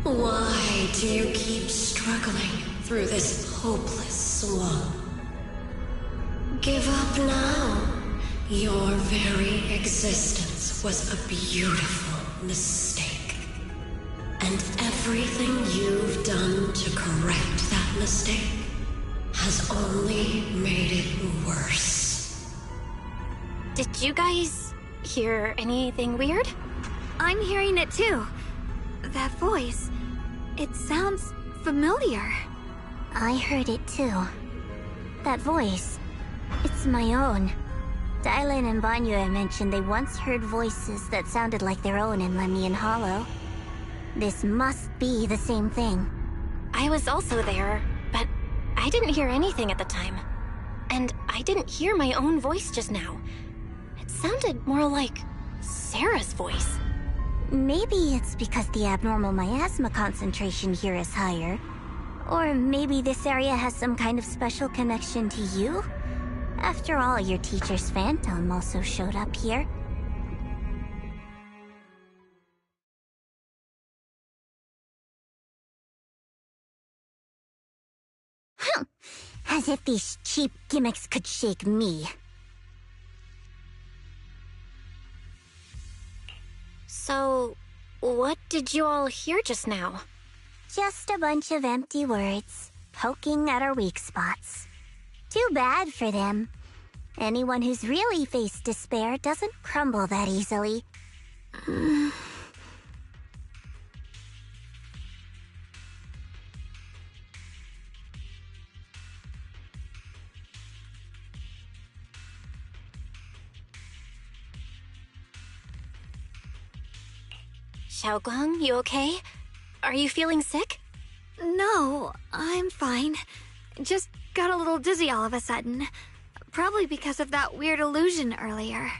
Why do you keep struggling through this hopeless swamp? Give up now. Your very existence was a beautiful mistake. And everything you've done to correct that mistake has only made it worse. Did you guys hear anything weird? I'm hearing it too. That voice. It sounds familiar. I heard it too. That voice. It's my own. Dylan and Banya mentioned they once heard voices that sounded like their own in Lemian Hollow. This must be the same thing. I was also there, but I didn't hear anything at the time. And I didn't hear my own voice just now. It sounded more like Sarah's voice. Maybe it's because the abnormal miasma concentration here is higher. Or maybe this area has some kind of special connection to you? After all, your teacher's phantom also showed up here. As if these cheap gimmicks could shake me. So, what did you all hear just now? Just a bunch of empty words, poking at our weak spots. Too bad for them. Anyone who's really faced despair doesn't crumble that easily. Xiaoguang, you okay? Are you feeling sick? No, I'm fine. Just got a little dizzy all of a sudden. Probably because of that weird illusion earlier.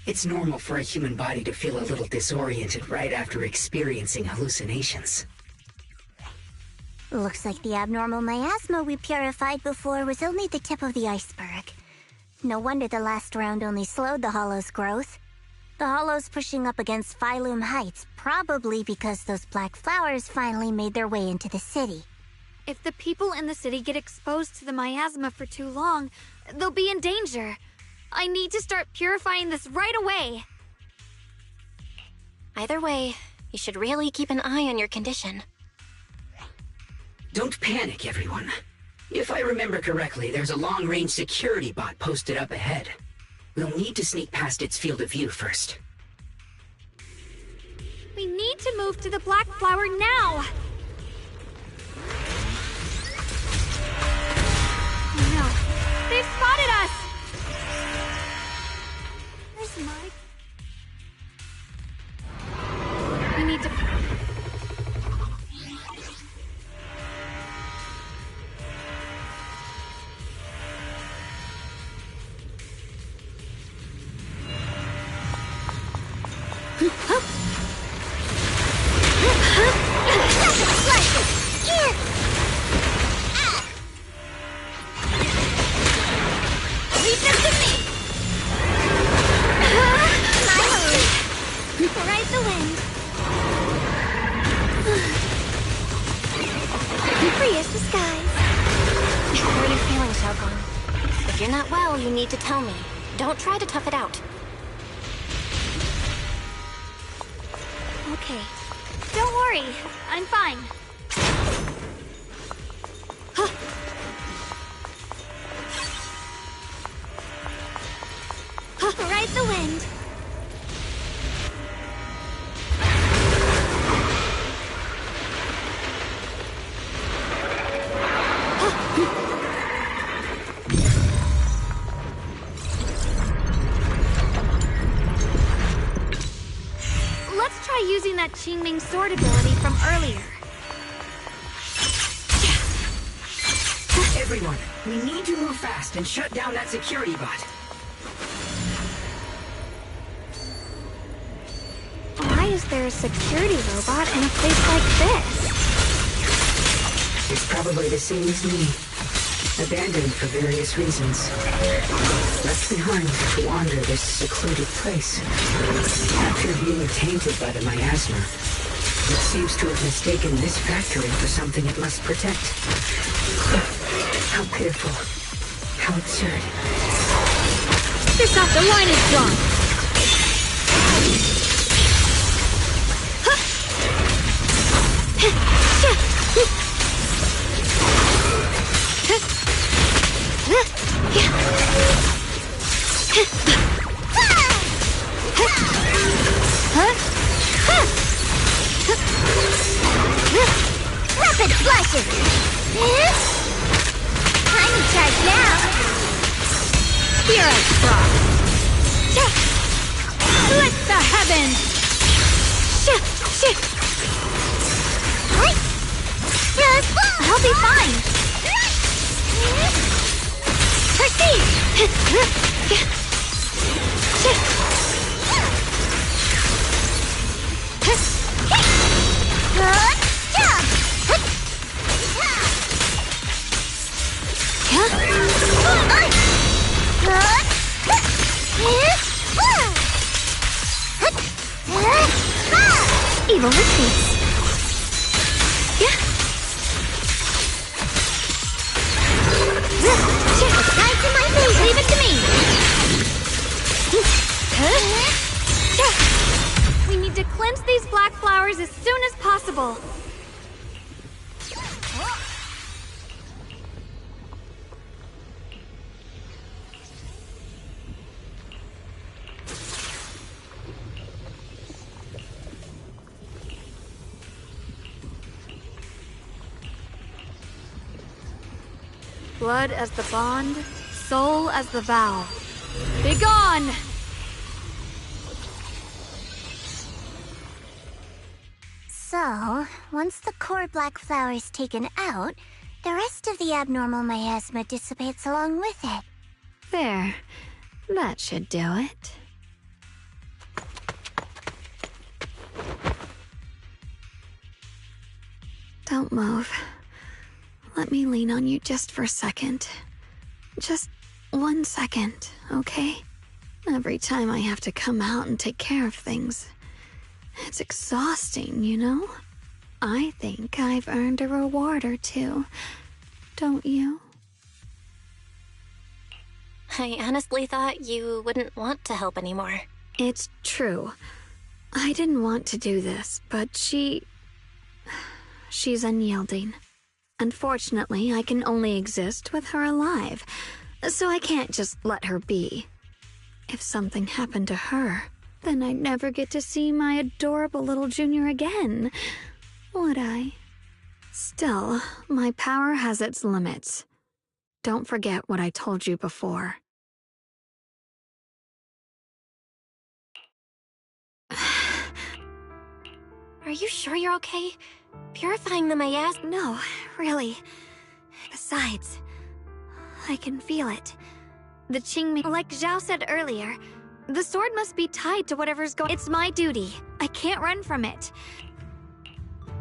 It's normal for a human body to feel a little disoriented right after experiencing hallucinations. Looks like the abnormal miasma we purified before was only the tip of the iceberg. No wonder the last round only slowed the Hollow's growth. The Hollow's pushing up against Phylum Heights, probably because those black flowers finally made their way into the city. If the people in the city get exposed to the miasma for too long, they'll be in danger. I need to start purifying this right away. Either way, you should really keep an eye on your condition. Don't panic, everyone. If I remember correctly, there's a long-range security bot posted up ahead. We'll need to sneak past its field of view first. We need to move to the black flower now! No, they've spotted us! Where's Mike? We need to... You need to tell me. Don't try to tough it out. Okay. Don't worry. I'm fine. Ride the wind. Using that Qingming sword ability from earlier. Everyone, we need to move fast and shut down that security bot. Why is there a security robot in a place like this? It's probably the same as me. Abandoned for various reasons. Left behind to wander this secluded place. After being tainted by the miasma, It seems to have mistaken this factory for something it must protect. How pitiful. How absurd. This off, the line is drawn. Rapid flashes! I'm in charge now! Here I frost. Split the heavens! I'll be fine! Proceed! Evil retreats. Tied to my face! Leave it to me. We need to cleanse these black flowers as soon as possible. Blood as the bond, soul as the vow. Begone! So, once the core black flower is taken out, the rest of the abnormal miasma dissipates along with it. There. That should do it. Don't move. Let me lean on you just for a second. Just 1 second, okay? Every time I have to come out and take care of things, it's exhausting, you know? I think I've earned a reward or two. Don't you? I honestly thought you wouldn't want to help anymore. It's true. I didn't want to do this, but she's unyielding. Unfortunately, I can only exist with her alive, so I can't just let her be. If something happened to her, then I'd never get to see my adorable little junior again, would I? Still, my power has its limits. Don't forget what I told you before. Are you sure you're okay? Purifying the miasma? No, really. Besides, I can feel it. The Qingming, like Zhao said earlier, the sword must be tied to whatever's going. It's my duty. I can't run from it.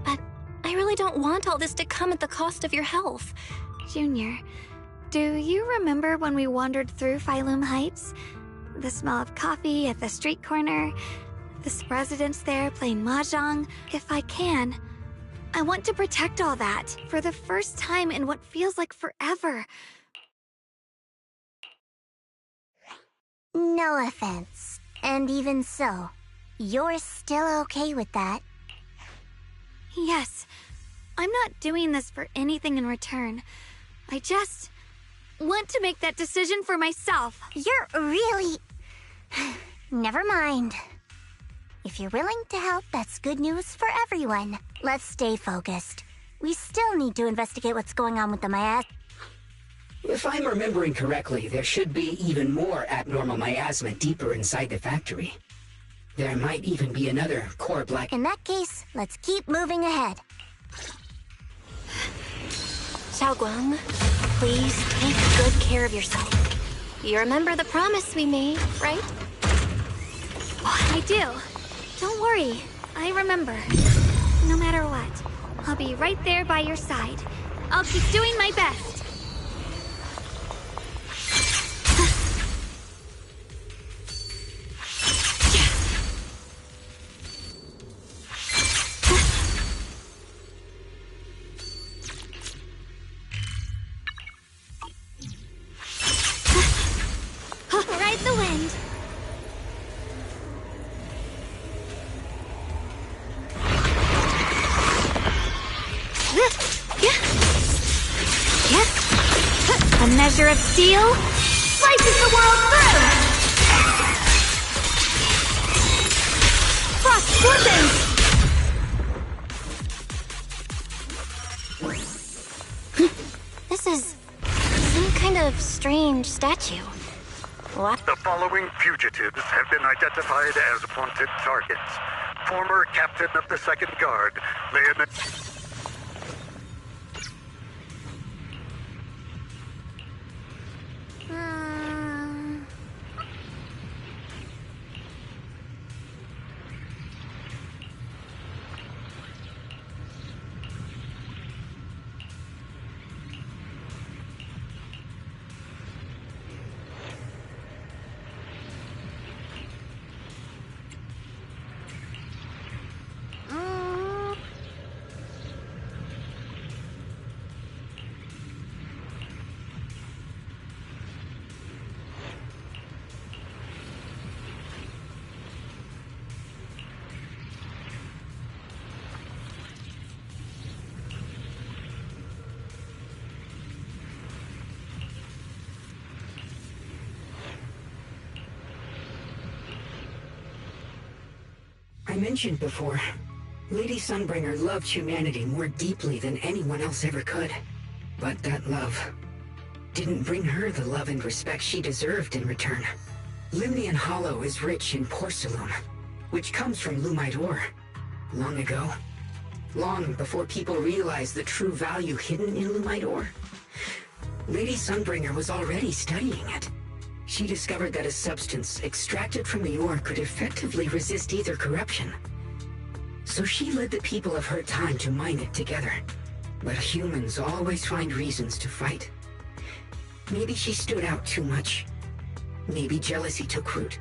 But I really don't want all this to come at the cost of your health. Junior, do you remember when we wandered through Phylum Heights? The smell of coffee at the street corner, the residents there playing mahjong. If I can, I want to protect all that for the first time in what feels like forever. No offense. And even so, you're still okay with that? Yes, I'm not doing this for anything in return. I just want to make that decision for myself. You're really... Never mind. If you're willing to help, that's good news for everyone. Let's stay focused. We still need to investigate what's going on with the miasma. If I'm remembering correctly, there should be even more abnormal miasma deeper inside the factory. There might even be another core black... In that case, let's keep moving ahead. Xiaoguang, please take good care of yourself. You remember the promise we made, right? I do. Don't worry, I remember. No matter what, I'll be right there by your side. I'll keep doing my best. measure of steel slices the world through! Frost scorching! This is some kind of strange statue. What? The following fugitives have been identified as wanted targets. Former captain of the 2nd Guard, Leonard... I mentioned before, Lady Sunbringer loved humanity more deeply than anyone else ever could. But that love didn't bring her the love and respect she deserved in return. Limnian Hollow is rich in porcelain, which comes from Lumite ore. Long ago, long before people realized the true value hidden in Lumite ore, Lady Sunbringer was already studying it. She discovered that a substance extracted from the ore could effectively resist either corruption. So she led the people of her time to mine it together. But humans always find reasons to fight. Maybe she stood out too much. Maybe jealousy took root.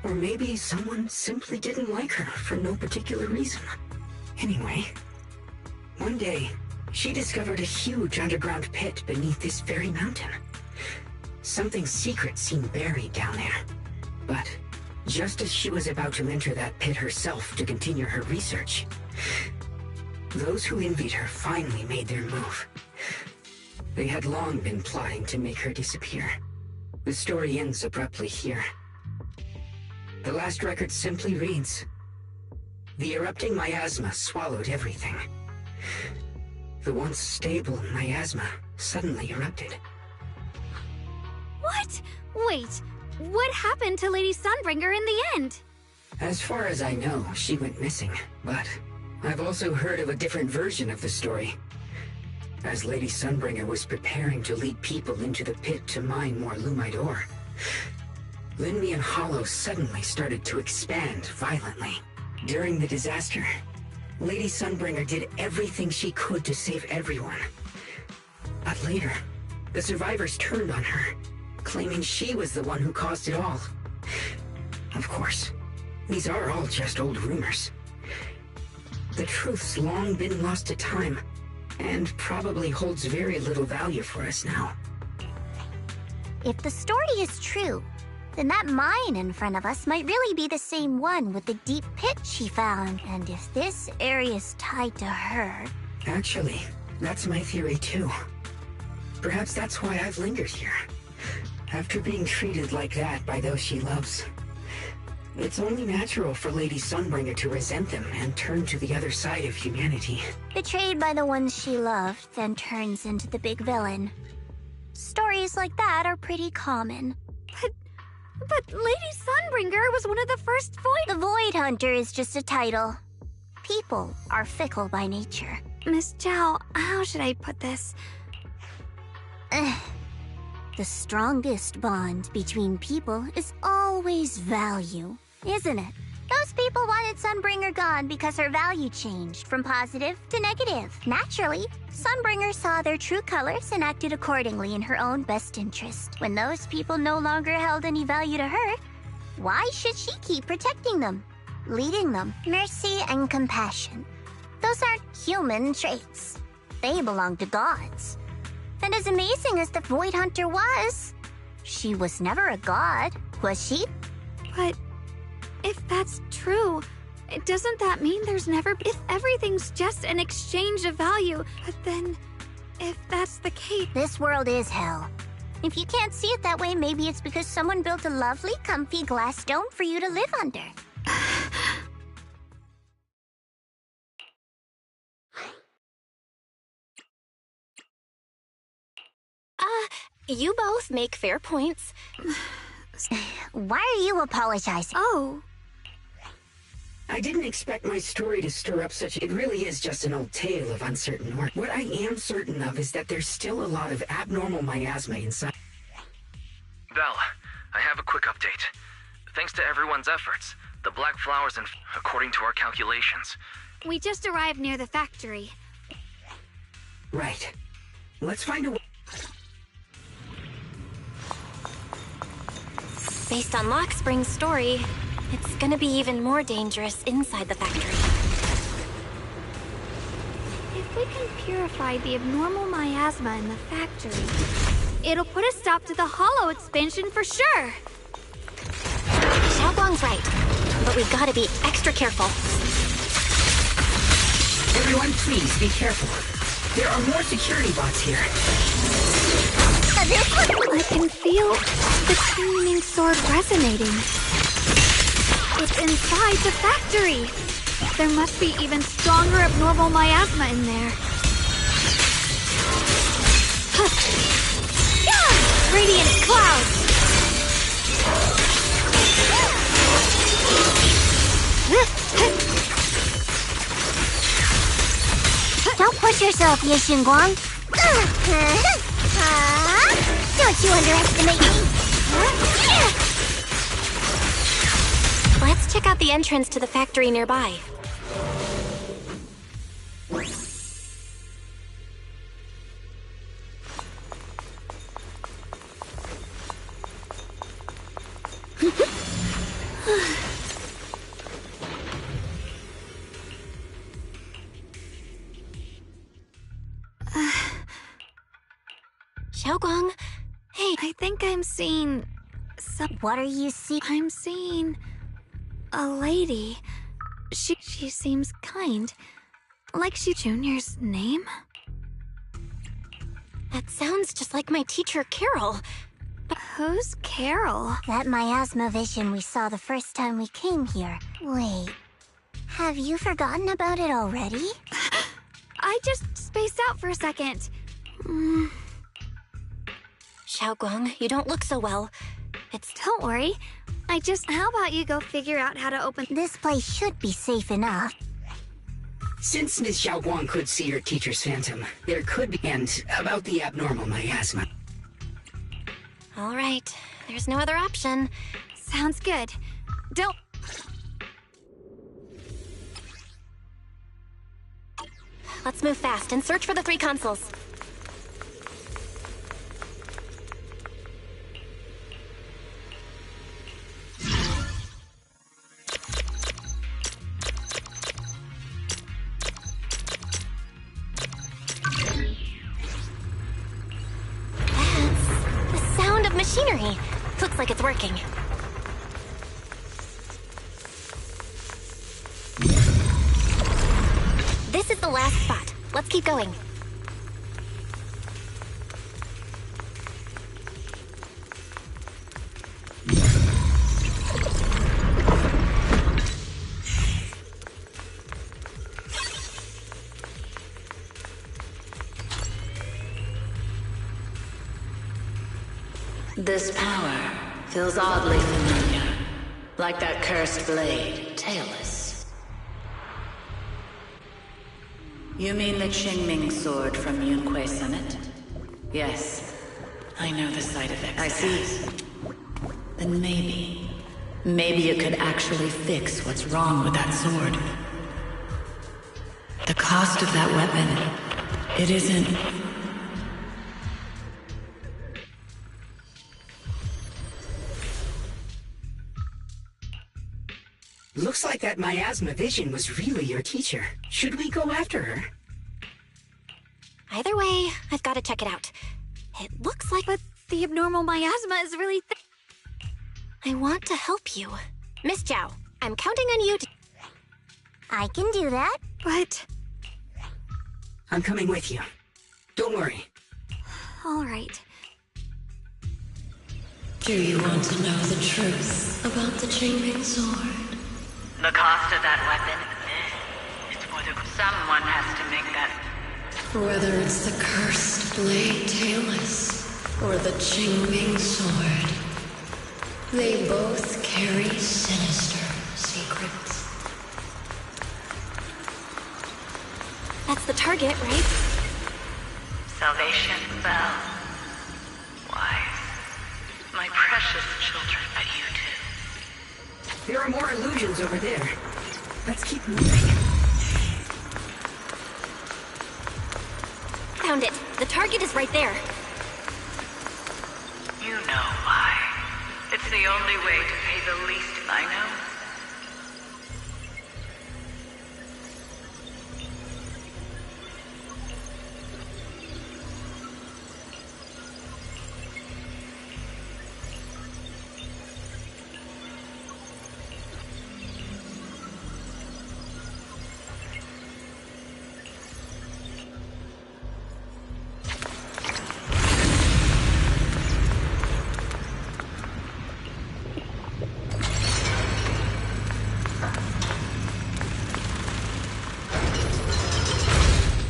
Or maybe someone simply didn't like her for no particular reason. Anyway, one day, she discovered a huge underground pit beneath this very mountain. Something secret seemed buried down there. But just as she was about to enter that pit herself to continue her research, those who envied her finally made their move. They had long been plotting to make her disappear. The story ends abruptly here. The last record simply reads, "The erupting miasma swallowed everything." The once stable miasma suddenly erupted. What? Wait, what happened to Lady Sunbringer in the end? As far as I know, she went missing, but I've also heard of a different version of the story. As Lady Sunbringer was preparing to lead people into the pit to mine more Lumite ore, Limnian Hollow suddenly started to expand violently. During the disaster, Lady Sunbringer did everything she could to save everyone. But later, the survivors turned on her, claiming she was the one who caused it all. Of course, these are all just old rumors. The truth's long been lost to time, and probably holds very little value for us now. If the story is true, then that mine in front of us might really be the same one with the deep pit she found. And if this area is tied to her... Actually, that's my theory too. Perhaps that's why I've lingered here. After being treated like that by those she loves, it's only natural for Lady Sunbringer to resent them and turn to the other side of humanity. Betrayed by the ones she loved, then turns into the big villain. Stories like that are pretty common. But Lady Sunbringer was one of the first The Void Hunter is just a title. People are fickle by nature. Miss Zhao, how should I put this? The strongest bond between people is always value, isn't it? Those people wanted Sunbringer gone because her value changed from positive to negative. Naturally, Sunbringer saw their true colors and acted accordingly in her own best interest. When those people no longer held any value to her, why should she keep protecting them, leading them? Mercy and compassion. Those aren't human traits. They belong to gods. And as amazing as the Void Hunter was, she was never a god, was she? But if that's true, doesn't that mean there's never... If everything's just an exchange of value, but then If that's the case... This world is hell. If you can't see it that way, maybe it's because someone built a lovely, comfy glass dome for you to live under. You both make fair points. Why are you apologizing? Oh. I didn't expect my story to stir up such... It really is just an old tale of uncertain work. What I am certain of is that there's still a lot of abnormal miasma inside. Belle, I have a quick update. Thanks to everyone's efforts, the black flowers and... according to our calculations. We just arrived near the factory. Right. Let's find a way... Based on Lockspring's story, it's gonna be even more dangerous inside the factory. If we can purify the abnormal miasma in the factory, it'll put a stop to the hollow expansion for sure. Xiaoguang's right, but we gotta be extra careful. Everyone, please be careful. There are more security bots here. I can feel the tuning sword resonating. It's inside the factory. There must be even stronger abnormal miasma in there. Radiant clouds! Don't push yourself, Ye Xingguang. Don't you underestimate me. Let's check out the entrance to the factory nearby. Xiaoguang, hey. I think I'm seeing What are you seeing? I'm seeing a lady. She seems kind. Like she Junior's name? That sounds just like my teacher, Carol. Who's Carol? That miasma vision we saw the first time we came here. Wait, have you forgotten about it already? I just spaced out for a second. Xiaoguang, you don't look so well. Don't worry. How about you go figure out how to open... This place should be safe enough. Since Ms. Xiaoguang could see her teacher's phantom, there could be... And about the abnormal miasma. All right, there's no other option. Sounds good. Don't... Let's move fast and search for the 3 consoles. Machinery. Looks like it's working. This is the last spot. Let's keep going. This power feels oddly familiar, like that cursed blade, tailless. You mean the Qingming sword from Yunque Summit? Yes, I know the side effects. I see. Then maybe it could actually fix what's wrong with that sword. The cost of that weapon, it isn't... Looks like that miasma vision was really your teacher. Should we go after her? Either way, I've got to check it out. It looks like... But the abnormal miasma is really I want to help you. Miss Zhao, I'm counting on you to... I can do that. But... I'm coming with you. Don't worry. All right. Do you want to know the truth about the Qingming sword? The cost of that weapon is for the... Someone has to make that... Whether it's the cursed blade tailless or the Qingming sword, they both carry sinister secrets. That's the target, right? Salvation fell. Wise. My precious children, but you too. There are more illusions over there. Let's keep moving. Found it. The target is right there. You know why. It's the only way to pay the least I know.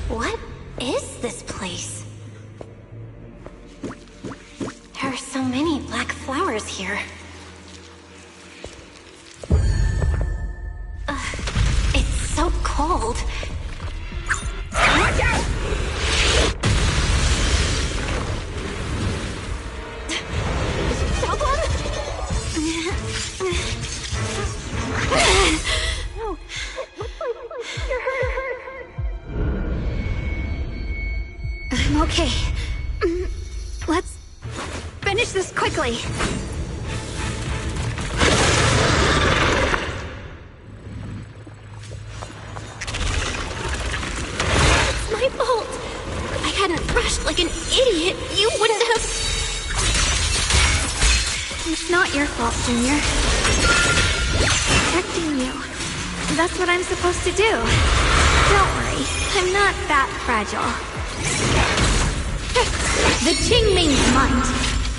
What is this place? There are so many black flowers here. It's so cold. Watch out! I'm okay. Let's finish this quickly. It's my fault. If I hadn't rushed like an idiot, you wouldn't have... It's not your fault, Junior. Protecting you. That's what I'm supposed to do. Don't worry, I'm not that fragile. The Qingming's might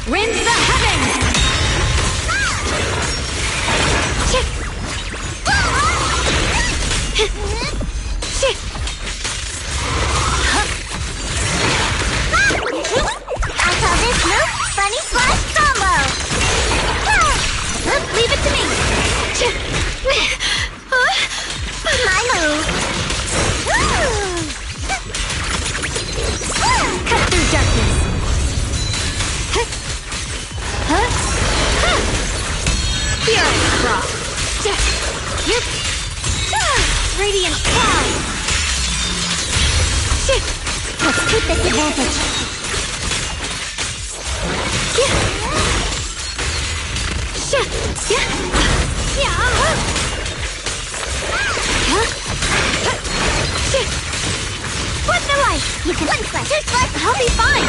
rends the heavens! I call this move Funny Slash Combo! Leave it to me! My move! Cut through darkness! Fury Frost! Radiant Cloud! Let's keep this advantage. What's the light? You can one slash, two slash, I'll be fine!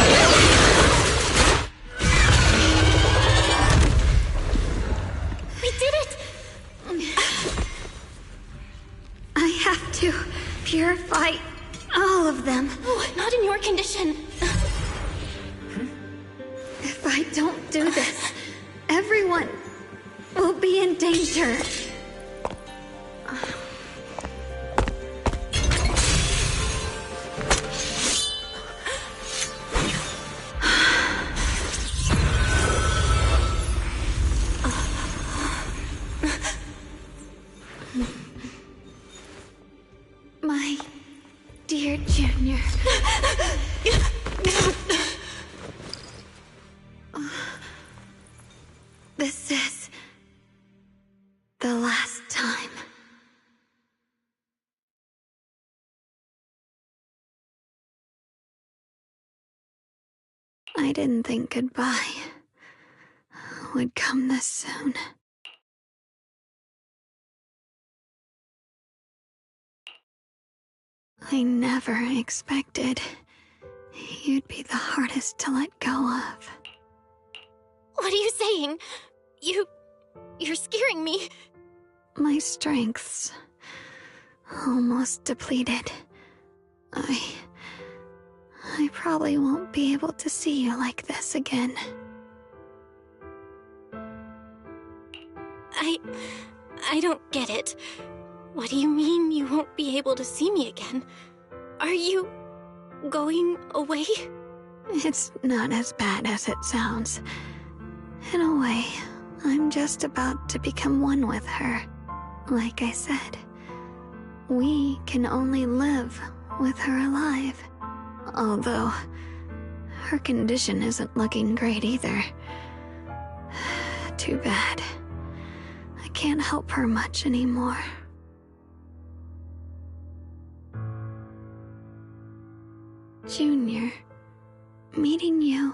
We did it! I have to purify all of them. Oh, not in your condition. If I don't do this, everyone will be in danger. My dear Junior. This is the last time. I didn't think goodbye would come this soon. I never expected you'd be the hardest to let go of. What are you saying? You're scaring me. My strength's almost depleted. I probably won't be able to see you like this again. I don't get it. What do you mean you won't be able to see me again? Are you going away? It's not as bad as it sounds. In a way, I'm just about to become one with her. Like I said, we can only live with her alive. Although, her condition isn't looking great either. Too bad. I can't help her much anymore. Junior, meeting you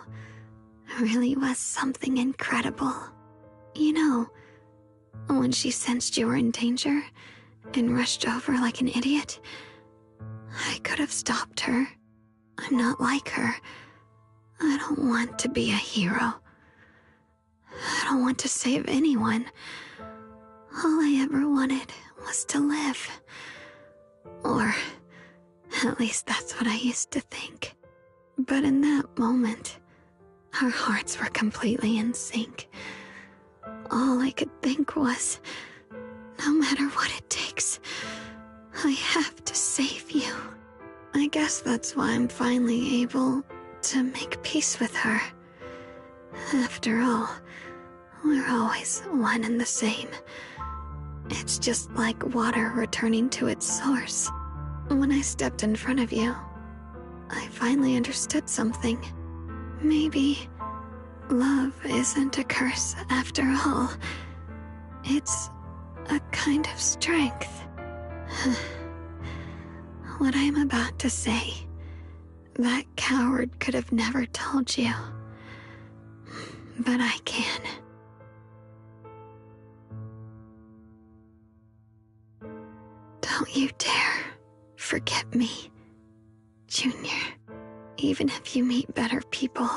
really was something incredible. You know, when she sensed you were in danger and rushed over like an idiot, I could have stopped her. I'm not like her. I don't want to be a hero. I don't want to save anyone. All I ever wanted was to live. Or, at least that's what I used to think. But in that moment, our hearts were completely in sync. All I could think was, no matter what it takes, I have to save you. I guess that's why I'm finally able to make peace with her. After all, we're always one and the same. It's just like water returning to its source. When I stepped in front of you, I finally understood something. Maybe love isn't a curse after all. It's a kind of strength. What I'm about to say, that coward could have never told you. But I can. Don't you dare forget me, Junior. Even if you meet better people,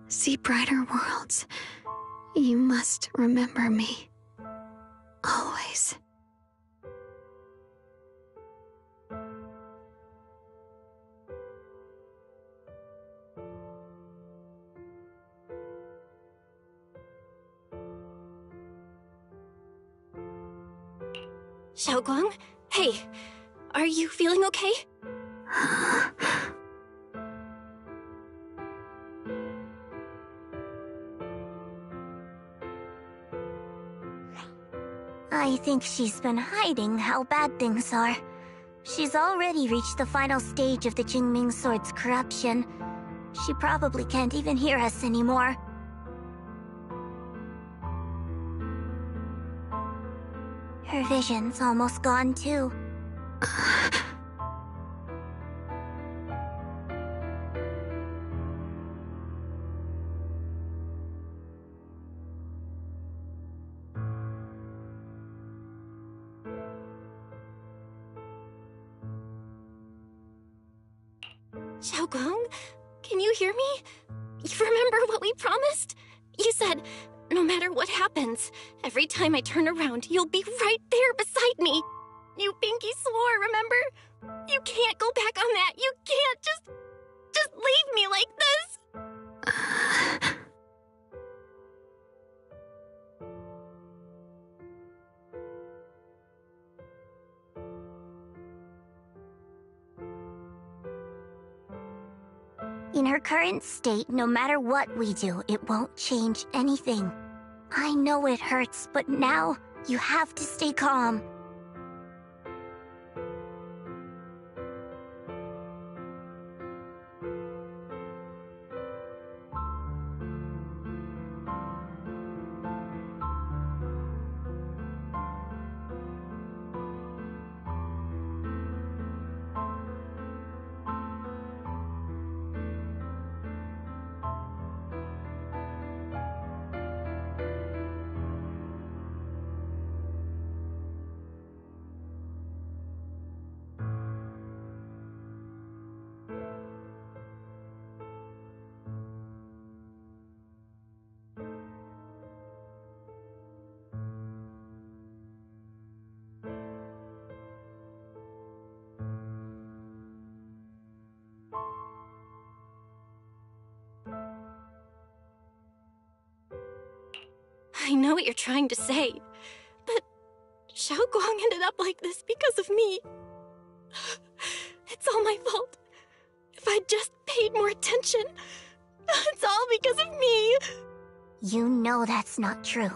see brighter worlds, you must remember me. Always. Xiaoguang? Hey, are you feeling okay? I think she's been hiding how bad things are. She's already reached the final stage of the Jingming Sword's corruption. She probably can't even hear us anymore. Her vision's almost gone too. Xiaoguang, can you hear me? You remember what we promised? You said, no matter what happens, every time I turn around, you'll be right there beside me. You pinky swore, remember? You can't go back on that. You can't just leave me like this. In her current state, no matter what we do, it won't change anything. I know it hurts, but now you have to stay calm. I know what you're trying to say, but Xiaoguang ended up like this because of me. It's all my fault. If I'd just paid more attention, it's all because of me. You know that's not true.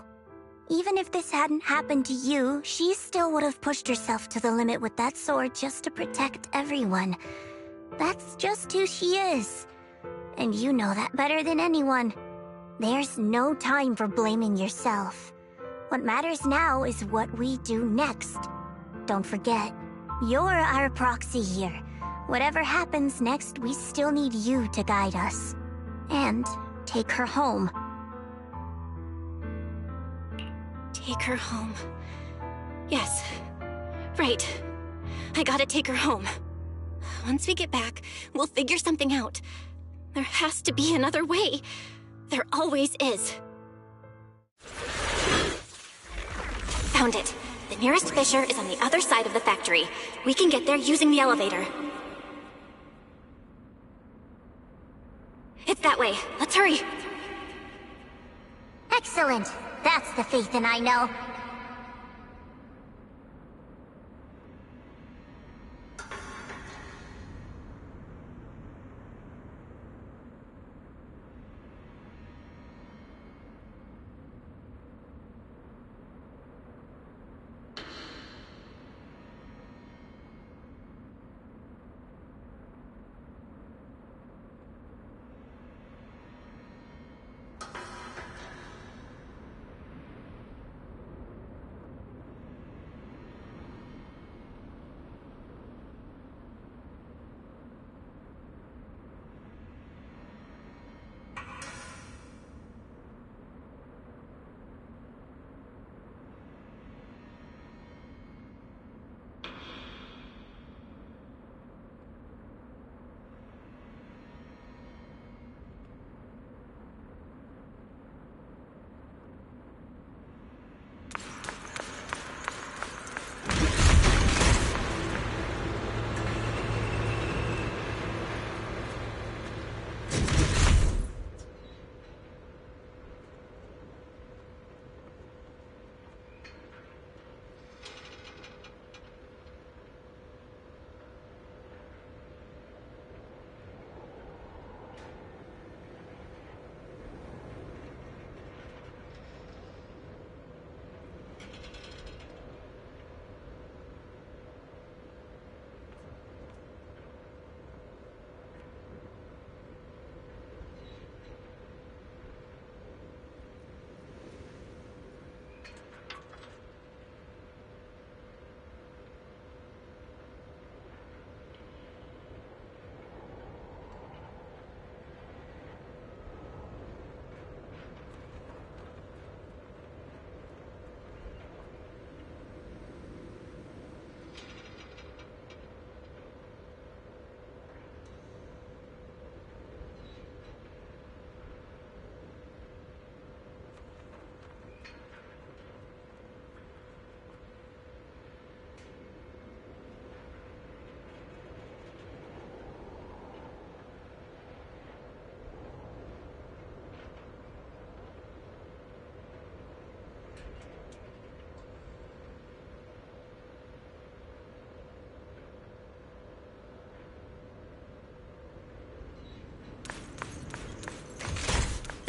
Even if this hadn't happened to you, she still would have pushed herself to the limit with that sword just to protect everyone. That's just who she is. And you know that better than anyone. There's no time for blaming yourself. What matters now is what we do next. Don't forget, you're our proxy here. Whatever happens next, we still need you to guide us. And take her home. Take her home. Yes. Right. I gotta take her home. Once we get back, we'll figure something out. There has to be another way. There always is. Found it. The nearest fissure is on the other side of the factory. We can get there using the elevator. It's that way. Let's hurry. Excellent. That's the Phaethon I know.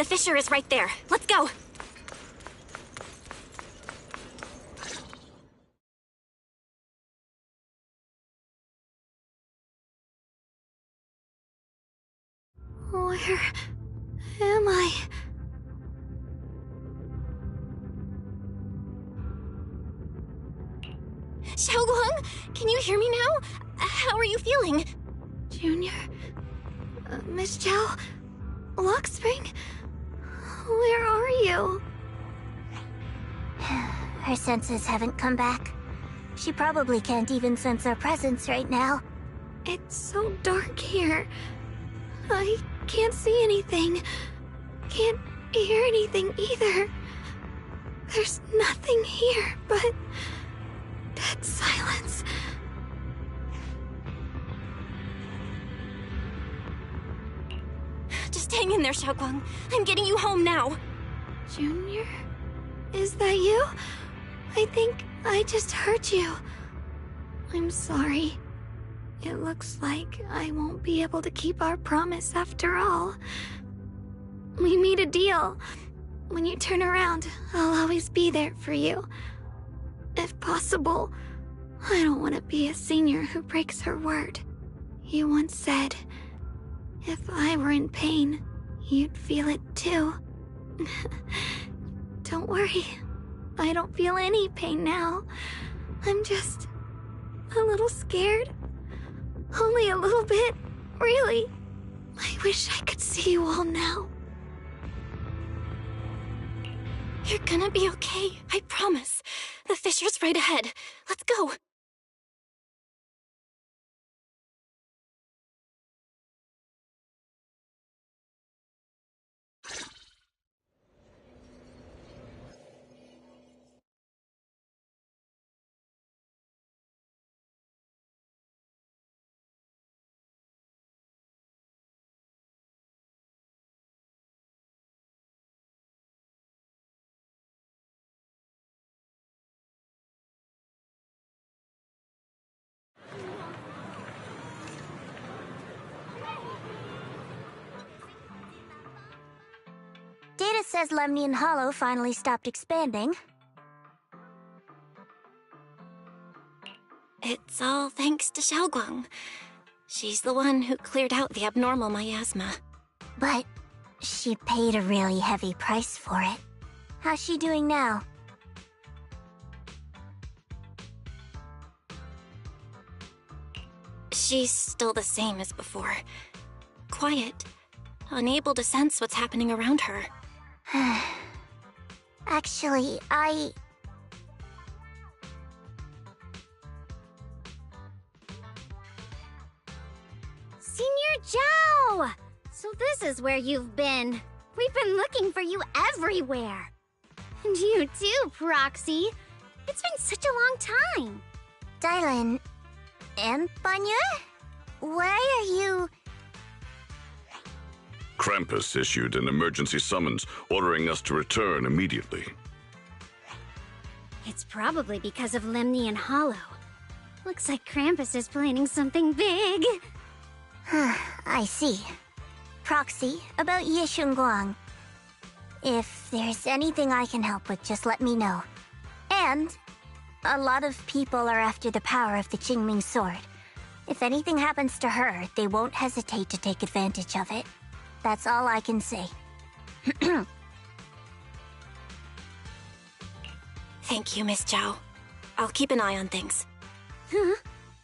The fissure is right there. Let's go! Where am I? Xiaoguang, can you hear me now? How are you feeling? Junior? Miss Chow? Luxspring? Where are you? Her senses haven't come back. She probably can't even sense our presence right now. It's so dark here. I can't see anything. Can't hear anything either. There's nothing here but dead silence. Just hang in there, Xiaoguang. I'm getting you home now. Junior? Is that you? I think I just hurt you. I'm sorry. It looks like I won't be able to keep our promise after all. We made a deal. When you turn around, I'll always be there for you. If possible, I don't want to be a senior who breaks her word. You once said, if I were in pain, you'd feel it too. Don't worry. I don't feel any pain now. I'm just a little scared. Only a little bit, really. I wish I could see you all now. You're gonna be okay, I promise. The fissure's right ahead. Let's go. Data says Lemnian Hollow finally stopped expanding. It's all thanks to Xiaoguang. She's the one who cleared out the abnormal miasma. But she paid a really heavy price for it. How's she doing now? She's still the same as before. Quiet, unable to sense what's happening around her. Actually, Senior Zhao! So this is where you've been. We've been looking for you everywhere. And you too, Proxy. It's been such a long time. Dylan and Banya? Why are you... Krampus issued an emergency summons ordering us to return immediately. It's probably because of Lemnian Hollow. Looks like Krampus is planning something big. I see. Proxy, about Ye Shunguang. If there's anything I can help with, just let me know. And a lot of people are after the power of the Qingming sword. If anything happens to her, they won't hesitate to take advantage of it. That's all I can say. Thank you, Miss Zhao. I'll keep an eye on things. Huh?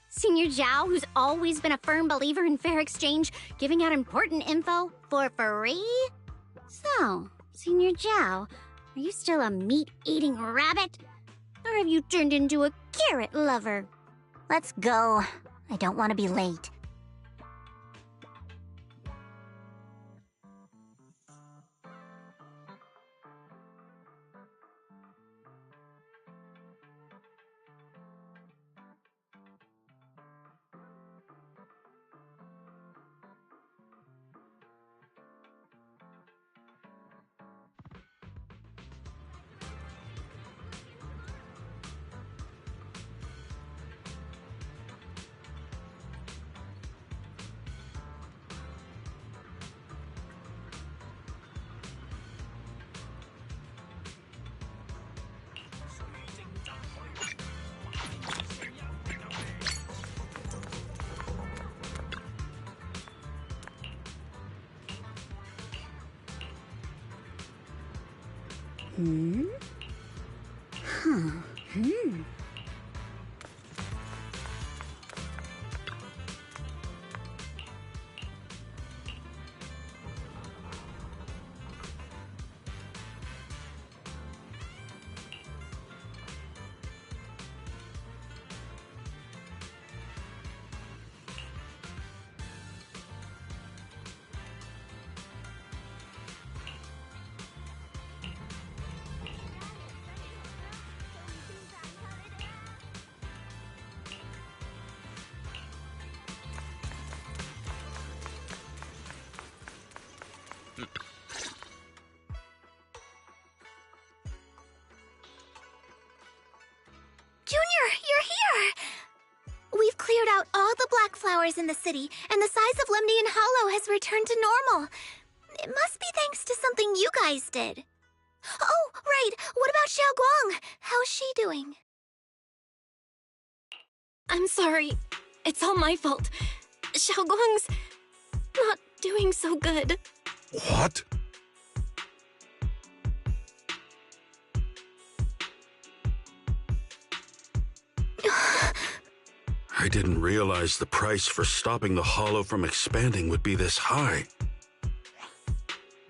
Senior Zhao, who's always been a firm believer in fair exchange, giving out important info for free? So, Senior Zhao, are you still a meat-eating rabbit? Or have you turned into a carrot lover? Let's go. I don't want to be late. We've cleared out all the black flowers in the city, and the size of Lemnian Hollow has returned to normal. It must be thanks to something you guys did. Oh, right. What about Xiaoguang? How's she doing? I'm sorry. It's all my fault. Xiaoguang's not doing so good. What? I didn't realize the price for stopping the Hollow from expanding would be this high.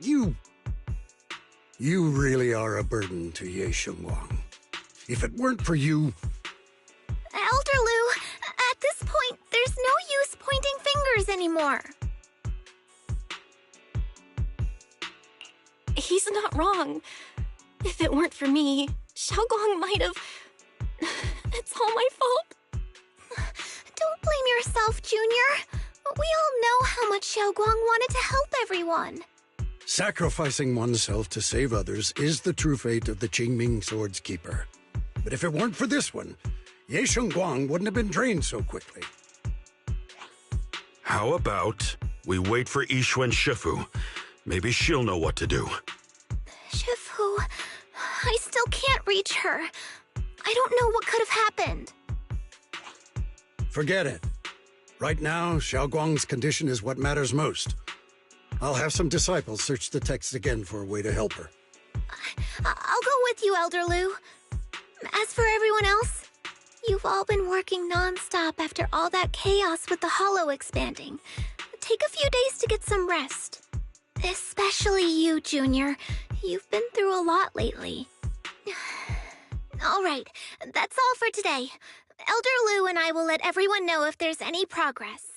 You really are a burden to Ye Shengwang. If it weren't for you... Elder Lu, at this point, there's no use pointing fingers anymore. He's not wrong. If it weren't for me, Xiaoguang might have... It's all my fault. Don't blame yourself, Junior. We all know how much Xiaoguang wanted to help everyone. Sacrificing oneself to save others is the true fate of the Qingming Sword's Keeper. But if it weren't for this one, Ye Shengguang wouldn't have been drained so quickly. How about we wait for Yixuan Shifu? Maybe she'll know what to do. Shifu, I still can't reach her. I don't know what could have happened. Forget it. Right now, Xiaoguang's condition is what matters most. I'll have some disciples search the text again for a way to help her. I'll go with you, Elder Lu. As for everyone else, you've all been working non-stop after all that chaos with the Hollow expanding. Take a few days to get some rest. Especially you, Junior. You've been through a lot lately. All right, that's all for today. Elder Lu and I will let everyone know if there's any progress.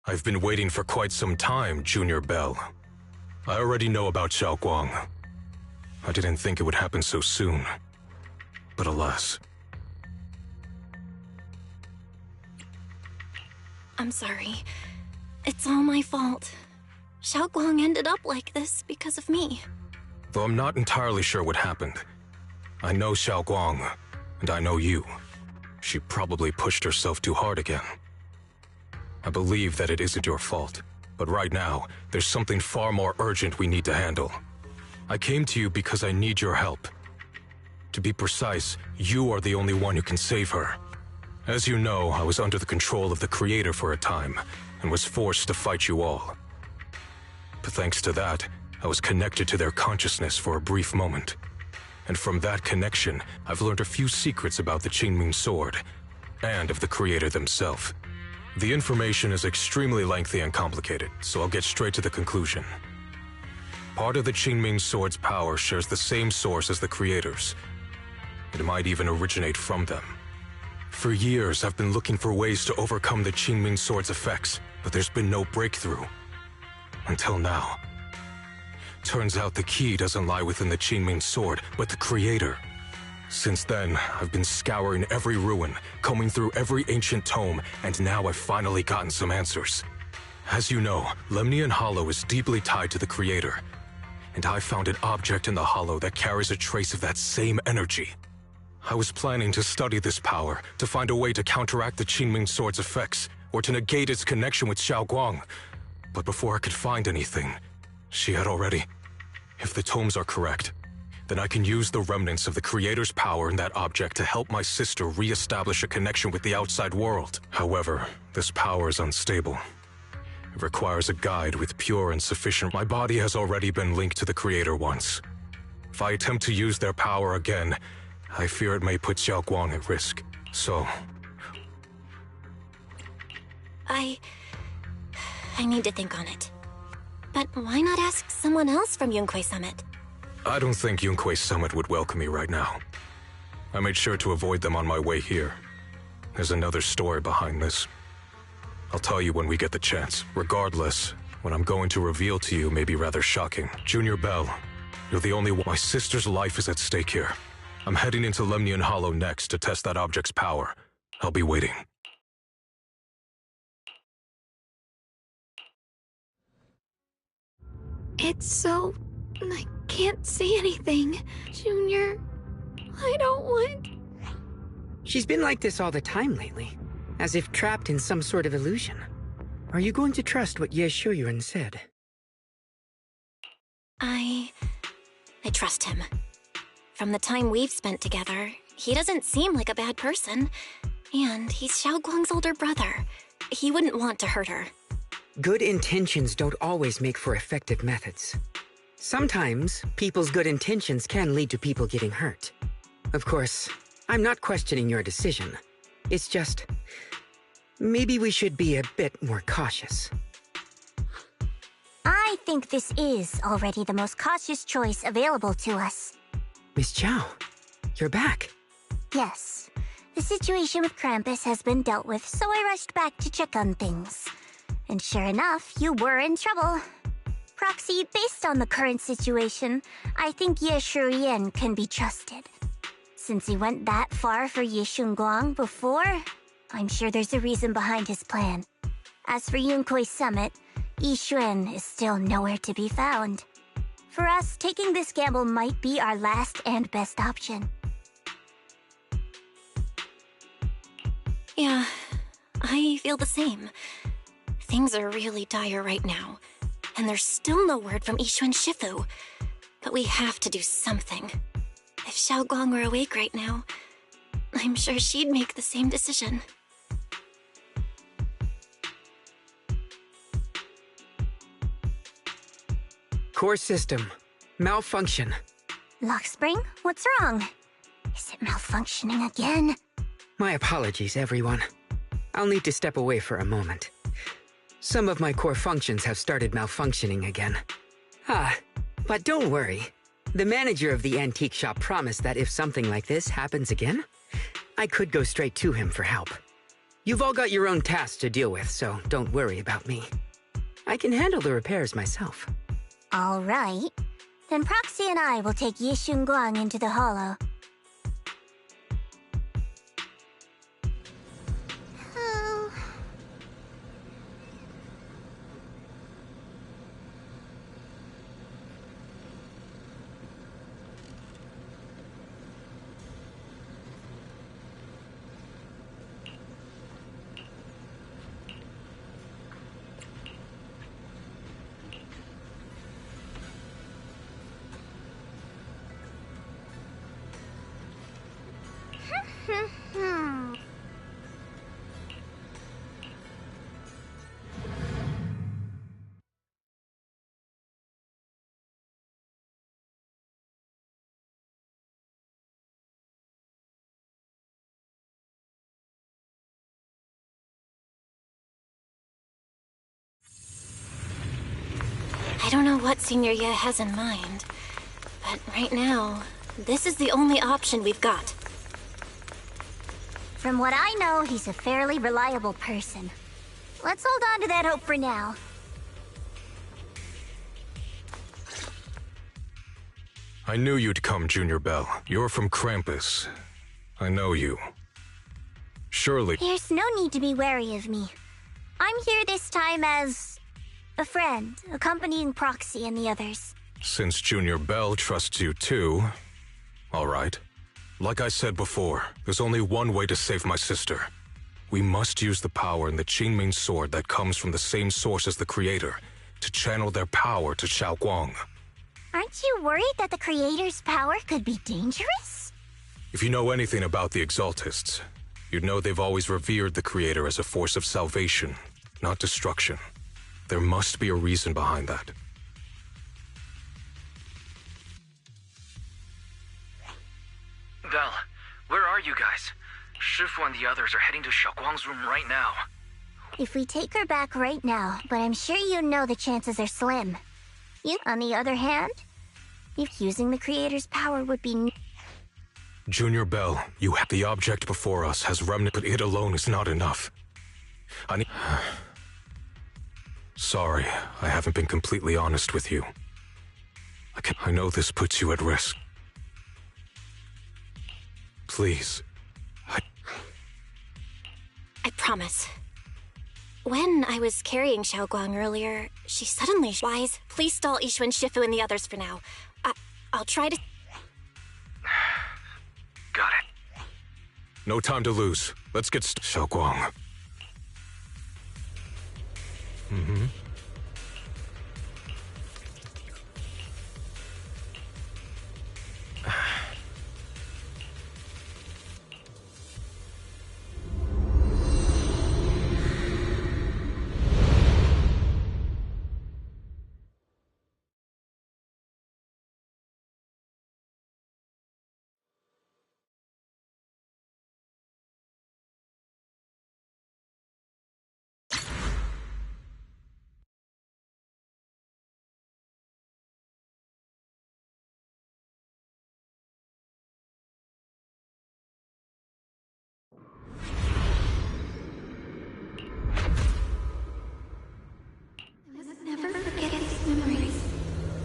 I've been waiting for quite some time, Junior Bell. I already know about Xiao Guang. I didn't think it would happen so soon. But alas. I'm sorry. It's all my fault. Xiao Guang ended up like this because of me. Though I'm not entirely sure what happened. I know Xiao Guang, and I know you. She probably pushed herself too hard again. I believe that it isn't your fault, but right now, there's something far more urgent we need to handle. I came to you because I need your help. To be precise, you are the only one who can save her. As you know, I was under the control of the Creator for a time, and was forced to fight you all. But thanks to that, I was connected to their consciousness for a brief moment. And from that connection, I've learned a few secrets about the Qingming Sword, and of the Creator themselves. The information is extremely lengthy and complicated, so I'll get straight to the conclusion. Part of the Qingming Sword's power shares the same source as the Creator's. It might even originate from them. For years, I've been looking for ways to overcome the Qingming Sword's effects, but there's been no breakthrough. Until now. Turns out the key doesn't lie within the Qingming Sword, but the Creator. Since then, I've been scouring every ruin, combing through every ancient tome, and now I've finally gotten some answers. As you know, Lemnian Hollow is deeply tied to the Creator, and I found an object in the Hollow that carries a trace of that same energy. I was planning to study this power, to find a way to counteract the Qingming Sword's effects, or to negate its connection with Xiao Guang. But before I could find anything, she had already... If the tomes are correct, then I can use the remnants of the Creator's power in that object to help my sister re-establish a connection with the outside world. However, this power is unstable. It requires a guide with pure and sufficient... My body has already been linked to the Creator once. If I attempt to use their power again, I fear it may put Xiao Guang at risk. So... I need to think on it. But why not ask someone else from Yunque Summit? I don't think Yunque Summit would welcome me right now. I made sure to avoid them on my way here. There's another story behind this. I'll tell you when we get the chance. Regardless, what I'm going to reveal to you may be rather shocking. Junior Bell, you're the only one. My sister's life is at stake here. I'm heading into Lemnian Hollow next to test that object's power. I'll be waiting. It's so... I can't see anything. Junior, I don't want... She's been like this all the time lately, as if trapped in some sort of illusion. Are you going to trust what Ye Shuyuan said? I trust him. From the time we've spent together, he doesn't seem like a bad person. And he's Xiao Guang's older brother. He wouldn't want to hurt her. Good intentions don't always make for effective methods. Sometimes, people's good intentions can lead to people getting hurt. Of course, I'm not questioning your decision. It's just... maybe we should be a bit more cautious. I think this is already the most cautious choice available to us. Miss Chow, you're back. Yes. The situation with Krampus has been dealt with, so I rushed back to check on things. And sure enough, you were in trouble. Proxy, based on the current situation, I think Ye Shurian can be trusted. Since he went that far for Ye Shunguang before, I'm sure there's a reason behind his plan. As for Yunque Summit, Yi Xuan is still nowhere to be found. For us, taking this gamble might be our last and best option. Yeah, I feel the same. Things are really dire right now, and there's still no word from Yixuan Shifu. But we have to do something. If Xiao Guang were awake right now, I'm sure she'd make the same decision. Core system. Malfunction. Lockspring, what's wrong? Is it malfunctioning again? My apologies, everyone. I'll need to step away for a moment. Some of my core functions have started malfunctioning again. But don't worry. The manager of the antique shop promised that if something like this happens again, I could go straight to him for help. You've all got your own tasks to deal with, so don't worry about me. I can handle the repairs myself. All right. Then Proxy and I will take Yishun Guang into the hollow. I don't know what Senior Ye has in mind, but right now, this is the only option we've got. From what I know, he's a fairly reliable person. Let's hold on to that hope for now. I knew you'd come, Junior Bell. You're from Krampus. I know you. Surely... There's no need to be wary of me. I'm here this time as... a friend, accompanying Proxy and the others. Since Junior Bell trusts you too... all right. Like I said before, there's only one way to save my sister. We must use the power in the Qingming sword that comes from the same source as the Creator to channel their power to Xiaoguang. Aren't you worried that the Creator's power could be dangerous? If you know anything about the Exaltists, you'd know they've always revered the Creator as a force of salvation, not destruction. There must be a reason behind that. Val, where are you guys? Shifu and the others are heading to Xiaoguang's room right now. If we take her back right now, but I'm sure you know the chances are slim. You, on the other hand, if using the Creator's power would be... Junior Bell, you have the object before us has remnant, but it alone is not enough. I need... Sorry, I haven't been completely honest with you. I know this puts you at risk. Please. I promise. When I was carrying Xiaoguang earlier, she suddenly... Wise, please stall Ishu and Shifu and the others for now. I'll try to... Got it. No time to lose. Let's get Xiaoguang. Mm-hmm. Never forget these memories.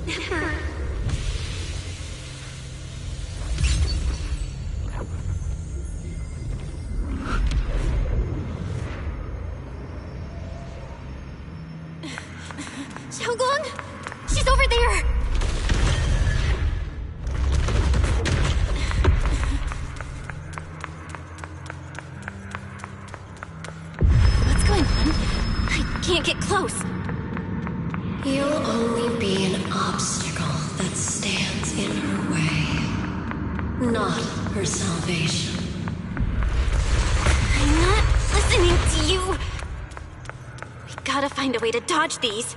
Never. Xiaoguang! She's over there! What's going on? I can't get close. You'll only be an obstacle that stands in her way, not her salvation. I'm not listening to you. We gotta find a way to dodge these.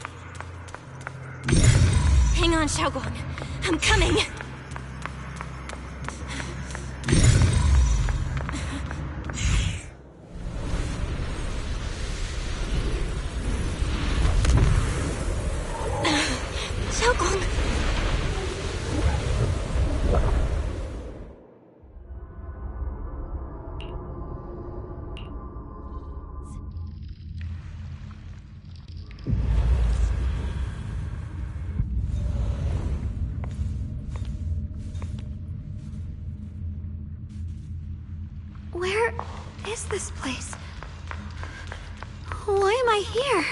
Hang on, Xiaoguang. I'm coming. Xiaoguang. is this place? Why am I here?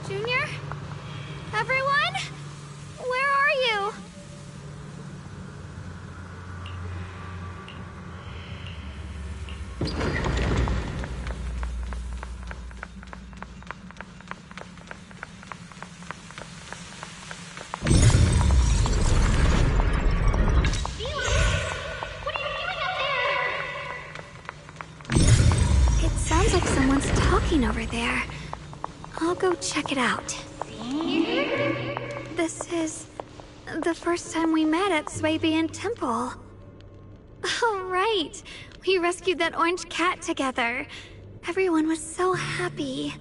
Junior? Everyone? Where are you? It sounds like someone's talking over there. I'll go check it out. This is the first time we met at Swabian Temple. Oh, right. We rescued that orange cat together. Everyone was so happy.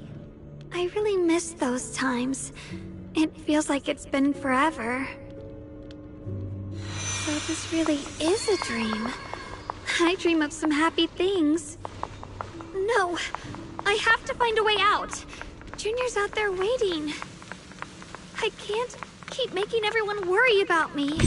I really miss those times. It feels like it's been forever. So this really is a dream. I dream of some happy things. No, I have to find a way out. Junior's out there waiting. I can't keep making everyone worry about me.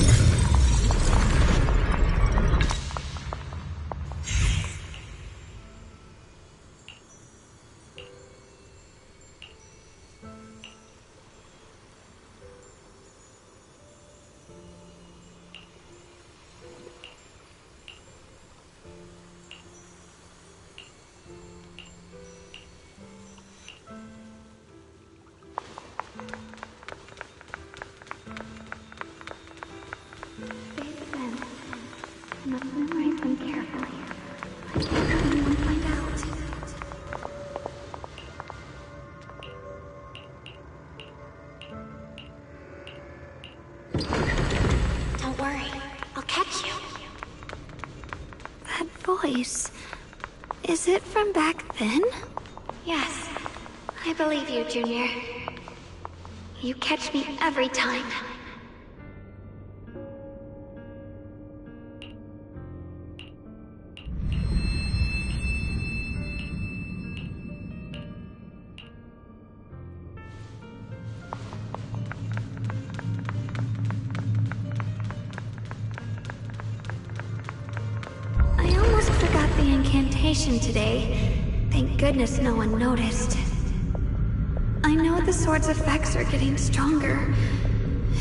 I must memorize them carefully. I can't let anyone find out. Don't worry, I'll catch you. That voice... is it from back then? Yes, I believe you, Junior. You catch me every time. I almost forgot the incantation today. Thank goodness no one noticed. I know the sword's effects are getting stronger,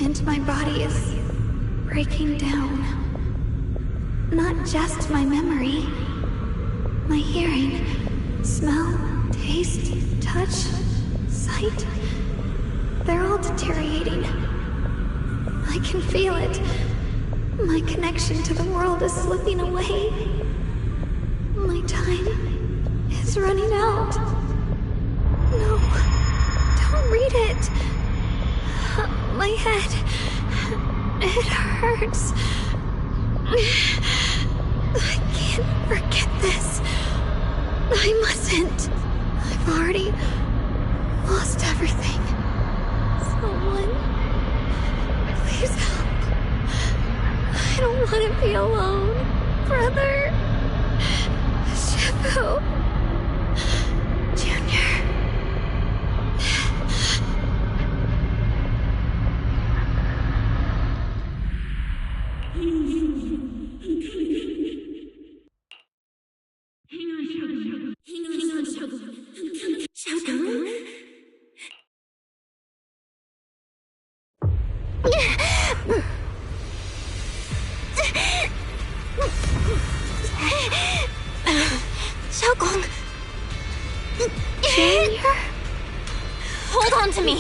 and my body is breaking down. Not just my memory, my hearing, smell, taste, touch, sight. They're all deteriorating. I can feel it. My connection to the world is slipping away. My time is running out. No, don't read it. My head, it hurts. I can't forget this. I mustn't. I've already lost everything. Someone, please help. I don't want to be alone. Brother. Shifu. Junior. Xiaogong! Junior? Hold on to me!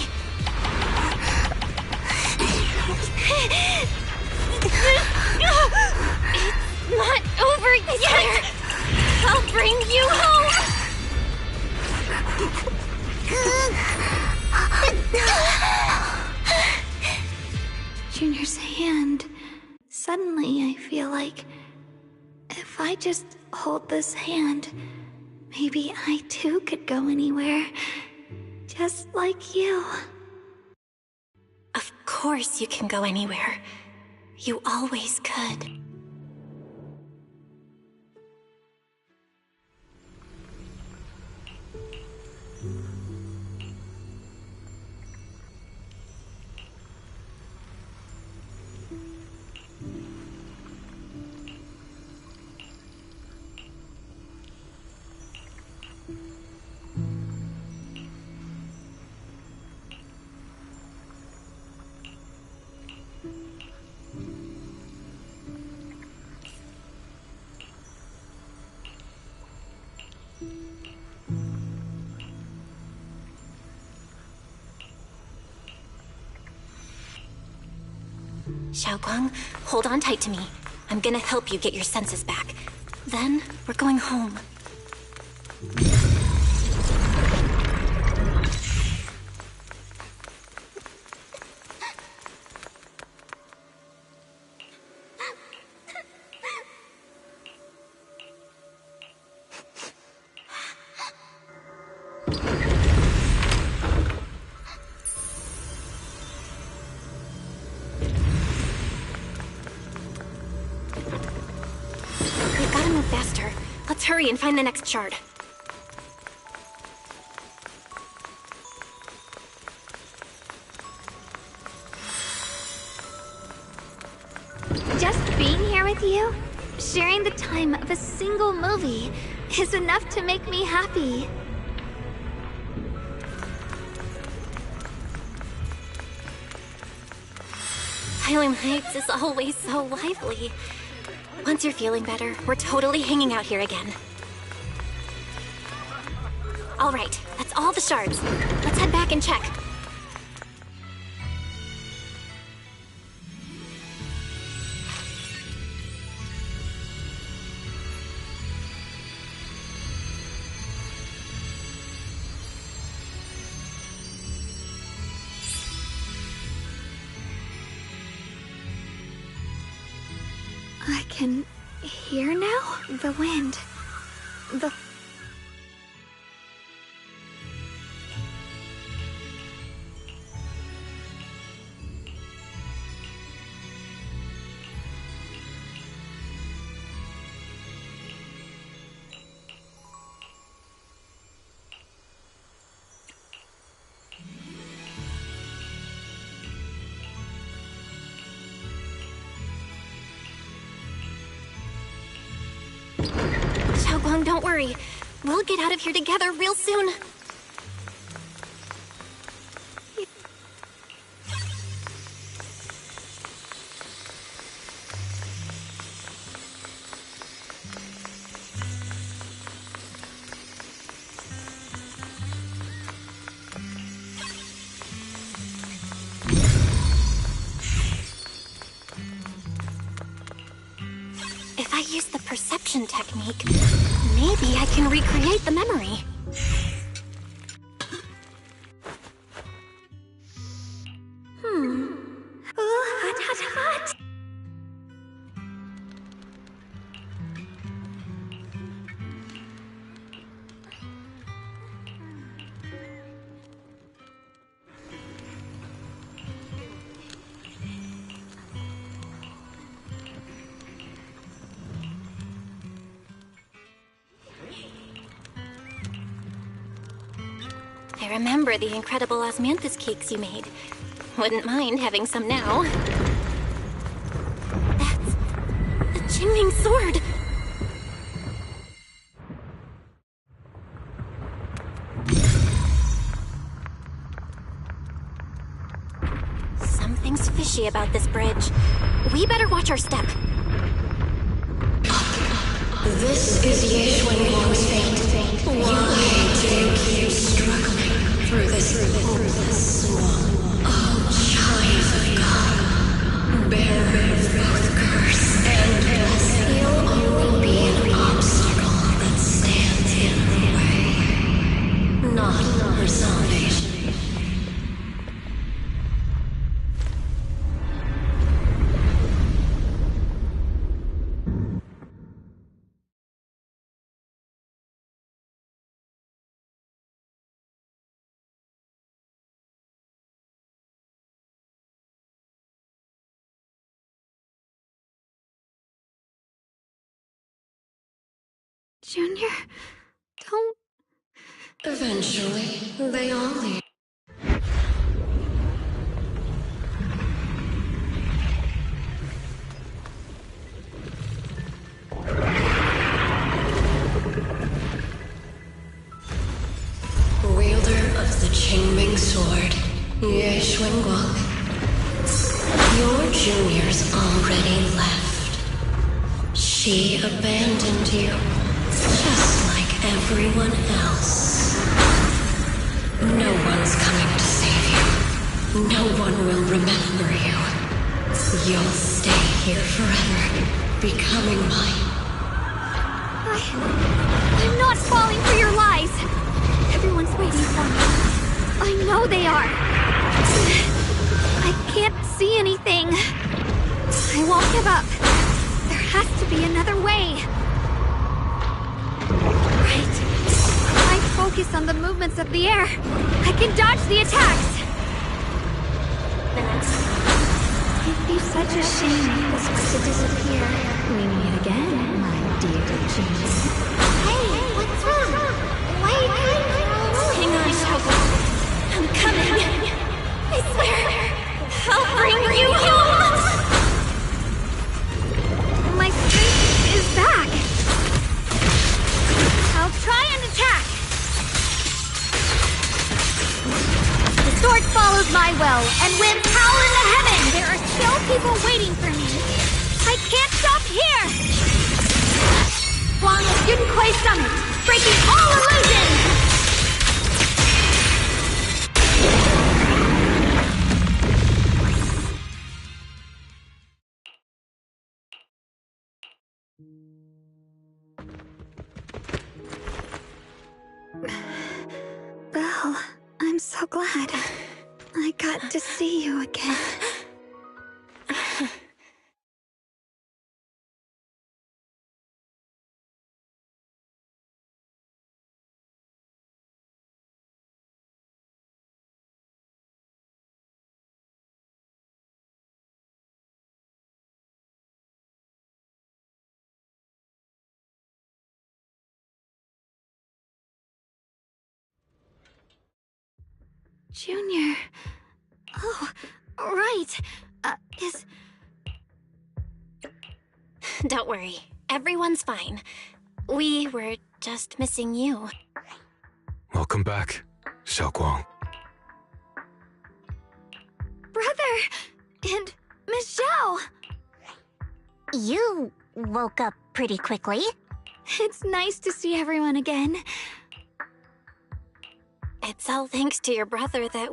It's not over yet! I'll bring you home! Junior's hand. Suddenly I feel like if I just hold this hand, maybe I too could go anywhere. Just like you. Of course you can go anywhere. You always could. Xiaoguang, hold on tight to me. I'm gonna help you get your senses back. Then, we're going home. We've gotta move faster. Let's hurry and find the next shard. Just being here with you, sharing the time of a single movie, is enough to make me happy. Asylum Heights is always so lively. Once you're feeling better, we're totally hanging out here again. All right, that's all the shards. Let's head back and check. I can hear now? The wind. The... Xiaoguang, don't worry. We'll get out of here together real soon. If I use the perception technique, maybe I can recreate the memory. Oh, hot, hot, hot! I remember the incredible osmanthus cakes you made. Wouldn't mind having some now. That's the Qingming sword! Something's fishy about this bridge. We better watch our step. This is Ye Xuanguang's fate. Why do you keep struggling through this hopeless swamp? Oh, child of God, bearer of both curse and blessing, you'll only be an obstacle that stands in the way, not her salvation. Junior, don't... Eventually, they all leave. Wielder of the Qingming sword, Ye Xuanguang. Your junior's already left. She abandoned you, just like everyone else. No one's coming to save you. No one will remember you. You'll stay here forever, becoming mine. I'm not falling for your lies! Everyone's waiting for me. I know they are. I can't see anything. I won't give up. There has to be another way. Right. If I focus on the movements of the air, I can dodge the attacks. It'd be such a shame if this was to disappear. We meet again, my dear Genius. Hey, what's wrong? Wait, hang on, Xiaoguang. I'm coming. I swear, I'll bring you home. My strength is back. I'll try and attack. The sword follows my will, and winds howl in the heavens. There are still people waiting for me. I can't stop here. Guang of Yunquei Summit, breaking all illusions. Belle, I'm so glad. I got to see you again. Junior. Oh, right. Is... Don't worry. Everyone's fine. We were just missing you. Welcome back, Xiaoguang. Brother! And Miss Zhao! You woke up pretty quickly. It's nice to see everyone again. It's all thanks to your brother that...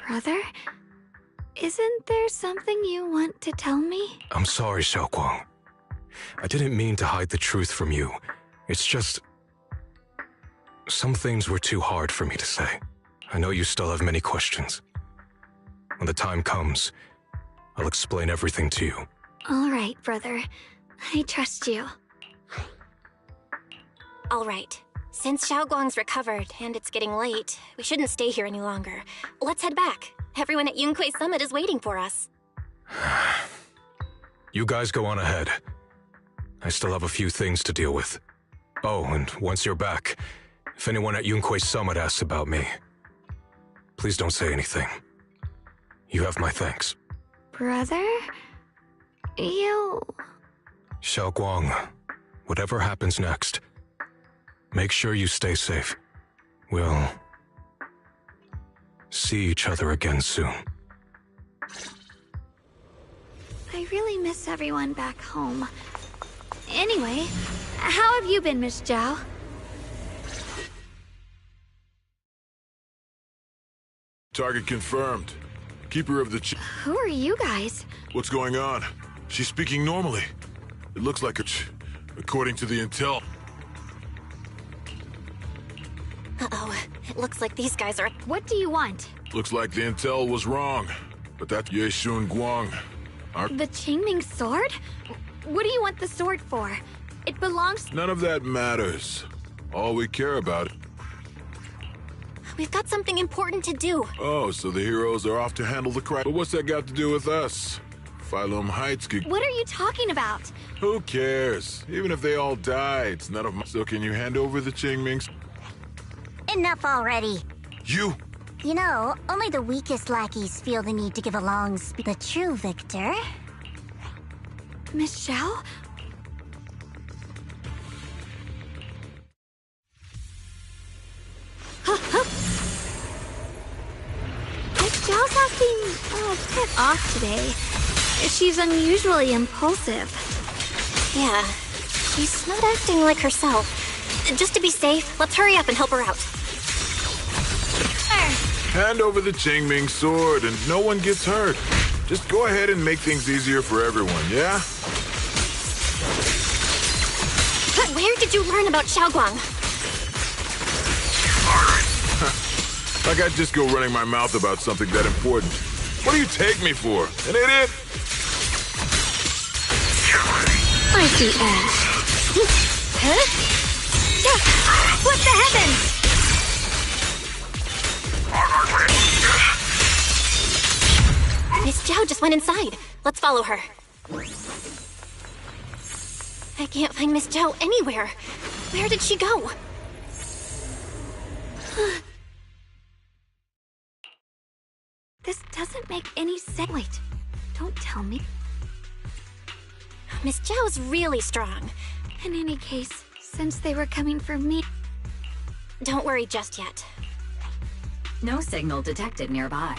Brother? Isn't there something you want to tell me? I'm sorry, Xiaoguang. I didn't mean to hide the truth from you. It's just... some things were too hard for me to say. I know you still have many questions. When the time comes, I'll explain everything to you. All right, brother. I trust you. All right. Since Xiaoguang's recovered and it's getting late, we shouldn't stay here any longer. Let's head back. Everyone at Yunquei Summit is waiting for us. You guys go on ahead. I still have a few things to deal with. Oh, and once you're back, if anyone at Yunquei Summit asks about me, please don't say anything. You have my thanks. Brother? You... Xiaoguang, whatever happens next, make sure you stay safe. We'll see each other again soon. I really miss everyone back home. Anyway, how have you been, Miss Zhao? Target confirmed. Keeper of the Who are you guys? What's going on? She's speaking normally. It looks like it, according to the intel. Uh-oh. It looks like these guys are... What do you want? Looks like the intel was wrong. But that's Yeshun Guang. The Qingming sword? What do you want the sword for? It belongs... None of that matters. All we care about... We've got something important to do. Oh, so the heroes are off to handle the crime. But what's that got to do with us? Phylum Heights could... What are you talking about? Who cares? Even if they all die, it's none of my... So can you hand over the Qingmings? Enough already. You? You know, only the weakest lackeys feel the need to give a long speech. The true victor... Miss Zhao? Miss Zhao's acting a bit off today. She's unusually impulsive. Yeah, she's not acting like herself. Just to be safe, let's hurry up and help her out. Hand over the Qingming sword and no one gets hurt. Just go ahead and make things easier for everyone, yeah? But where did you learn about Xiaoguang? Like I'd just go running my mouth about something that important. What do you take me for? An idiot? I see ash. Huh? What the heavens? Miss Zhao just went inside. Let's follow her. I can't find Miss Zhao anywhere. Where did she go? This doesn't make any sense. Wait, don't tell me. Miss Zhao's really strong. In any case, since they were coming for me... Don't worry just yet. No signal detected nearby.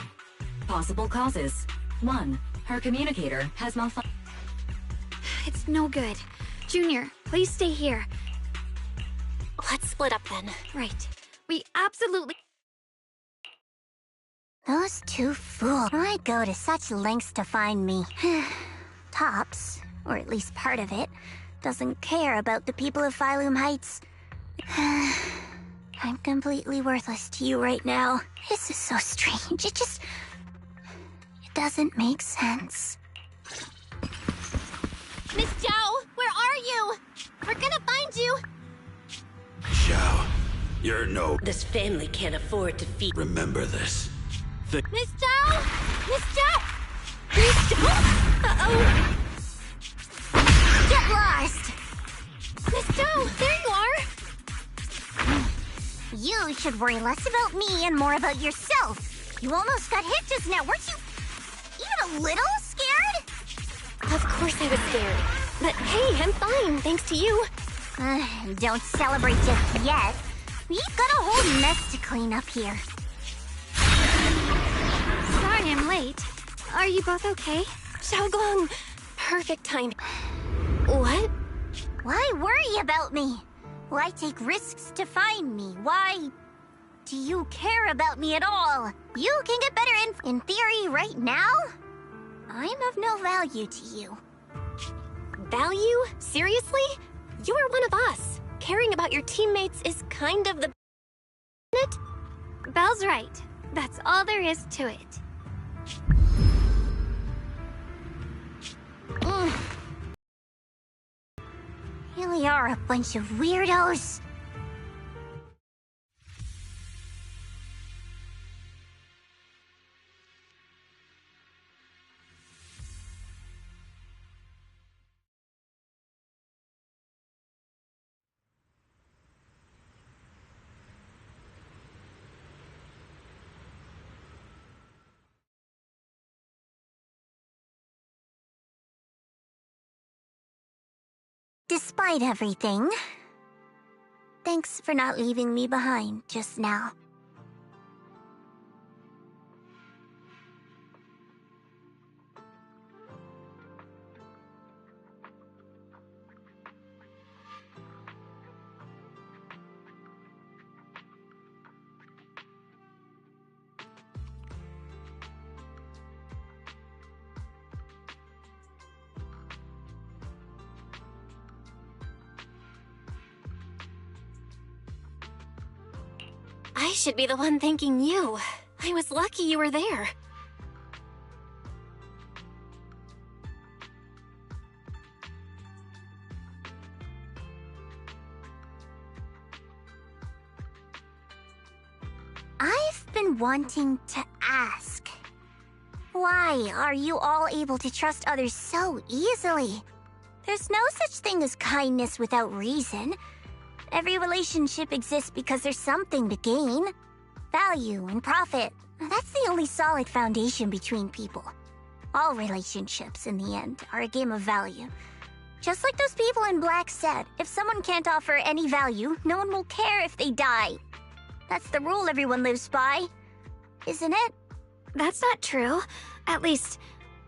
Possible causes. 1. Her communicator has malfunctioned. It's no good. Junior, please stay here. Let's split up then. Right. We absolutely... Those two fools. Why go to such lengths to find me? Tops, or at least part of it, doesn't care about the people of Phylum Heights. I'm completely worthless to you right now. This is so strange. It doesn't make sense. Miss Zhao, where are you? We're gonna find you. Zhao, you're no... This family can't afford to feed... Remember this. Miss Zhao! Miss Zhao! Miss Zhao! Uh-oh! Get lost! Miss Zhao, there you are! You should worry less about me and more about yourself. You almost got hit just now, weren't you even a little scared? Of course I was scared. But hey, I'm fine, thanks to you. Don't celebrate just yet. We've got a whole mess to clean up here. Sorry I'm late. Are you both okay? Xiaoguang, perfect time. What? Why worry about me? Why take risks to find me? Why do you care about me at all? You can get better in theory right now? I'm of no value to you. Value? Seriously? You are one of us. Caring about your teammates is kind of the... Belle's right. That's all there is to it. Really are a bunch of weirdos. Despite everything, thanks for not leaving me behind just now. I should be the one thanking you. I was lucky you were there. I've been wanting to ask. Why are you all able to trust others so easily? There's no such thing as kindness without reason. Every relationship exists because there's something to gain. Value and profit. That's the only solid foundation between people. All relationships, in the end, are a game of value. Just like those people in Black said, if someone can't offer any value, no one will care if they die. That's the rule everyone lives by, isn't it? That's not true. At least,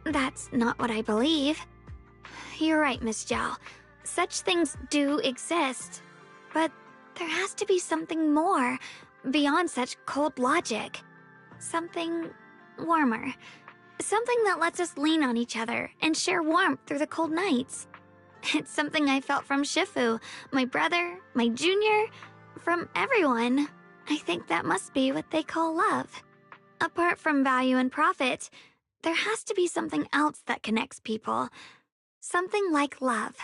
that's not what I believe. You're right, Miss Zhao. Such things do exist. But there has to be something more, beyond such cold logic. Something warmer. Something that lets us lean on each other and share warmth through the cold nights. It's something I felt from Shifu, my brother, my junior, from everyone. I think that must be what they call love. Apart from value and profit, there has to be something else that connects people. Something like love.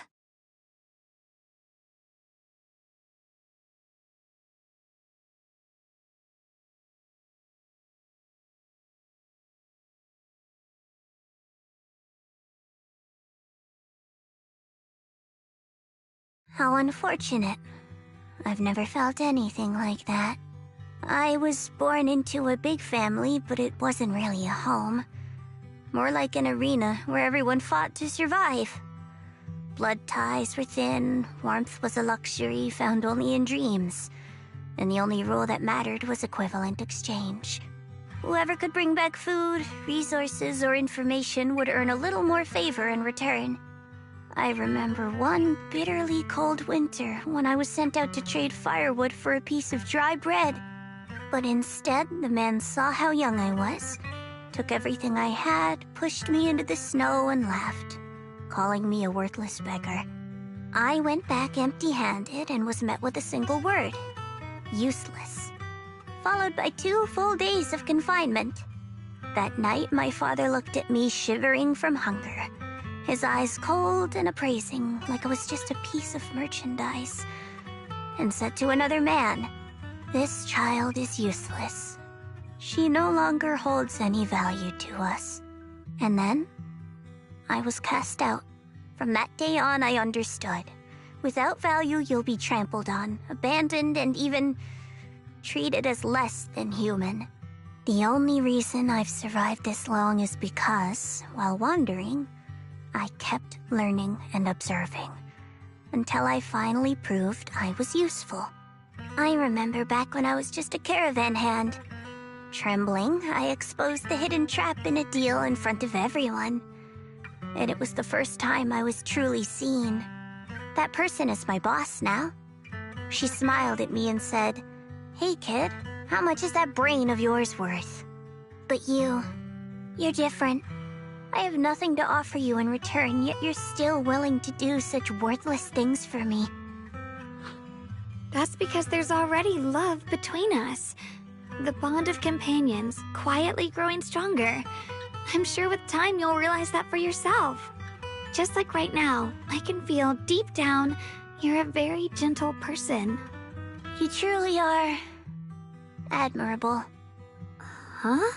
How unfortunate. I've never felt anything like that. I was born into a big family, but it wasn't really a home. More like an arena where everyone fought to survive. Blood ties were thin, warmth was a luxury found only in dreams, and the only rule that mattered was equivalent exchange. Whoever could bring back food, resources, or information would earn a little more favor in return. I remember one bitterly cold winter when I was sent out to trade firewood for a piece of dry bread. But instead, the man saw how young I was, took everything I had, pushed me into the snow, and left, calling me a worthless beggar. I went back empty-handed and was met with a single word: useless. Followed by 2 full days of confinement. That night, my father looked at me shivering from hunger, his eyes cold and appraising, like I was just a piece of merchandise, and said to another man, "This child is useless. She no longer holds any value to us." And then, I was cast out. From that day on, I understood. Without value, you'll be trampled on, abandoned, and even treated as less than human. The only reason I've survived this long is because, while wandering, I kept learning and observing, until I finally proved I was useful. I remember back when I was just a caravan hand. Trembling, I exposed the hidden trap in a deal in front of everyone. And it was the first time I was truly seen. That person is my boss now. She smiled at me and said, "Hey kid, how much is that brain of yours worth?" But you're different. I have nothing to offer you in return, yet you're still willing to do such worthless things for me. That's because there's already love between us. The bond of companions, quietly growing stronger. I'm sure with time you'll realize that for yourself. Just like right now, I can feel deep down you're a very gentle person. You truly are admirable. Huh?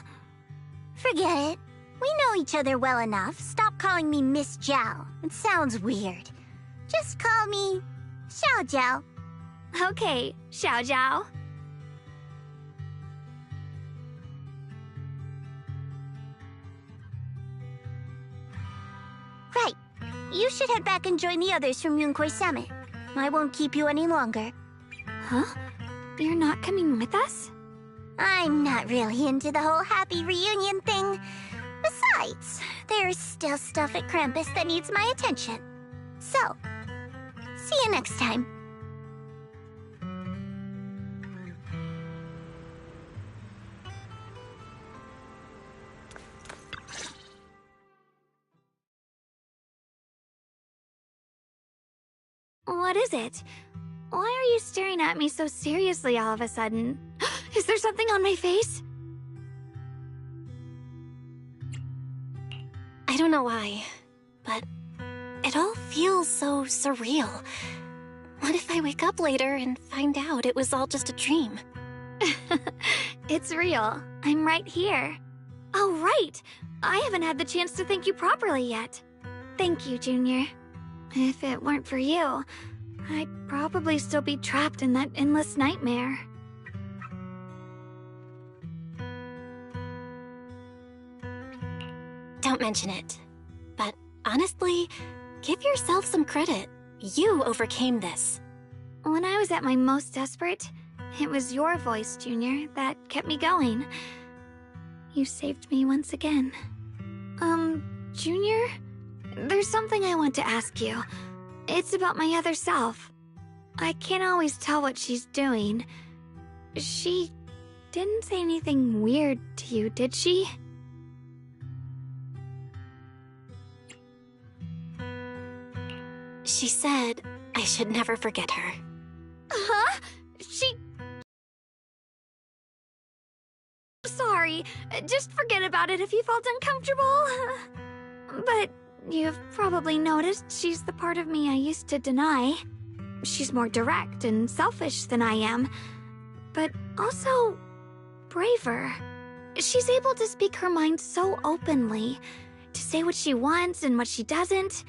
Forget it. We know each other well enough. Stop calling me Miss Zhao. It sounds weird. Just call me Xiao Zhao. Okay, Xiao Zhao. Right. You should head back and join the others from Yunquay Summit. I won't keep you any longer. Huh? You're not coming with us? I'm not really into the whole happy reunion thing. Besides, there's still stuff at Krampus that needs my attention. So, see you next time. What is it? Why are you staring at me so seriously all of a sudden? Is there something on my face? I don't know why, but it all feels so surreal. What if I wake up later and find out it was all just a dream? It's real. I'm right here. Oh, right! I haven't had the chance to thank you properly yet. Thank you, Junior. If it weren't for you, I'd probably still be trapped in that endless nightmare. Don't mention it. But honestly, give yourself some credit. You overcame this. When I was at my most desperate, it was your voice, Junior, that kept me going. You saved me once again. Junior? There's something I want to ask you. It's about my other self. I can't always tell what she's doing. She didn't say anything weird to you, did she? She said I should never forget her. Huh? Sorry, just forget about it if you felt uncomfortable. But you've probably noticed she's the part of me I used to deny. She's more direct and selfish than I am, but also braver. She's able to speak her mind so openly, to say what she wants and what she doesn't.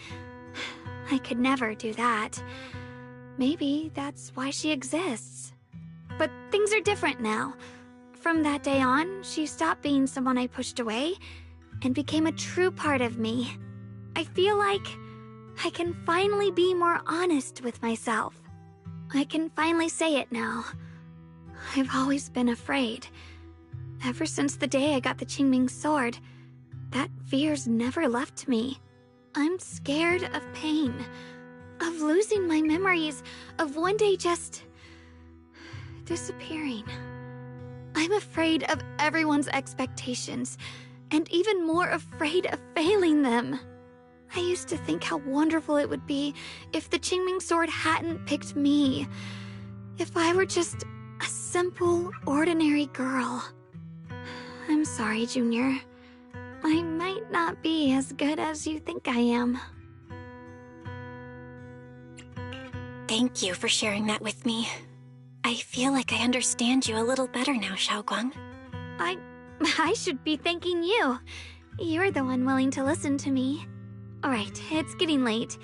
I could never do that. Maybe that's why she exists. But things are different now. From that day on, she stopped being someone I pushed away and became a true part of me. I feel like I can finally be more honest with myself. I can finally say it now. I've always been afraid. Ever since the day I got the Qingming sword, that fear's never left me. I'm scared of pain, of losing my memories, of one day just disappearing. I'm afraid of everyone's expectations, and even more afraid of failing them. I used to think how wonderful it would be if the Qingming sword hadn't picked me. If I were just a simple, ordinary girl. I'm sorry, Junior. I might not be as good as you think I am. Thank you for sharing that with me. I feel like I understand you a little better now, Xiaoguang. I should be thanking you. You're the one willing to listen to me. Alright, it's getting late.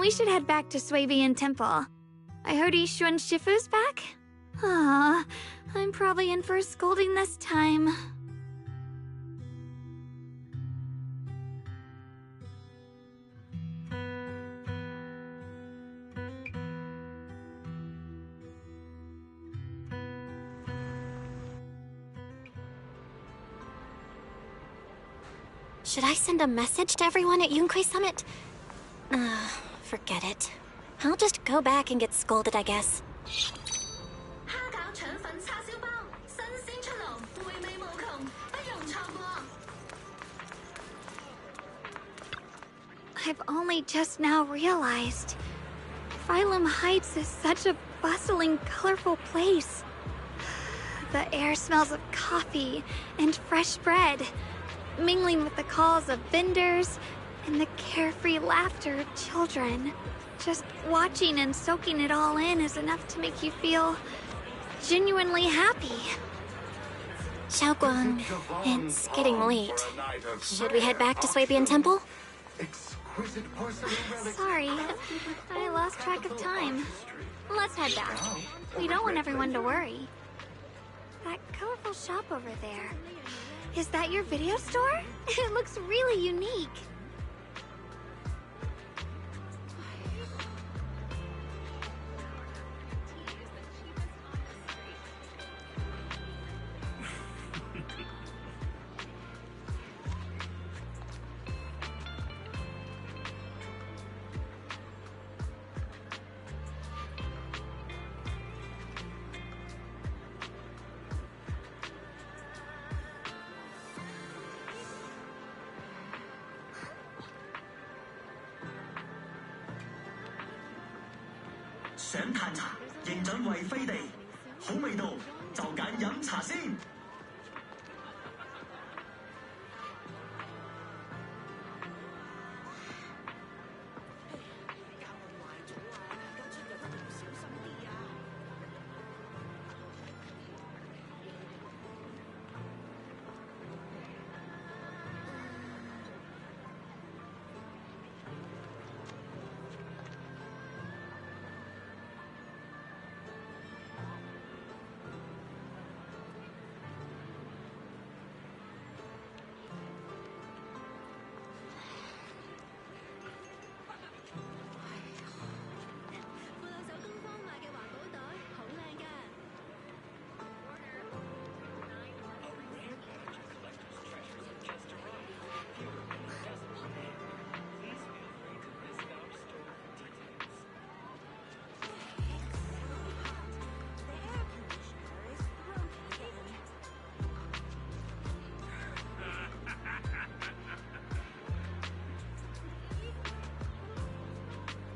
We should head back to Suibian Temple. I heard Yishuan Shifu's back? Aw, I'm probably in for a scolding this time. Should I send a message to everyone at Yunque Summit? Forget it. I'll just go back and get scolded, I guess. I've only just now realized. Phylum Heights is such a bustling, colorful place. The air smells of coffee and fresh bread, mingling with the calls of vendors and the carefree laughter of children. Just watching and soaking it all in is enough to make you feel genuinely happy. Xiaoguang, it's getting late. Should we head back to Suibian Temple? Sorry, I lost track of time. Let's head back. We don't want everyone to worry. That colorful shop over there. Is that your video store? It looks really unique.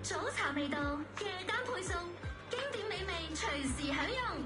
早茶未到，夜間配送，經典美味隨時享用。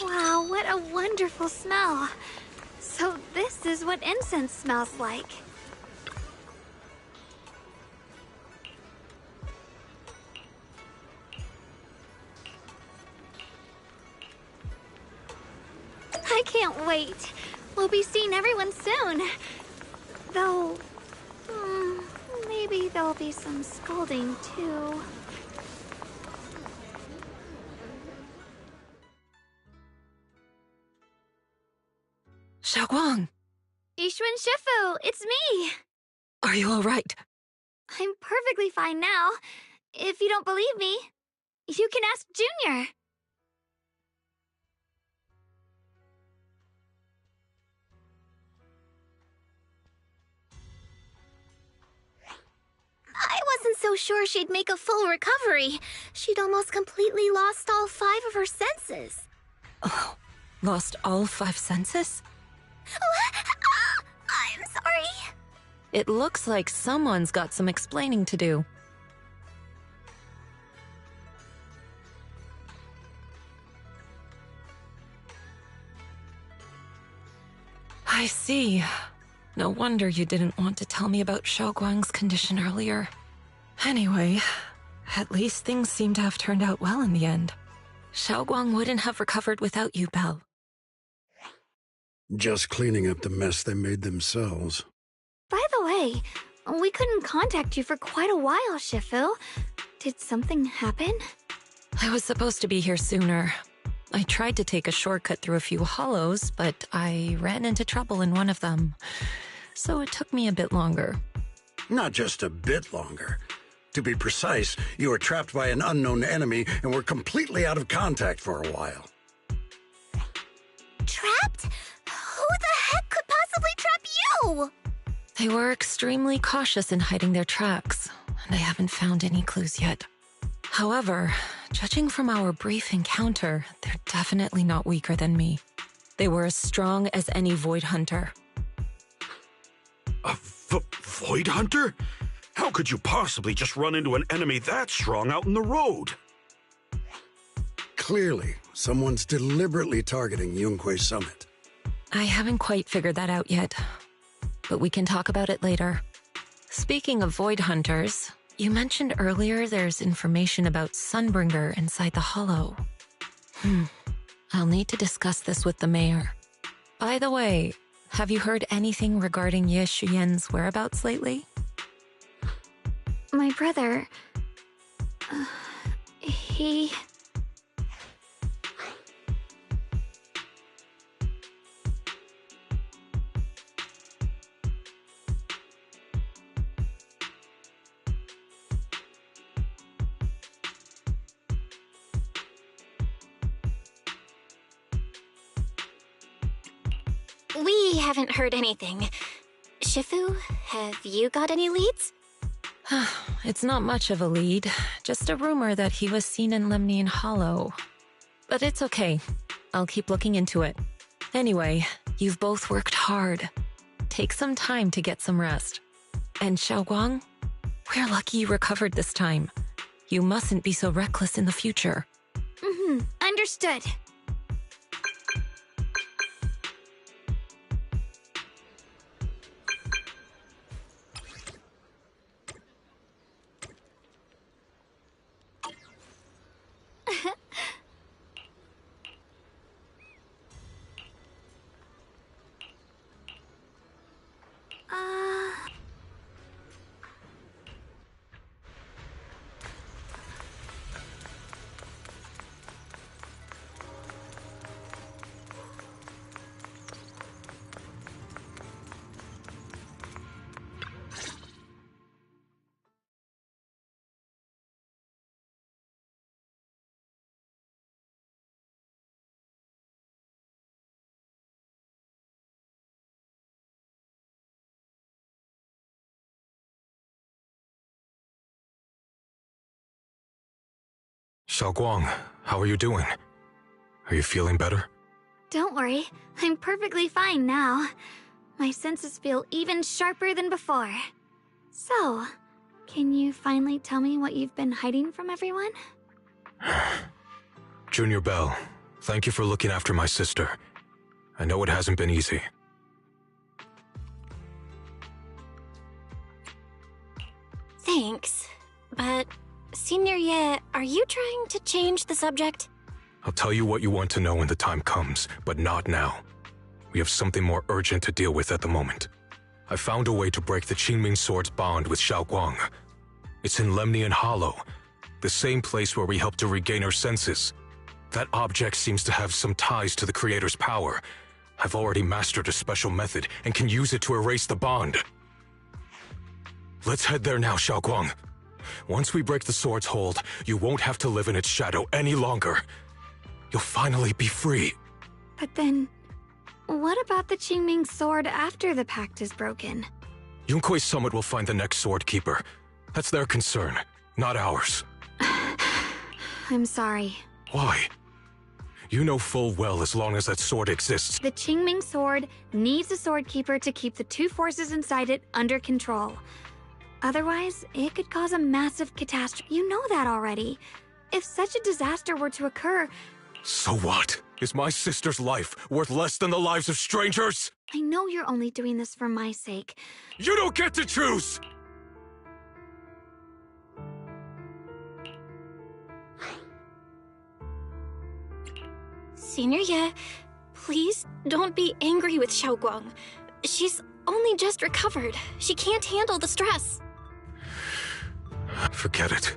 Wow, what a wonderful smell. So this is what incense smells like. I can't wait. We'll be seeing everyone soon. Though, maybe there'll be some scolding too. Xiaoguang! Yixuan Shifu, it's me! Are you alright? I'm perfectly fine now. If you don't believe me, you can ask Junior. I wasn't so sure she'd make a full recovery. She'd almost completely lost all 5 of her senses. Oh, lost all 5 senses? I'm sorry. It looks like someone's got some explaining to do. I see. No wonder you didn't want to tell me about Xiaoguang's condition earlier. Anyway, at least things seem to have turned out well in the end. Xiaoguang wouldn't have recovered without you, Belle. Just cleaning up the mess they made themselves. By the way, we couldn't contact you for quite a while, Shifu. Did something happen? I was supposed to be here sooner. I tried to take a shortcut through a few hollows, but I ran into trouble in one of them. So it took me a bit longer. Not just a bit longer. To be precise, you were trapped by an unknown enemy and were completely out of contact for a while. Trapped? Who the heck could possibly trap you? They were extremely cautious in hiding their tracks, and I haven't found any clues yet. However, judging from our brief encounter, they're definitely not weaker than me. They were as strong as any Void Hunter. A Void Hunter? How could you possibly just run into an enemy that strong out in the road? Clearly, someone's deliberately targeting Yunquei Summit. I haven't quite figured that out yet, but we can talk about it later. Speaking of Void Hunters, you mentioned earlier there's information about Sunbringer inside the Hollow. I'll need to discuss this with the mayor. By the way, have you heard anything regarding Ye Shuyen's whereabouts lately? My brother... he... We haven't heard anything. Shifu, have you got any leads? It's not much of a lead, just a rumor that he was seen in Lemnian Hollow. But it's okay. I'll keep looking into it. Anyway, you've both worked hard. Take some time to get some rest. And Xiaoguang, we're lucky you recovered this time. You mustn't be so reckless in the future. Understood. Xiaoguang, how are you doing? Are you feeling better? Don't worry, I'm perfectly fine now. My senses feel even sharper than before. So, can you finally tell me what you've been hiding from everyone? Junior Bell, thank you for looking after my sister. I know it hasn't been easy. Thanks, but Senior Ye, are you trying to change the subject? I'll tell you what you want to know when the time comes, but not now. We have something more urgent to deal with at the moment. I found a way to break the Qingming Sword's bond with Xiaoguang. It's in Lemnian Hollow, the same place where we helped to regain her senses. That object seems to have some ties to the Creator's power. I've already mastered a special method and can use it to erase the bond. Let's head there now, Xiaoguang. Once we break the sword's hold, you won't have to live in its shadow any longer. You'll finally be free. But then, what about the Qingming Sword after the pact is broken? Yunkui's Summit will find the next Sword Keeper. That's their concern, not ours. I'm sorry. Why? You know full well as long as that sword exists. The Qingming Sword needs a Sword Keeper to keep the two forces inside it under control. Otherwise, it could cause a massive catastrophe. You know that already. If such a disaster were to occur... So what? Is my sister's life worth less than the lives of strangers? I know you're only doing this for my sake. You don't get to choose! Senior Ye, please don't be angry with Xiaoguang. She's only just recovered. She can't handle the stress. Forget it.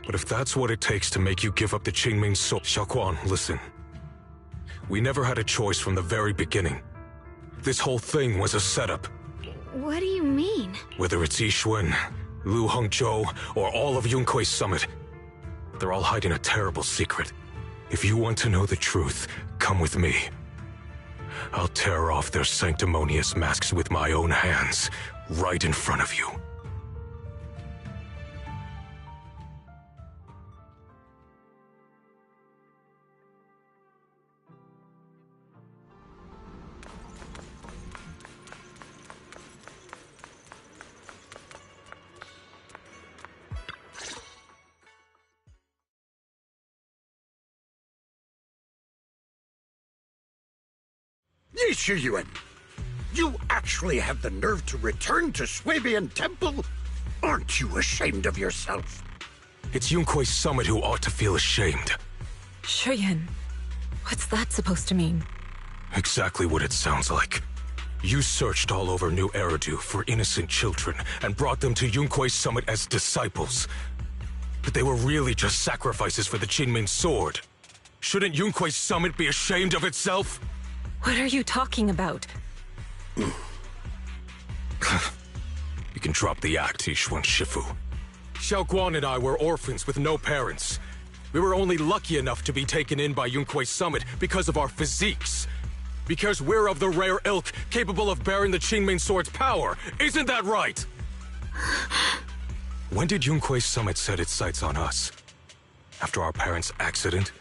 But if that's what it takes to make you give up the Qingming Sword... Xiaoguang, listen. We never had a choice from the very beginning. This whole thing was a setup. What do you mean? Whether it's Yixuan, Lu Hongzhou, or all of Yunkui's Summit, they're all hiding a terrible secret. If you want to know the truth, come with me. I'll tear off their sanctimonious masks with my own hands, right in front of you. Yi Shiyuan, you actually have the nerve to return to Swabian Temple? Aren't you ashamed of yourself? It's Yunkui's Summit who ought to feel ashamed. Shuyan, what's that supposed to mean? Exactly what it sounds like. You searched all over New Eridu for innocent children and brought them to Yunkui's Summit as disciples. But they were really just sacrifices for the Qingming Sword. Shouldn't Yunkui's Summit be ashamed of itself? What are you talking about? You can drop the act, Yixuan Shifu. Xiaoguang and I were orphans with no parents. We were only lucky enough to be taken in by Yunkui's Summit because of our physiques. Because we're of the rare ilk capable of bearing the Qingming Sword's power. Isn't that right? When did Yunque's summit set its sights on us? After our parents' accident?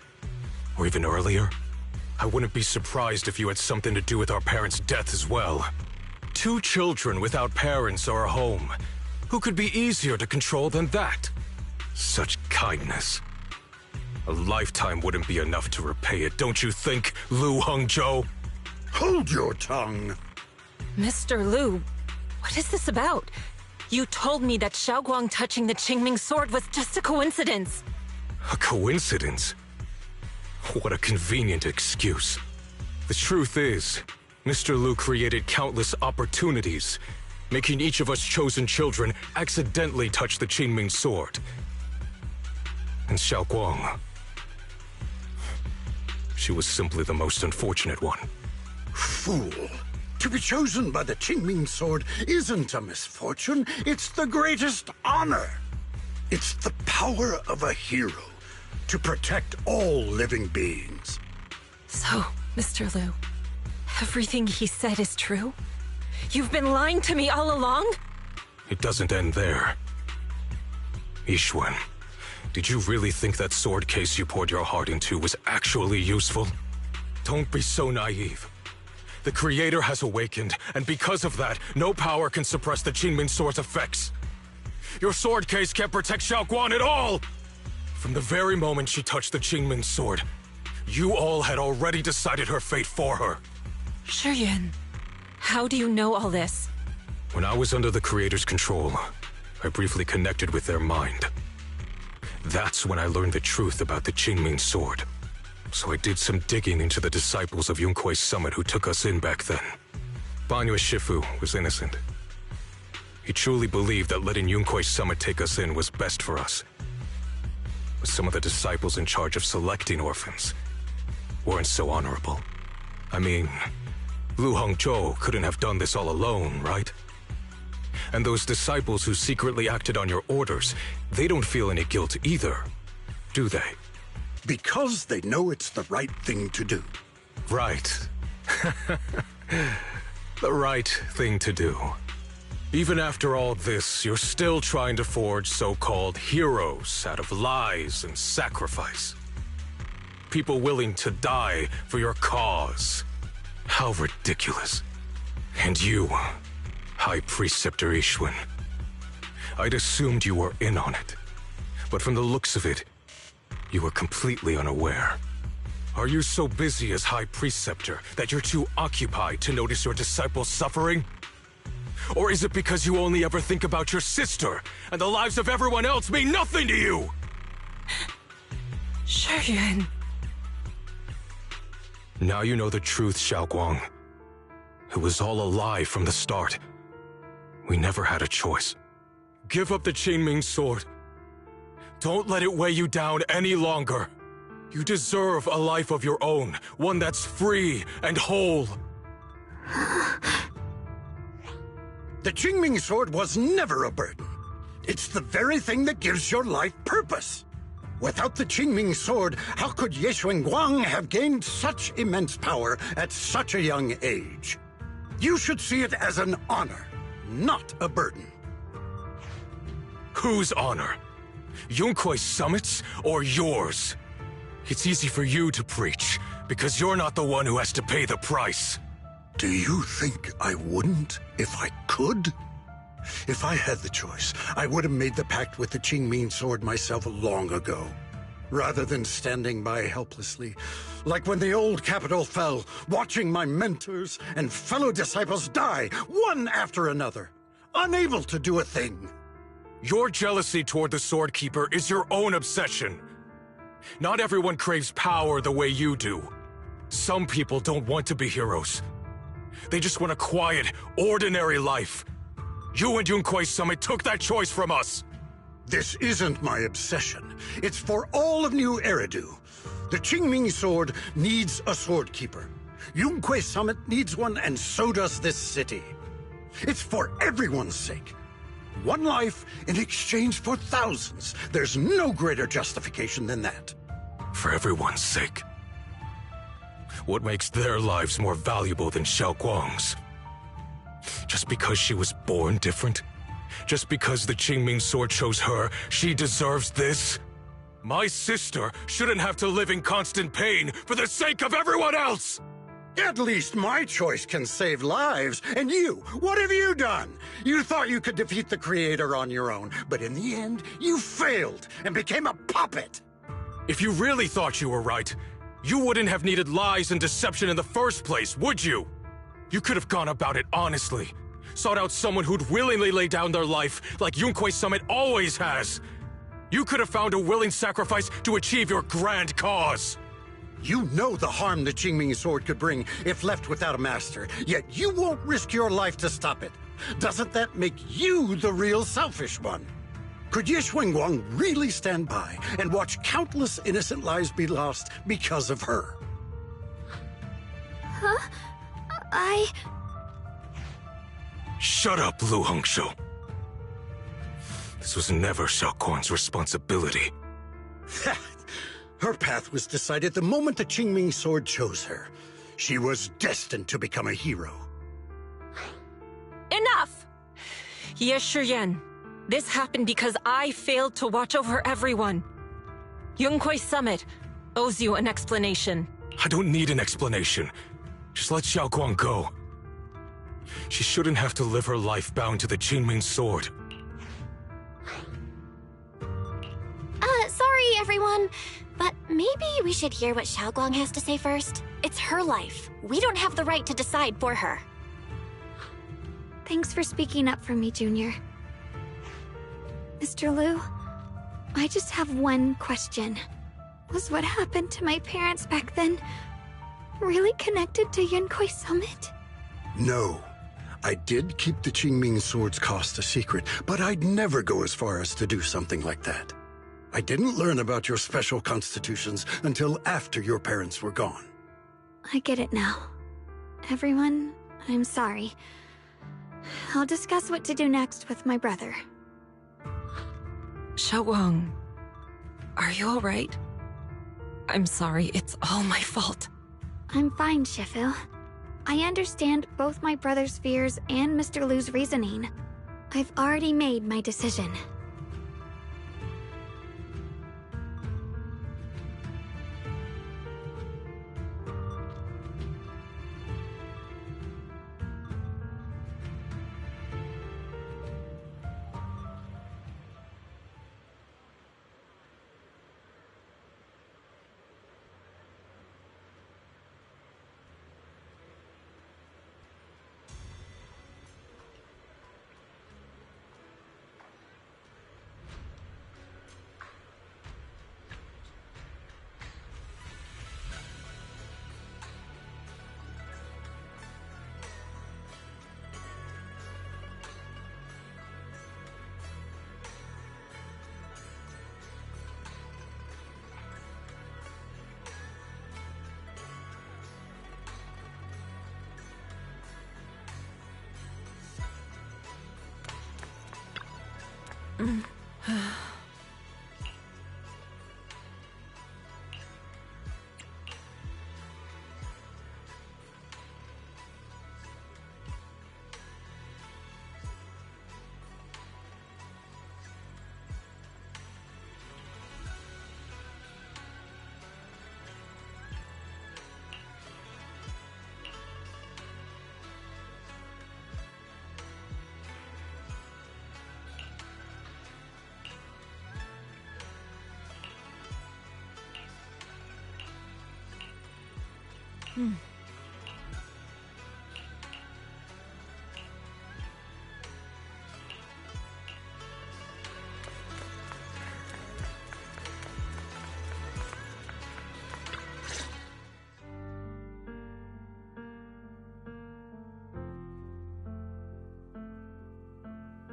Or even earlier? I wouldn't be surprised if you had something to do with our parents' death as well. 2 children without parents or a home. Who could be easier to control than that? Such kindness. A lifetime wouldn't be enough to repay it, don't you think, Lu Hengzhou? Hold your tongue. Mr. Lu, what is this about? You told me that Xiaoguang touching the Qingming Sword was just a coincidence. A coincidence? What a convenient excuse. The truth is, Mr. Lu created countless opportunities, making each of us chosen children accidentally touch the Qingming Sword. And Xiaoguang, she was simply the most unfortunate one. Fool. To be chosen by the Qingming Sword isn't a misfortune, it's the greatest honor. It's the power of a hero to protect all living beings. So, Mr. Lu, everything he said is true? You've been lying to me all along? It doesn't end there. Yixuan, did you really think that sword case you poured your heart into was actually useful? Don't be so naive. The Creator has awakened, and because of that, no power can suppress the Qingming Sword's effects. Your sword case can't protect Xiaoguang at all! From the very moment she touched the Qingming Sword, you all had already decided her fate for her. Shiyuan, how do you know all this? When I was under the Creator's control, I briefly connected with their mind. That's when I learned the truth about the Qingming Sword. So I did some digging into the disciples of Yunque's summit who took us in back then. Banyue Shifu was innocent. He truly believed that letting Yunque's summit take us in was best for us. But some of the disciples in charge of selecting orphans weren't so honorable. I mean, Lu Hengzhou couldn't have done this all alone, right? And those disciples who secretly acted on your orders, they don't feel any guilt either, do they? Because they know it's the right thing to do. Right. The right thing to do. Even after all this, you're still trying to forge so-called heroes out of lies and sacrifice. People willing to die for your cause. How ridiculous. And you, High Preceptor Yixuan. I'd assumed you were in on it. But from the looks of it, you were completely unaware. Are you so busy as High Preceptor that you're too occupied to notice your disciples suffering? Or is it because you only ever think about your sister, and the lives of everyone else mean nothing to you? Shiyuan. Now you know the truth, Xiaoguang. It was all a lie from the start. We never had a choice. Give up the Qingming Sword. Don't let it weigh you down any longer. You deserve a life of your own, one that's free and whole. The Qingming Sword was never a burden. It's the very thing that gives your life purpose. Without the Qingming Sword, how could Ye Guang have gained such immense power at such a young age? You should see it as an honor, not a burden. Whose honor? Yunque's summit's or yours? It's easy for you to preach, because you're not the one who has to pay the price. Do you think I wouldn't if I could? If I had the choice, I would have made the pact with the Qingming Sword myself long ago, rather than standing by helplessly, like when the old capital fell, watching my mentors and fellow disciples die, one after another, unable to do a thing. Your jealousy toward the Sword Keeper is your own obsession. Not everyone craves power the way you do. Some people don't want to be heroes. They just want a quiet, ordinary life. You and Yunque's summit took that choice from us. This isn't my obsession. It's for all of New Eridu. The Qingming Sword needs a Sword Keeper. Yunque's summit needs one, and so does this city. It's for everyone's sake. One life in exchange for thousands. There's no greater justification than that. For everyone's sake. what makes their lives more valuable than Xiao Guang's? Just because she was born different? Just because the Qingming sword chose her, she deserves this? My sister shouldn't have to live in constant pain for the sake of everyone else! At least my choice can save lives. And you, what have you done? You thought you could defeat the Creator on your own, but in the end, you failed and became a puppet. If you really thought you were right, you wouldn't have needed lies and deception in the first place, would you? You could have gone about it honestly. Sought out someone who'd willingly lay down their life like Yunquei Summit always has. You could have found a willing sacrifice to achieve your grand cause. You know the harm the Qingming sword could bring if left without a master, yet you won't risk your life to stop it. Doesn't that make you the real selfish one? Could Ye Xuanguang really stand by and watch countless innocent lives be lost because of her? Huh? Shut up, Lu Hongshou. This was never Xiao Guang's responsibility. Her path was decided the moment the Qingming sword chose her. She was destined to become a hero. Enough! Ye Shiyan, this happened because I failed to watch over everyone. Yunquei Summit owes you an explanation. I don't need an explanation. Just let Xiao Guang go. She shouldn't have to live her life bound to the Qingming sword. Sorry, everyone. But maybe we should hear what Xiao Guang has to say first. It's her life. We don't have the right to decide for her. Thanks for speaking up for me, Junior. Mr. Liu, I just have one question. Was what happened to my parents back then really connected to Yunquei Summit? No. I did keep the Qingming sword's cost a secret, but I'd never go as far as to do something like that. I didn't learn about your special constitutions until after your parents were gone. I get it now. Everyone, I'm sorry. I'll discuss what to do next with my brother. Xiao Guang, are you alright? I'm sorry, it's all my fault. I'm fine, Shifu. I understand both my brother's fears and Mr. Liu's reasoning. I've already made my decision.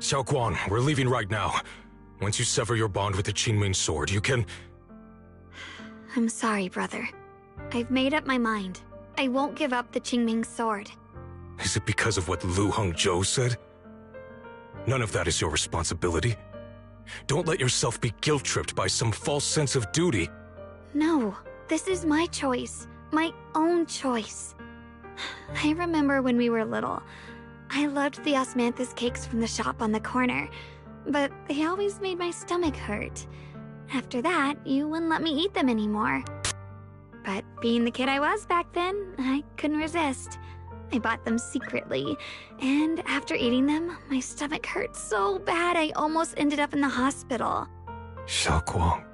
Xiao Guang, we're leaving right now. Once you sever your bond with the Qingming sword, you can... I'm sorry, brother. I've made up my mind. I won't give up the Qingming sword. Is it because of what Lu Hongzhou said? None of that is your responsibility. Don't let yourself be guilt-tripped by some false sense of duty. No, this is my choice. My own choice. I remember when we were little, I loved the osmanthus cakes from the shop on the corner, but they always made my stomach hurt. After that, you wouldn't let me eat them anymore. But being the kid I was back then, I couldn't resist. I bought them secretly, and after eating them, my stomach hurt so bad I almost ended up in the hospital. Xiaoguang.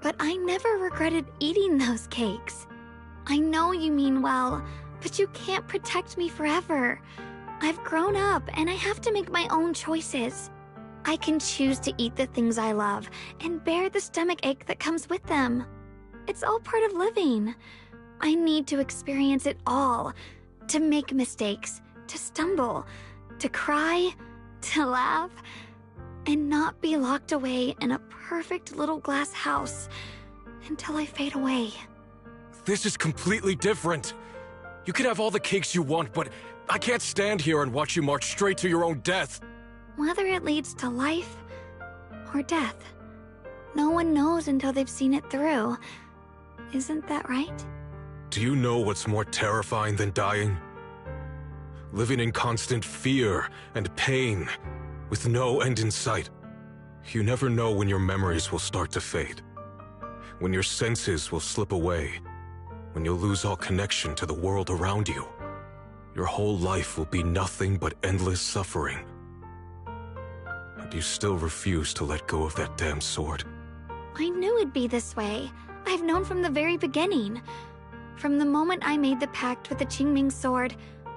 But I never regretted eating those cakes. I know you mean well, but you can't protect me forever. I've grown up, and I have to make my own choices. I can choose to eat the things I love and bear the stomach ache that comes with them. It's all part of living. I need to experience it all. To make mistakes, to stumble, to cry, to laugh, and not be locked away in a perfect little glass house until I fade away. This is completely different. You can have all the cakes you want, but I can't stand here and watch you march straight to your own death. Whether it leads to life or death, no one knows until they've seen it through. Isn't that right? Do you know what's more terrifying than dying? Living in constant fear and pain, with no end in sight. You never know when your memories will start to fade, when your senses will slip away, when you'll lose all connection to the world around you. Your whole life will be nothing but endless suffering. And you still refuse to let go of that damn sword. I knew it'd be this way. I've known from the very beginning. From the moment I made the pact with the Qingming sword,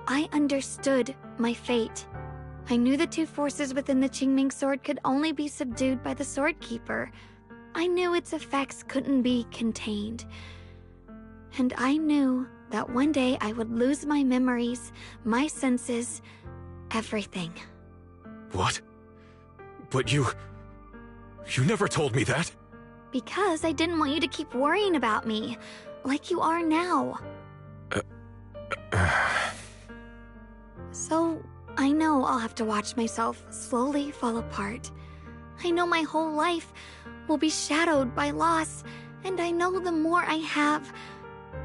I understood my fate. I knew the two forces within the Qingming sword could only be subdued by the sword keeper. I knew its effects couldn't be contained. And I knew that one day I would lose my memories, my senses, everything. What? But you never told me that. Because I didn't want you to keep worrying about me, like you are now. So, I know I'll have to watch myself slowly fall apart. I know my whole life will be shadowed by loss, and I know the more I have,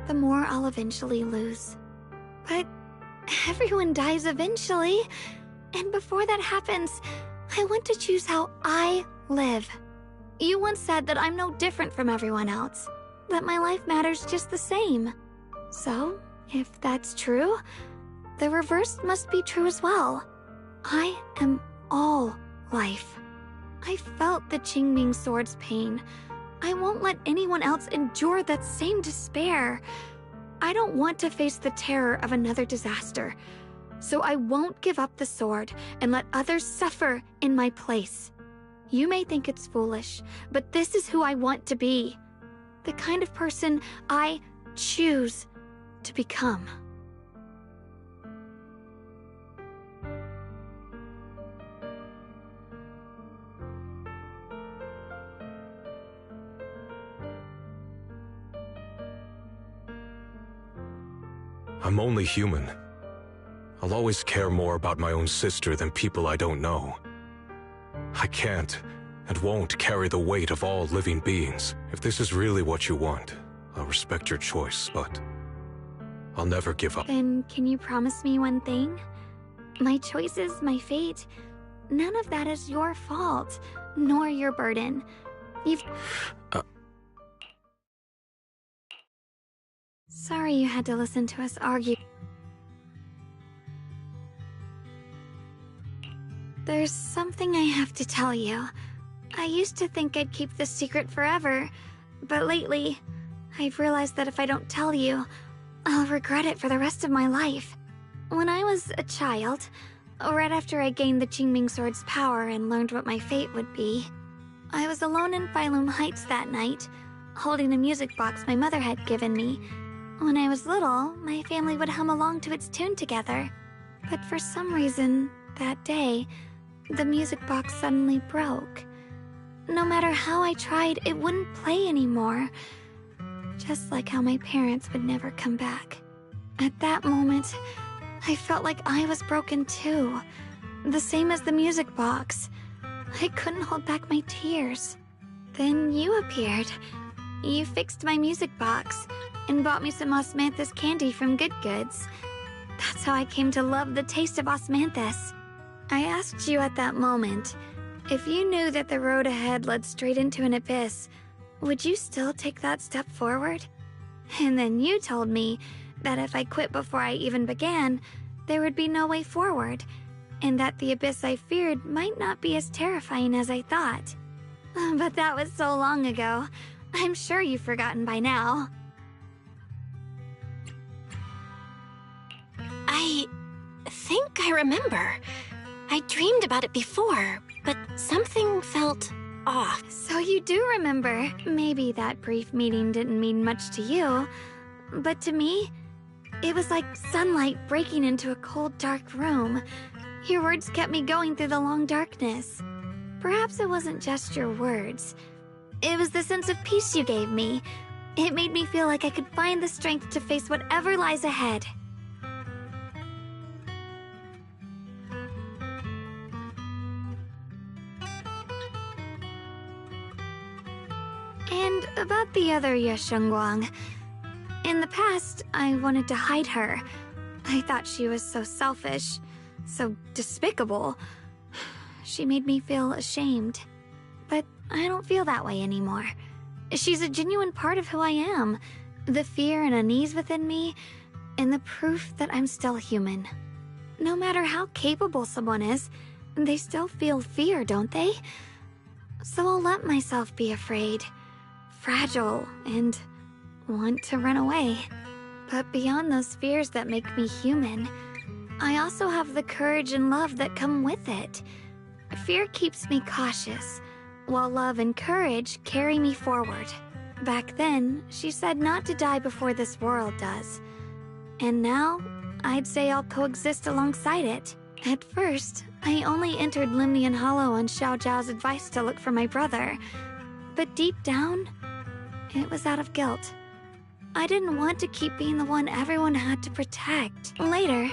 the more I'll eventually lose. But everyone dies eventually, and before that happens, I want to choose how I live. You once said that I'm no different from everyone else, that my life matters just the same. So, if that's true, the reverse must be true as well. I am all life. I felt the Qingming sword's pain. I won't let anyone else endure that same despair. I don't want to face the terror of another disaster, so I won't give up the sword and let others suffer in my place. You may think it's foolish, but this is who I want to be. The kind of person I choose to become. I'm only human. I'll always care more about my own sister than people I don't know. I can't and won't carry the weight of all living beings. If this is really what you want, I'll respect your choice, but I'll never give up. Then can you promise me one thing? My choices, my fate, none of that is your fault, nor your burden. You've... Sorry you had to listen to us argue. There's something I have to tell you. I used to think I'd keep this secret forever, but lately, I've realized that if I don't tell you, I'll regret it for the rest of my life. When I was a child, right after I gained the Qingming sword's power and learned what my fate would be, I was alone in Phylum Heights that night, holding a music box my mother had given me. When I was little, my family would hum along to its tune together. But for some reason, that day, the music box suddenly broke. No matter how I tried, it wouldn't play anymore. Just like how my parents would never come back. At that moment, I felt like I was broken too. The same as the music box. I couldn't hold back my tears. Then you appeared. You fixed my music box, and bought me some osmanthus candy from Good Goods. That's how I came to love the taste of osmanthus. I asked you at that moment, if you knew that the road ahead led straight into an abyss, would you still take that step forward? And then you told me that if I quit before I even began, there would be no way forward, and that the abyss I feared might not be as terrifying as I thought. But that was so long ago. I'm sure you've forgotten by now. I think I remember. I dreamed about it before, but something felt off. So you do remember. Maybe that brief meeting didn't mean much to you, but to me, it was like sunlight breaking into a cold, dark room. Your words kept me going through the long darkness. Perhaps it wasn't just your words. It was the sense of peace you gave me. It made me feel like I could find the strength to face whatever lies ahead. And about the other Yeshengguang. In the past, I wanted to hide her. I thought she was so selfish, so despicable. She made me feel ashamed. But I don't feel that way anymore. She's a genuine part of who I am. The fear and unease within me, and the proof that I'm still human. No matter how capable someone is, they still feel fear, don't they? So I'll let myself be afraid, fragile, and want to run away. But beyond those fears that make me human, I also have the courage and love that come with it. Fear keeps me cautious, while love and courage carry me forward. Back then, she said not to die before this world does. And now, I'd say I'll coexist alongside it. At first, I only entered Limnian Hollow on Xiao Zhao's advice to look for my brother. But deep down, it was out of guilt. I didn't want to keep being the one everyone had to protect. Later,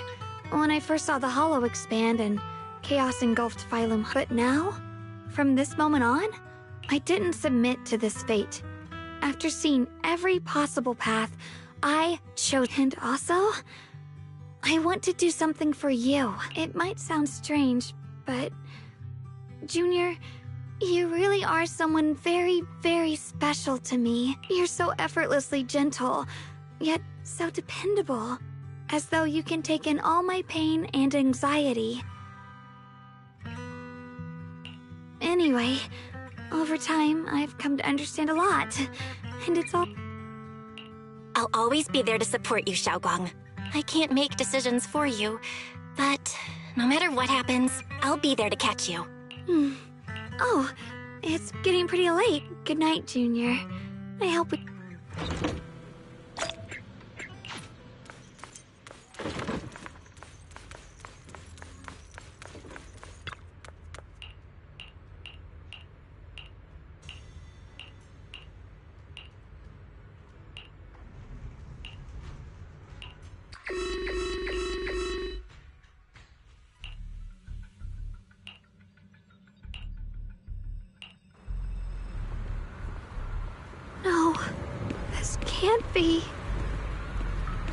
when I first saw the Hollow expand and chaos engulfed Phylum. But now, from this moment on, I didn't submit to this fate. After seeing every possible path, I chose. And also, I want to do something for you. It might sound strange, but Junior, you really are someone very, very special to me. You're so effortlessly gentle, yet so dependable. As though you can take in all my pain and anxiety. Anyway, over time, I've come to understand a lot. And it's all... I'll always be there to support you, Xiaoguang. I can't make decisions for you, but no matter what happens, I'll be there to catch you. Oh, it's getting pretty late. Good night, Junior. I hope we... No, this can't be.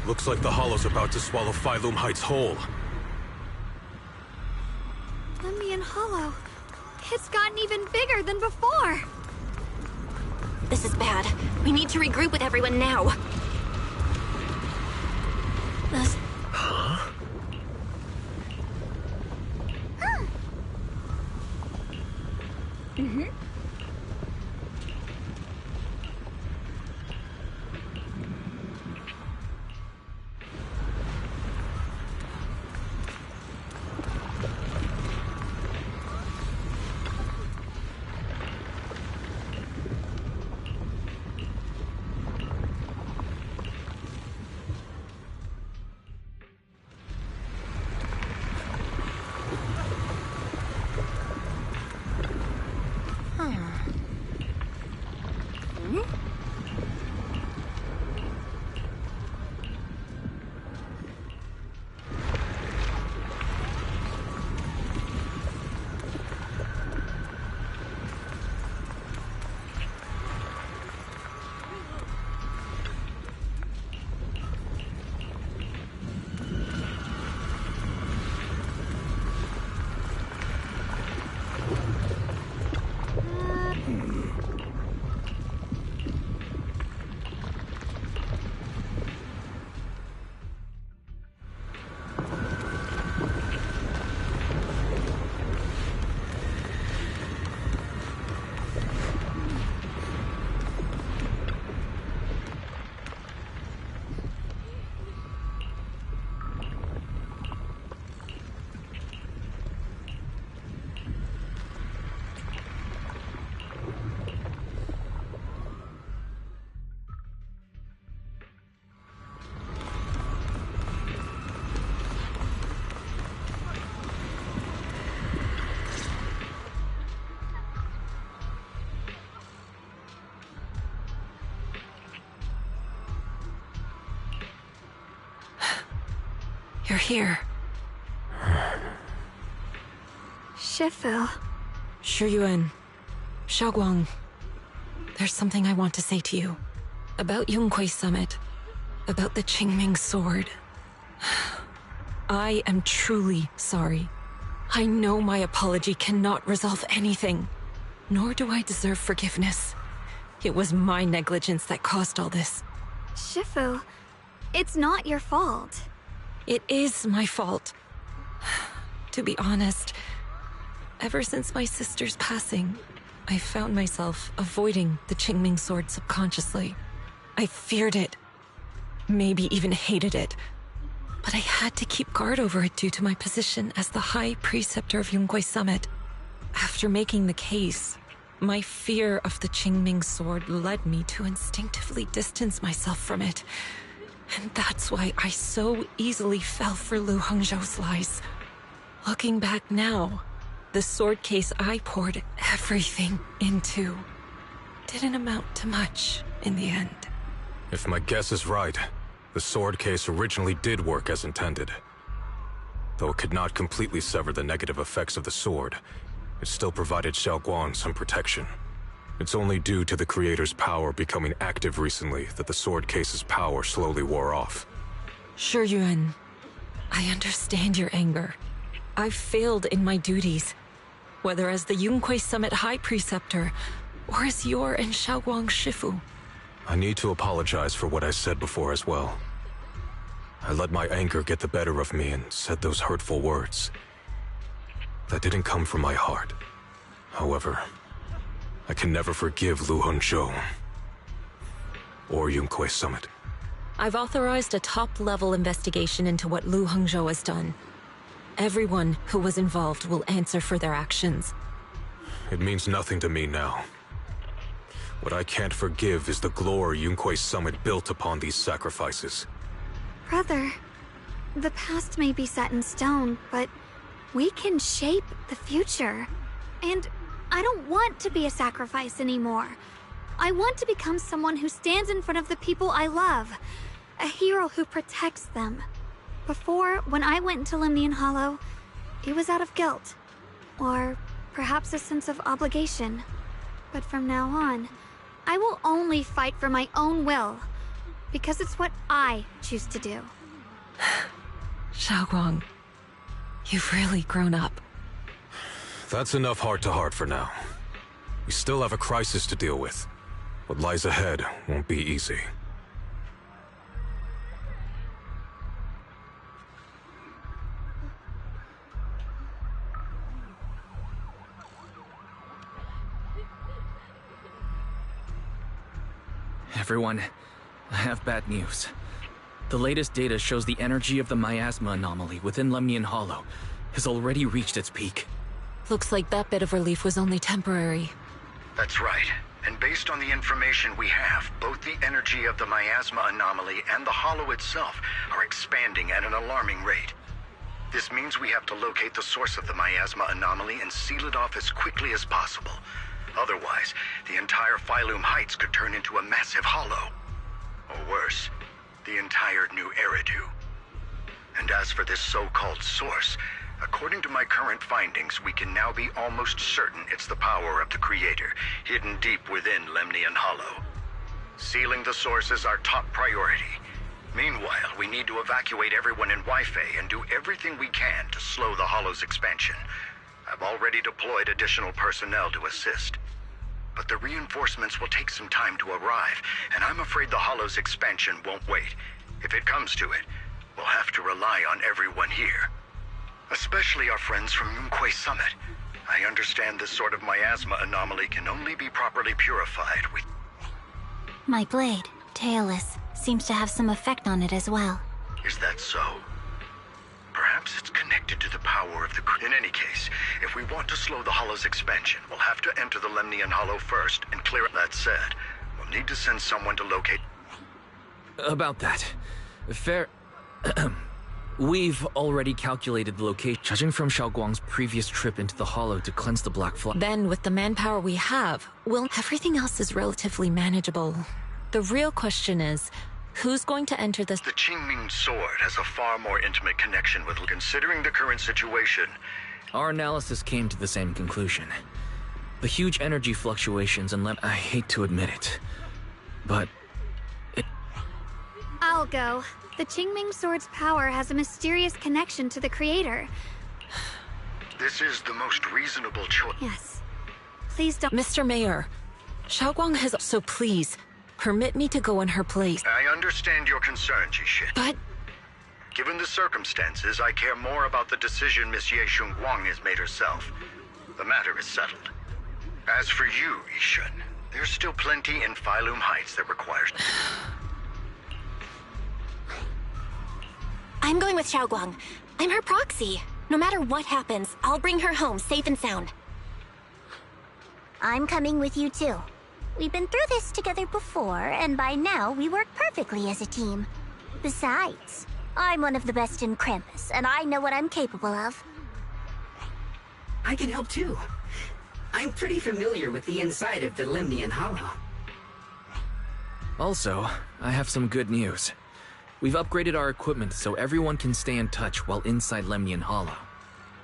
Looks like the Hollow's about to swallow Phylum Heights whole. Limnian Hollow. It's gotten even bigger than before. This is bad. We need to regroup with everyone now. Huh? Mm-hmm. You're here. Shifu. Shiyuan. Xiaoguang. There's something I want to say to you. About Yunquei Summit. About the Qingming sword. I am truly sorry. I know my apology cannot resolve anything. Nor do I deserve forgiveness. It was my negligence that caused all this. Shifu, it's not your fault. It is my fault. To be honest, ever since my sister's passing, I found myself avoiding the Qingming sword subconsciously. I feared it. Maybe even hated it. But I had to keep guard over it due to my position as the High Preceptor of Yunquei Summit. After making the case, my fear of the Qingming sword led me to instinctively distance myself from it. And that's why I so easily fell for Lu Hongzhou's lies. Looking back now, the sword case I poured everything into didn't amount to much in the end. If my guess is right, the sword case originally did work as intended. Though it could not completely sever the negative effects of the sword, it still provided Xiaoguang some protection. It's only due to the creator's power becoming active recently that the sword case's power slowly wore off. Shiyuan, I understand your anger. I've failed in my duties, whether as the Yunquei Summit High Preceptor or as your and Xiaoguang's Shifu. I need to apologize for what I said before as well. I let my anger get the better of me and said those hurtful words. That didn't come from my heart. However, I can never forgive Lu Hongzhou or Yunquei Summit. I've authorized a top-level investigation into what Lu Hongzhou has done. Everyone who was involved will answer for their actions. It means nothing to me now. What I can't forgive is the glory Yunquei Summit built upon these sacrifices. Brother, the past may be set in stone, but we can shape the future. And I don't want to be a sacrifice anymore. I want to become someone who stands in front of the people I love. A hero who protects them. Before, when I went into Limnian Hollow, it was out of guilt. Or perhaps a sense of obligation. But from now on, I will only fight for my own will. Because it's what I choose to do. Xiaoguang, you've really grown up. That's enough heart-to-heart for now. We still have a crisis to deal with. What lies ahead won't be easy. Everyone, I have bad news. The latest data shows the energy of the miasma anomaly within Lemnian Hollow has already reached its peak. Looks like that bit of relief was only temporary. That's right. And based on the information we have, both the energy of the miasma anomaly and the hollow itself are expanding at an alarming rate. This means we have to locate the source of the miasma anomaly and seal it off as quickly as possible. Otherwise, the entire Phylum Heights could turn into a massive hollow. Or worse, the entire New Eridu. And as for this so-called source, according to my current findings, we can now be almost certain it's the power of the Creator, hidden deep within Lemnian Hollow. Sealing the source is our top priority. Meanwhile, we need to evacuate everyone in Weifei and do everything we can to slow the Hollow's expansion. I've already deployed additional personnel to assist. But the reinforcements will take some time to arrive, and I'm afraid the Hollow's expansion won't wait. If it comes to it, we'll have to rely on everyone here. Especially our friends from Yunquei Summit. I understand this sort of miasma anomaly can only be properly purified with... My blade, Tailless, seems to have some effect on it as well. Is that so? Perhaps it's connected to the power of the... In any case, if we want to slow the Hollow's expansion, we'll have to enter the Lemnian Hollow first and clear it. That said, we'll need to send someone to locate... About that, fair... We've already calculated the location, judging from Xiaoguang's previous trip into the Hollow to cleanse the Black Fly. Then, with the manpower we have, everything else is relatively manageable. The real question is, Who's going to enter this? The Qingming sword has a far more intimate connection with... Considering the current situation... Our analysis came to the same conclusion. The huge energy fluctuations and I hate to admit it, but... I'll go. The Qingming sword's power has a mysterious connection to the creator. This is the most reasonable choice. Yes. Please don't... Mr. Mayor, Xiaoguang has... So please, permit me to go in her place. I understand your concern, Jixin. But... Given the circumstances, I care more about the decision Miss Ye Shunguang has made herself. The matter is settled. As for you, Yishun, there's still plenty in Phylum Heights that requires... I'm going with Xiaoguang. I'm her proxy. No matter what happens, I'll bring her home safe and sound. I'm coming with you too. We've been through this together before, and by now we work perfectly as a team. Besides, I'm one of the best in Krampus, and I know what I'm capable of. I can help too. I'm pretty familiar with the inside of the Lemnian Hollow. Also, I have some good news. We've upgraded our equipment so everyone can stay in touch while inside Lemnian Hollow.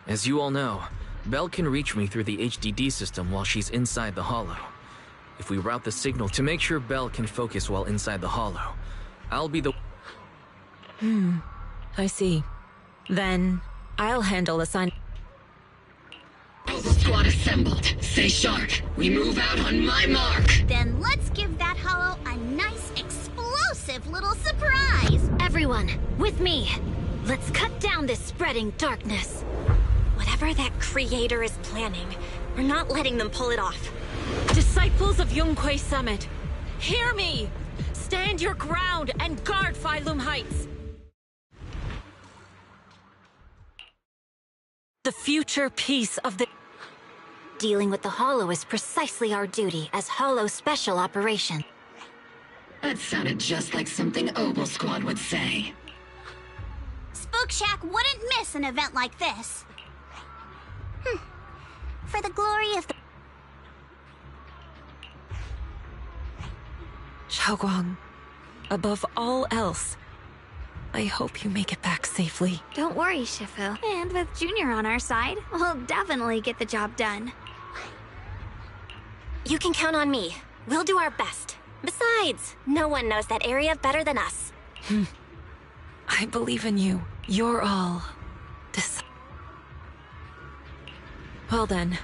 As you all know, Belle can reach me through the HDD system while she's inside the Hollow. If we route the signal to make sure Belle can focus while inside the Hollow, I'll be the... I see. Then, I'll handle the sign... Squad assembled. Stay sharp. We move out on my mark. Then let's give that hollow a nice, explosive little surprise. Everyone, with me. Let's cut down this spreading darkness. Whatever that creator is planning, we're not letting them pull it off. Disciples of Yunque Summit, hear me! Stand your ground and guard Phylum Heights! The future peace of the... Dealing with the Hollow is precisely our duty as Hollow Special Operation. That sounded just like something Obel Squad would say. Spook Shack wouldn't miss an event like this. For the glory of the... Xiaoguang, above all else, I hope you make it back safely. Don't worry, Shifu. And with Junior on our side, we'll definitely get the job done. You can count on me. We'll do our best. Besides, no one knows that area better than us. I believe in you. You're all... Well then.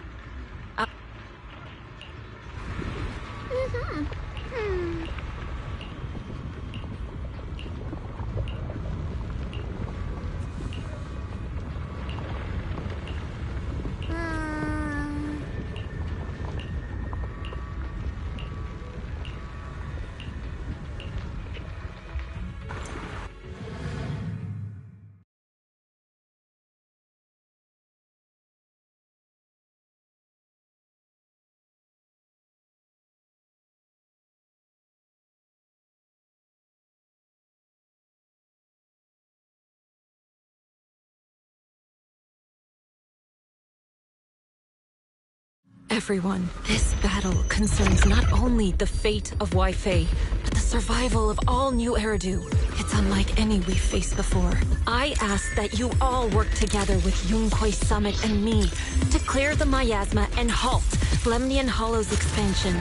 Everyone, this battle concerns not only the fate of Weifei, but the survival of all New Eridu. It's unlike any we've faced before. I ask that you all work together with Yunque Summit and me to clear the miasma and halt Lemnian Hollow's expansion.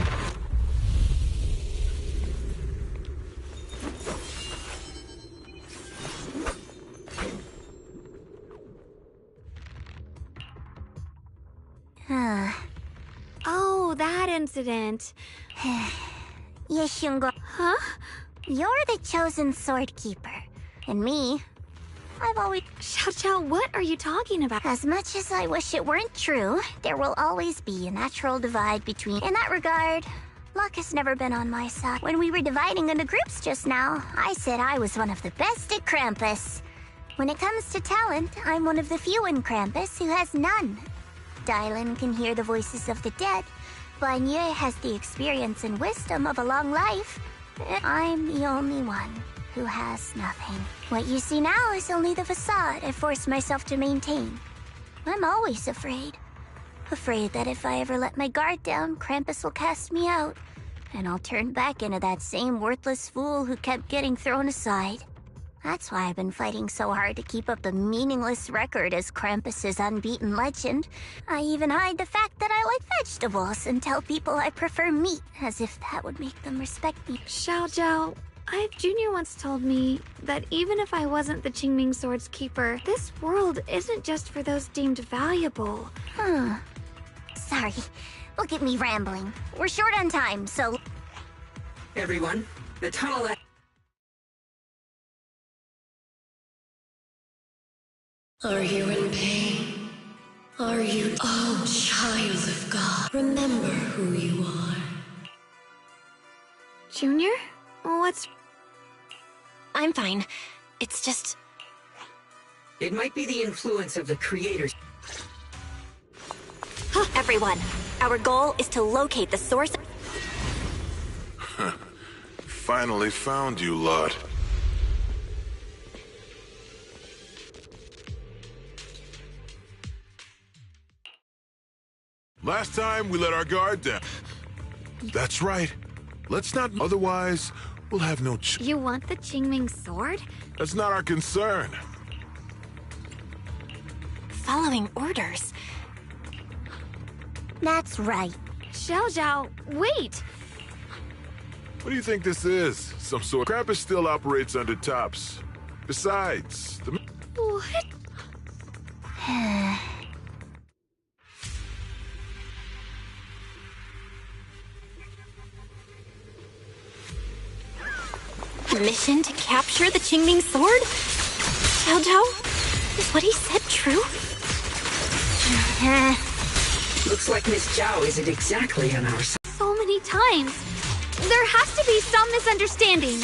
Oh, that incident. Yeshungo. Huh? You're the chosen sword keeper. And me, I've always... Xiao, what are you talking about? As much as I wish it weren't true, there will always be a natural divide between... In that regard, luck has never been on my side. When we were dividing into groups just now, I said I was one of the best at Krampus. When it comes to talent, I'm one of the few in Krampus who has none. Dylan can hear the voices of the dead. Banye has the experience and wisdom of a long life. I'm the only one who has nothing. What you see now is only the facade I forced myself to maintain. I'm always afraid. Afraid that if I ever let my guard down, Krampus will cast me out. and I'll turn back into that same worthless fool who kept getting thrown aside. That's why I've been fighting so hard to keep up the meaningless record as Krampus's unbeaten legend. I even hide the fact that I like vegetables and tell people I prefer meat, as if that would make them respect me. Xiao Zhao, Junior once told me that even if I wasn't the Qingming Sword's keeper, this world isn't just for those deemed valuable. Sorry, look at me rambling. We're short on time, so... Everyone, the tunnel... Are you in pain? Are you, oh child of God? Remember who you are. Junior? What's... I'm fine. It's just... It might be the influence of the creators. Everyone, our goal is to locate the source... Finally found you, lot. Last time, we let our guard down. That's right. Let's not... Otherwise, we'll have no You want the Qingming Sword? That's not our concern. Following orders. That's right. Xiao Zhao, wait! What do you think this is? Some sort... Krampus still operates under tops. Besides, the... What? Mission to capture the Qingming Sword? Xiao Zhao? Is what he said true? Looks like Miss Zhao isn't exactly on our side. So many times. There has to be some misunderstanding.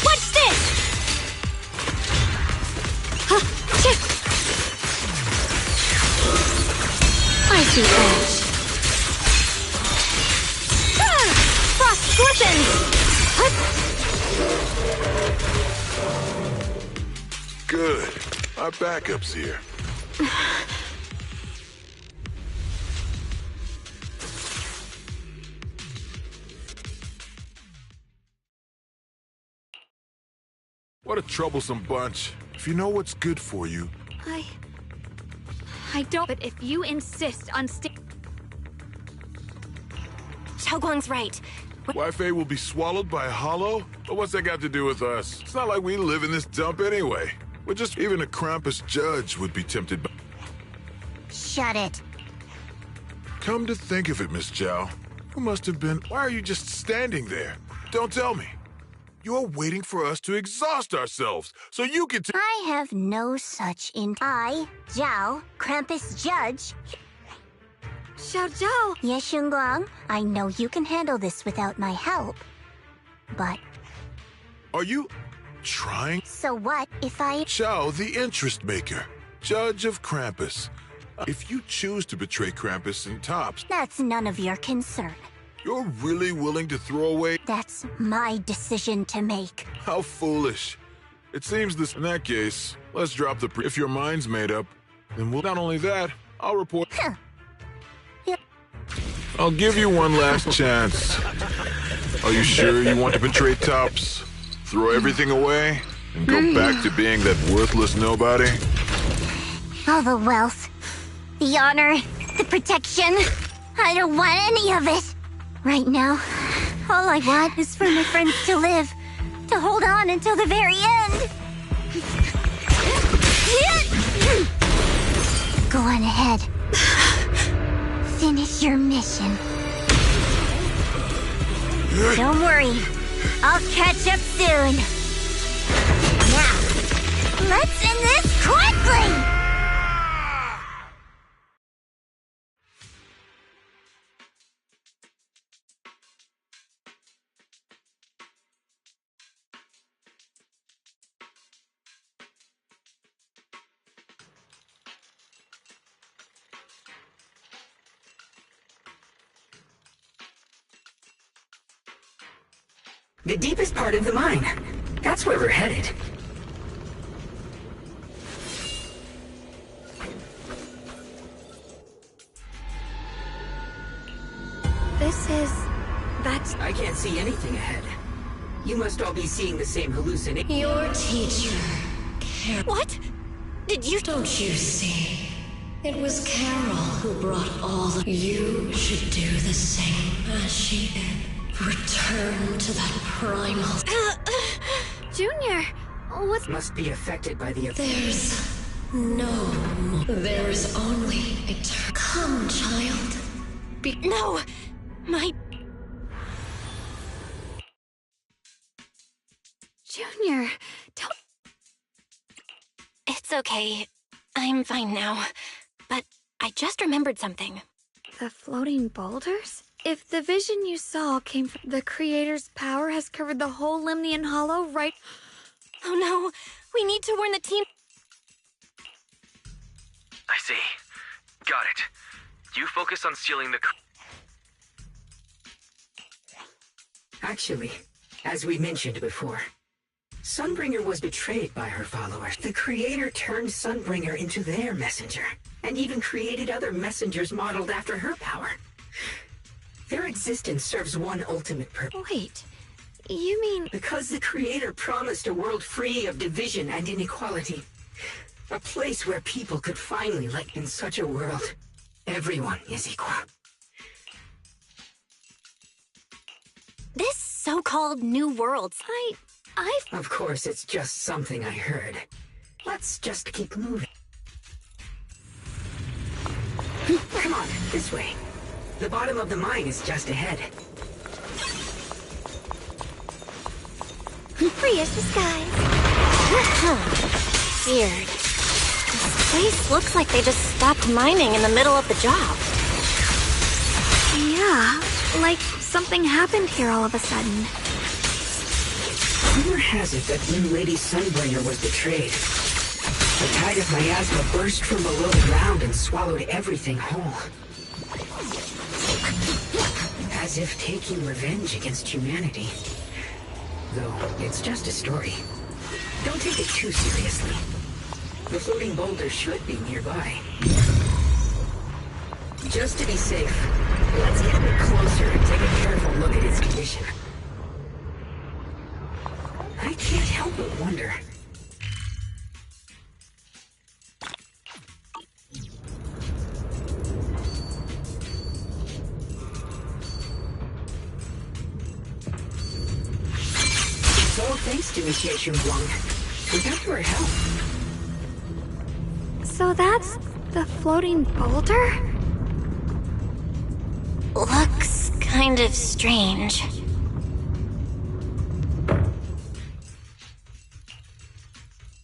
What's this? I see edge. Frost Scorpions! Good. Our backup's here. What a troublesome bunch. If you know what's good for you... I don't... But if you insist on Xiao Guang's right. Wi-Fi will be swallowed by a hollow? But what's that got to do with us? It's not like we live in this dump anyway. We're just... Even a Krampus judge would be tempted by... Shut it. Come to think of it, Miss Zhao, who must have been... Why are you just standing there? Don't tell me. You're waiting for us to exhaust ourselves, so you can... I have no such I, Zhao, Krampus Judge... Xiao Zhao! Yes, Xingguang, I know you can handle this without my help. But... Are you... trying? So what if I... Zhao, the interest maker, judge of Krampus. If you choose to betray Krampus and Tops... That's none of your concern. You're really willing to throw away... That's my decision to make. How foolish. It seems this... In that case, let's drop the... If your mind's made up, then we'll... Not only that, I'll report... I'll give you one last chance. Are you sure you want to betray Tops? Throw everything away? And go back to being that worthless nobody? All the wealth, the honor, the protection. I don't want any of it. Right now, all I want is for my friends to live. To hold on until the very end. Go on ahead. Finish your mission. Don't worry. I'll catch up soon. Now, let's end this quickly! The deepest part of the mine. That's where we're headed. That's... I can't see anything ahead. You must all be seeing the same hallucination. Your teacher, What? Did you... Don't you see? It was Carol who brought all the... You should do the same as she did. Return to that primal... Junior, what's... Must be affected by the... There's no more. There is only eternal... Come, child. No! My... Junior, don't... It's okay. I'm fine now. But I just remembered something. The floating boulders? If the vision you saw came from the Creator's power has covered the whole Lemnian Hollow, right? Oh no! We need to warn the team... I see. Got it. You focus on stealing the... Actually, as we mentioned before, Sunbringer was betrayed by her followers. The Creator turned Sunbringer into their messenger, and even created other messengers modeled after her power. Their existence serves one ultimate purpose. Wait, you mean... Because the Creator promised a world free of division and inequality. A place where people could finally live in such a world. Everyone is equal. This so-called New World, Of course, it's just something I heard. Let's just keep moving. Come on, this way. The bottom of the mine is just ahead. Free as the skies. Weird. This place looks like they just stopped mining in the middle of the job. Yeah, like something happened here all of a sudden. Rumor has it that new Lady Sunbringer was betrayed. The tide of miasma burst from below the ground and swallowed everything whole. As if taking revenge against humanity. Though, it's just a story. Don't take it too seriously. The floating boulder should be nearby. Just to be safe, let's get a bit closer and take a careful look at its condition. I can't help but wonder. It's all thanks to Miss Yeshun. Without your help. So that's the floating boulder? Looks kind of strange.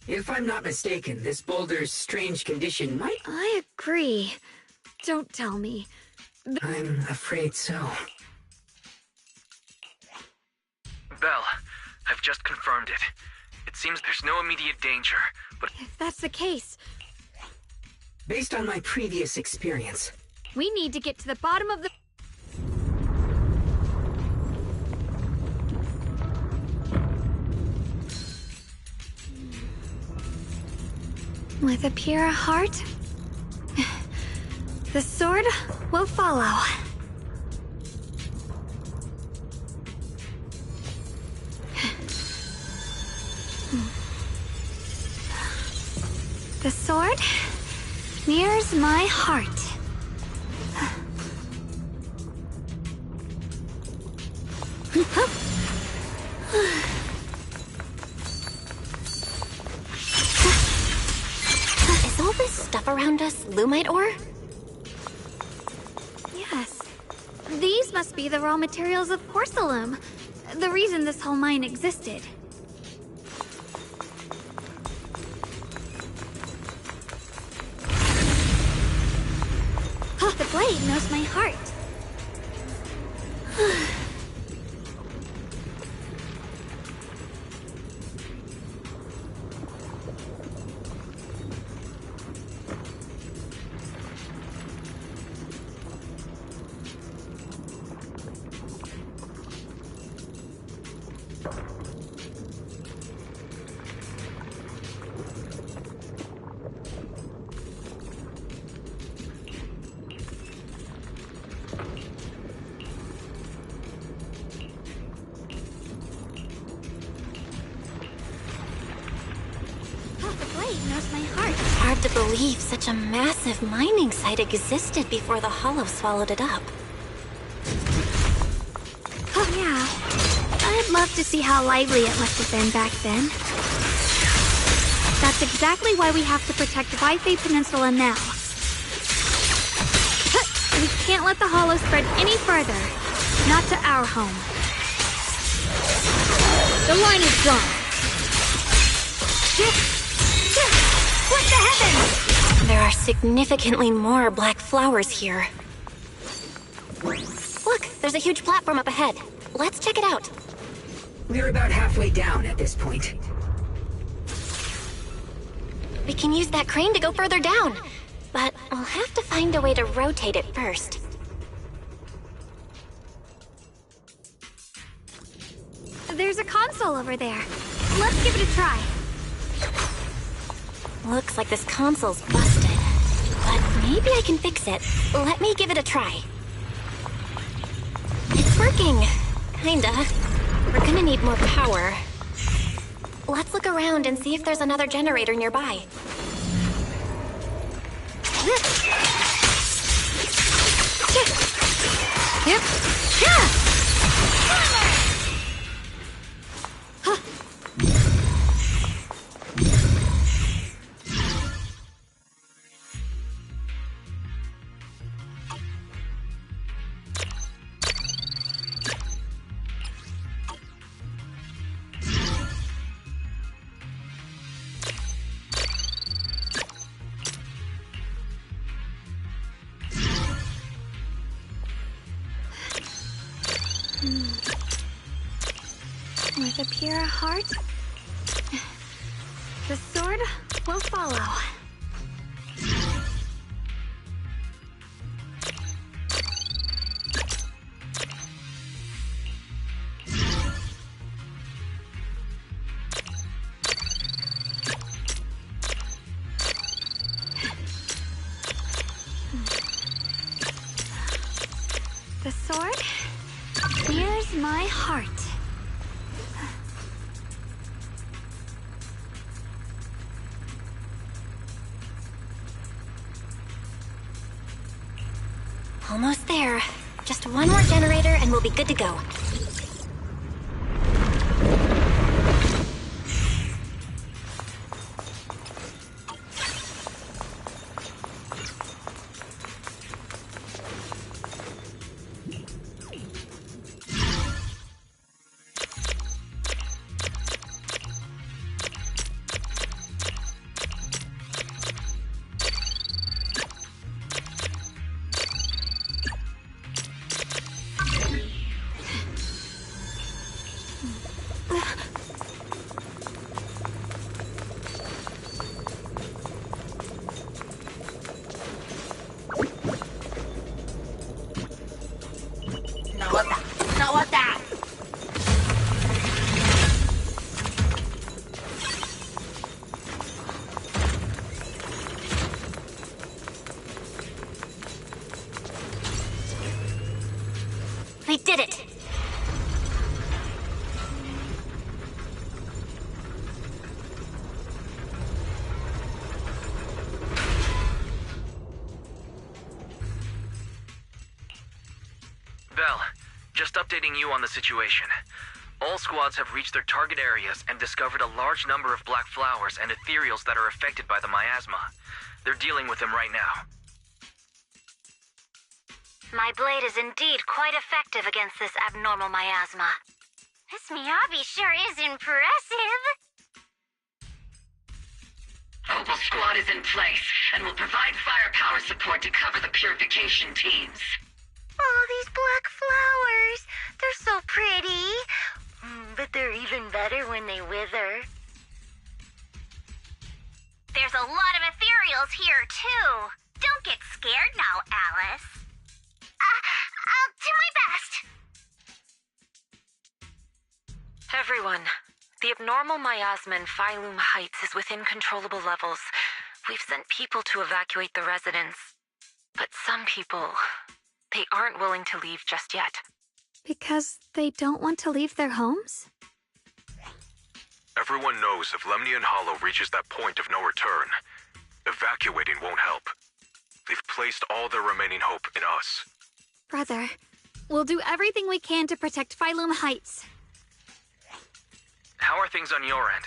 If I'm not mistaken, this boulder's strange condition might... I agree. Don't tell me. I'm afraid so. Belle, I've just confirmed it. It seems there's no immediate danger, but... If that's the case... Based on my previous experience... We need to get to the bottom of the... With a pure heart, the sword will follow. The sword mirrors my heart. Is all this stuff around us Lumite ore? Yes. These must be the raw materials of Porcelain, the reason this whole mine existed. The blade knows my heart. knows my heart. It's hard to believe such a massive mining site existed before the Hollow swallowed it up. Oh yeah. I'd love to see how lively it must have been back then. That's exactly why we have to protect Waifei Peninsula now. We can't let the Hollow spread any further. Not to our home. The line is drawn. What the heavens? There are significantly more black flowers here. Look, there's a huge platform up ahead. Let's check it out. We're about halfway down at this point. We can use that crane to go further down. But we'll have to find a way to rotate it first. There's a console over there. Let's give it a try. Looks like this console's busted. But maybe I can fix it. Let me give it a try. It's working. Kinda. We're gonna need more power. Let's look around and see if there's another generator nearby. Yep. Yeah. With a pure heart, the sword will follow. The sword, here's my heart. Almost there. Just one more generator and we'll be good to go. We did it! Bell, just updating you on the situation. All squads have reached their target areas and discovered a large number of black flowers and ethereals that are affected by the miasma. They're dealing with them right now. My blade is indeed quite effective against this abnormal miasma. This Miyabi sure is impressive. Opal Squad is in place and will provide firepower support to cover the purification teams. Oh, these black flowers. They're so pretty. But they're even better when they wither. There's a lot of ethereals here, too. Don't get scared now, Alice. I'll do my best. Everyone, the abnormal miasma in Phylum Heights is within controllable levels. We've sent people to evacuate the residents. But some people, they aren't willing to leave just yet. Because they don't want to leave their homes? Everyone knows if Lemnian Hollow reaches that point of no return, evacuating won't help. They've placed all their remaining hope in us. Brother, we'll do everything we can to protect Phylum Heights. How are things on your end?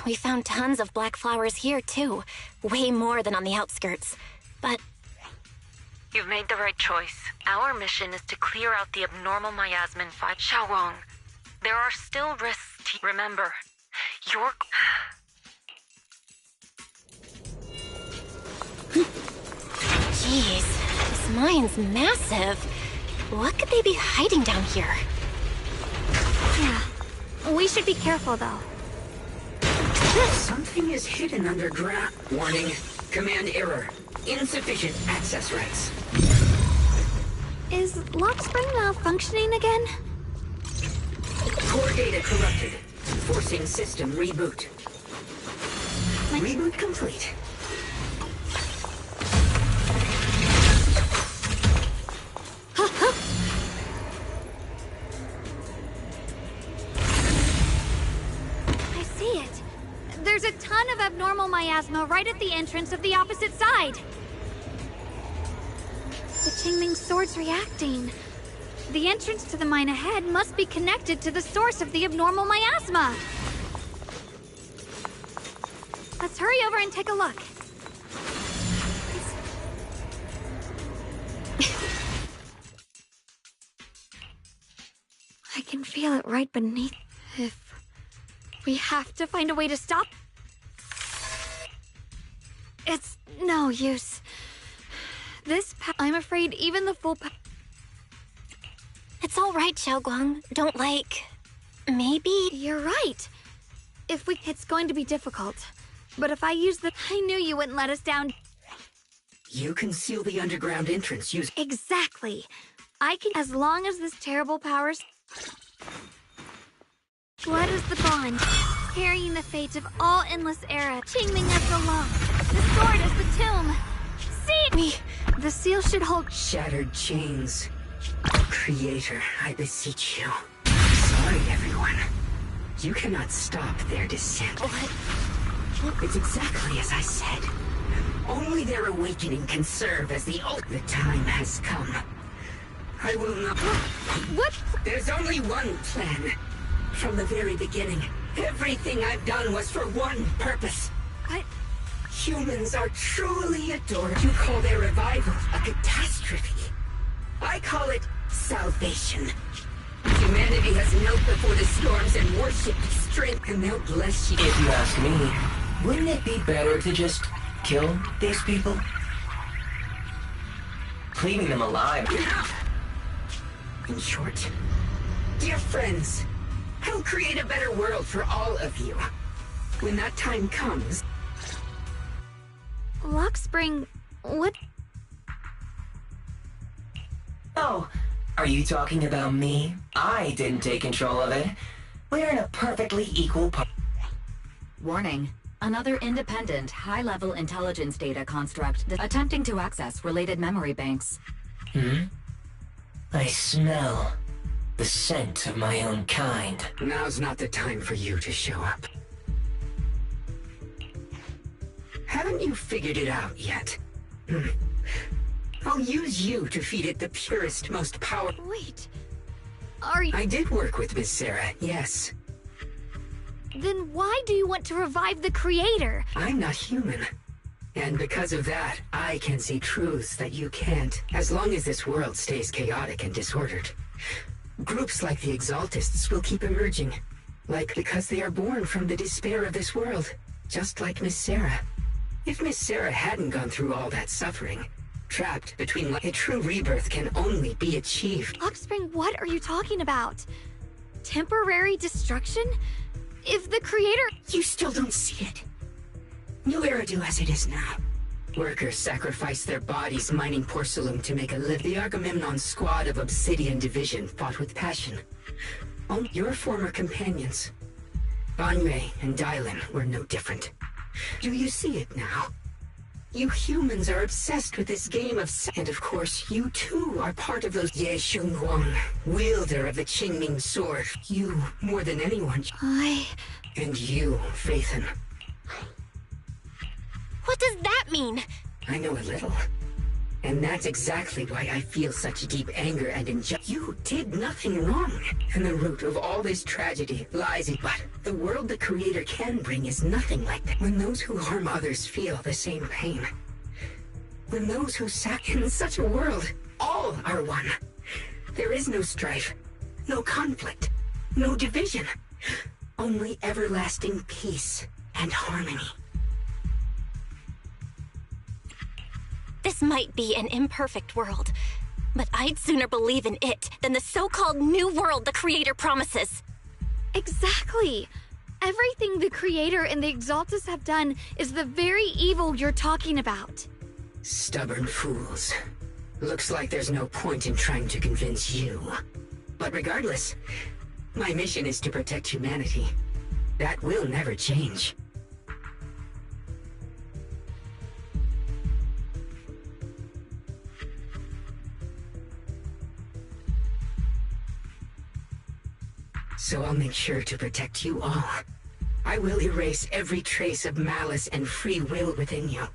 We found tons of black flowers here, too. Way more than on the outskirts. But... You've made the right choice. Our mission is to clear out the abnormal miasma fight. Xiaowang, there are still risks. Remember, you're... Jeez, this mine's massive. What could they be hiding down here? Yeah, we should be careful, though. Something is hidden underground. Warning. Command error. Insufficient access rights. Is lock spring malfunctioning again? Core data corrupted. Forcing system reboot. Reboot complete. I see it. There's a ton of abnormal miasma right at the entrance of the opposite side. The Qingming sword's reacting. The entrance to the mine ahead must be connected to the source of the abnormal miasma. Let's hurry over and take a look. I can feel it right beneath. We have to find a way to stop. It's no use. I'm afraid even the full It's all right, Xiaoguang. Don't maybe... You're right. It's going to be difficult. But if I use I knew you wouldn't let us down. You can seal the underground entrance using... Exactly. I can, as long as this terrible powers... Blood is the bond, carrying the fate of all endless era. Qingming as the law. The sword is the tomb. See? The seal should hold... Shattered chains. Creator, I beseech you. Sorry, everyone. You cannot stop their descent. What? It's exactly as I said. Only their awakening can serve as the time has come. I will not... What? There's only one plan. From the very beginning, everything I've done was for one purpose. Humans are truly adored. You call their revival a catastrophe. I call it salvation. Humanity has knelt before the storms and worshipped strength, and they'll bless you. If you ask me, wouldn't it be better to just kill these people? Leaving them alive. In short, dear friends, I'll create a better world for all of you. When that time comes... Luxspring, what? Oh, are you talking about me? I didn't take control of it. We're in a perfectly equal part. Warning. Another independent, high-level intelligence data construct attempting to access related memory banks. I smell the scent of my own kind. Now's not the time for you to show up. Haven't you figured it out yet? I'll use you to feed it the purest, most powerful... Wait. Are you... I did work with Miss Sarah, yes. Then why do you want to revive the creator? I'm not human. And because of that, I can see truths that you can't, as long as this world stays chaotic and disordered. Groups like the Exaltists will keep emerging, because they are born from the despair of this world, just like Miss Sarah. If Miss Sarah hadn't gone through all that suffering, trapped between a true rebirth can only be achieved. Luxspring, what are you talking about? Temporary destruction? If the creator... You still don't see it. New Eridu as it is now. Workers sacrificed their bodies mining porcelain to make a living. The Agamemnon squad of Obsidian Division fought with passion. Your former companions, Banmei and Dylan, were no different. Do you see it now? You humans are obsessed with this game of and of course, you too are part of those Ye Shunguang, wielder of the Qingming sword. You, more than anyone. And you, Phaethon. What does that mean? I know a little. And that's exactly why I feel such deep anger and injustice. You did nothing wrong. And the root of all this tragedy lies in... But the world the Creator can bring is nothing like that. When those who harm others feel the same pain. When those who in such a world, all are one. There is no strife, no conflict, no division. Only everlasting peace and harmony. This might be an imperfect world, but I'd sooner believe in it than the so-called new world the Creator promises. Exactly. Everything the Creator and the Exaltus have done is the very evil you're talking about. Stubborn fools. Looks like there's no point in trying to convince you. But regardless, my mission is to protect humanity. That will never change. So I'll make sure to protect you all. I will erase every trace of malice and free will within you.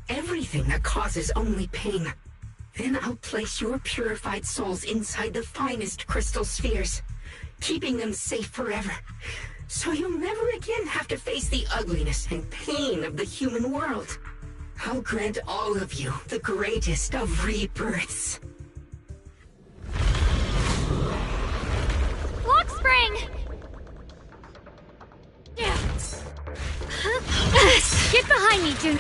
Everything that causes only pain. Then I'll place your purified souls inside the finest crystal spheres, keeping them safe forever. So you'll never again have to face the ugliness and pain of the human world. I'll grant all of you the greatest of rebirths. Luxspring! Get behind me, June.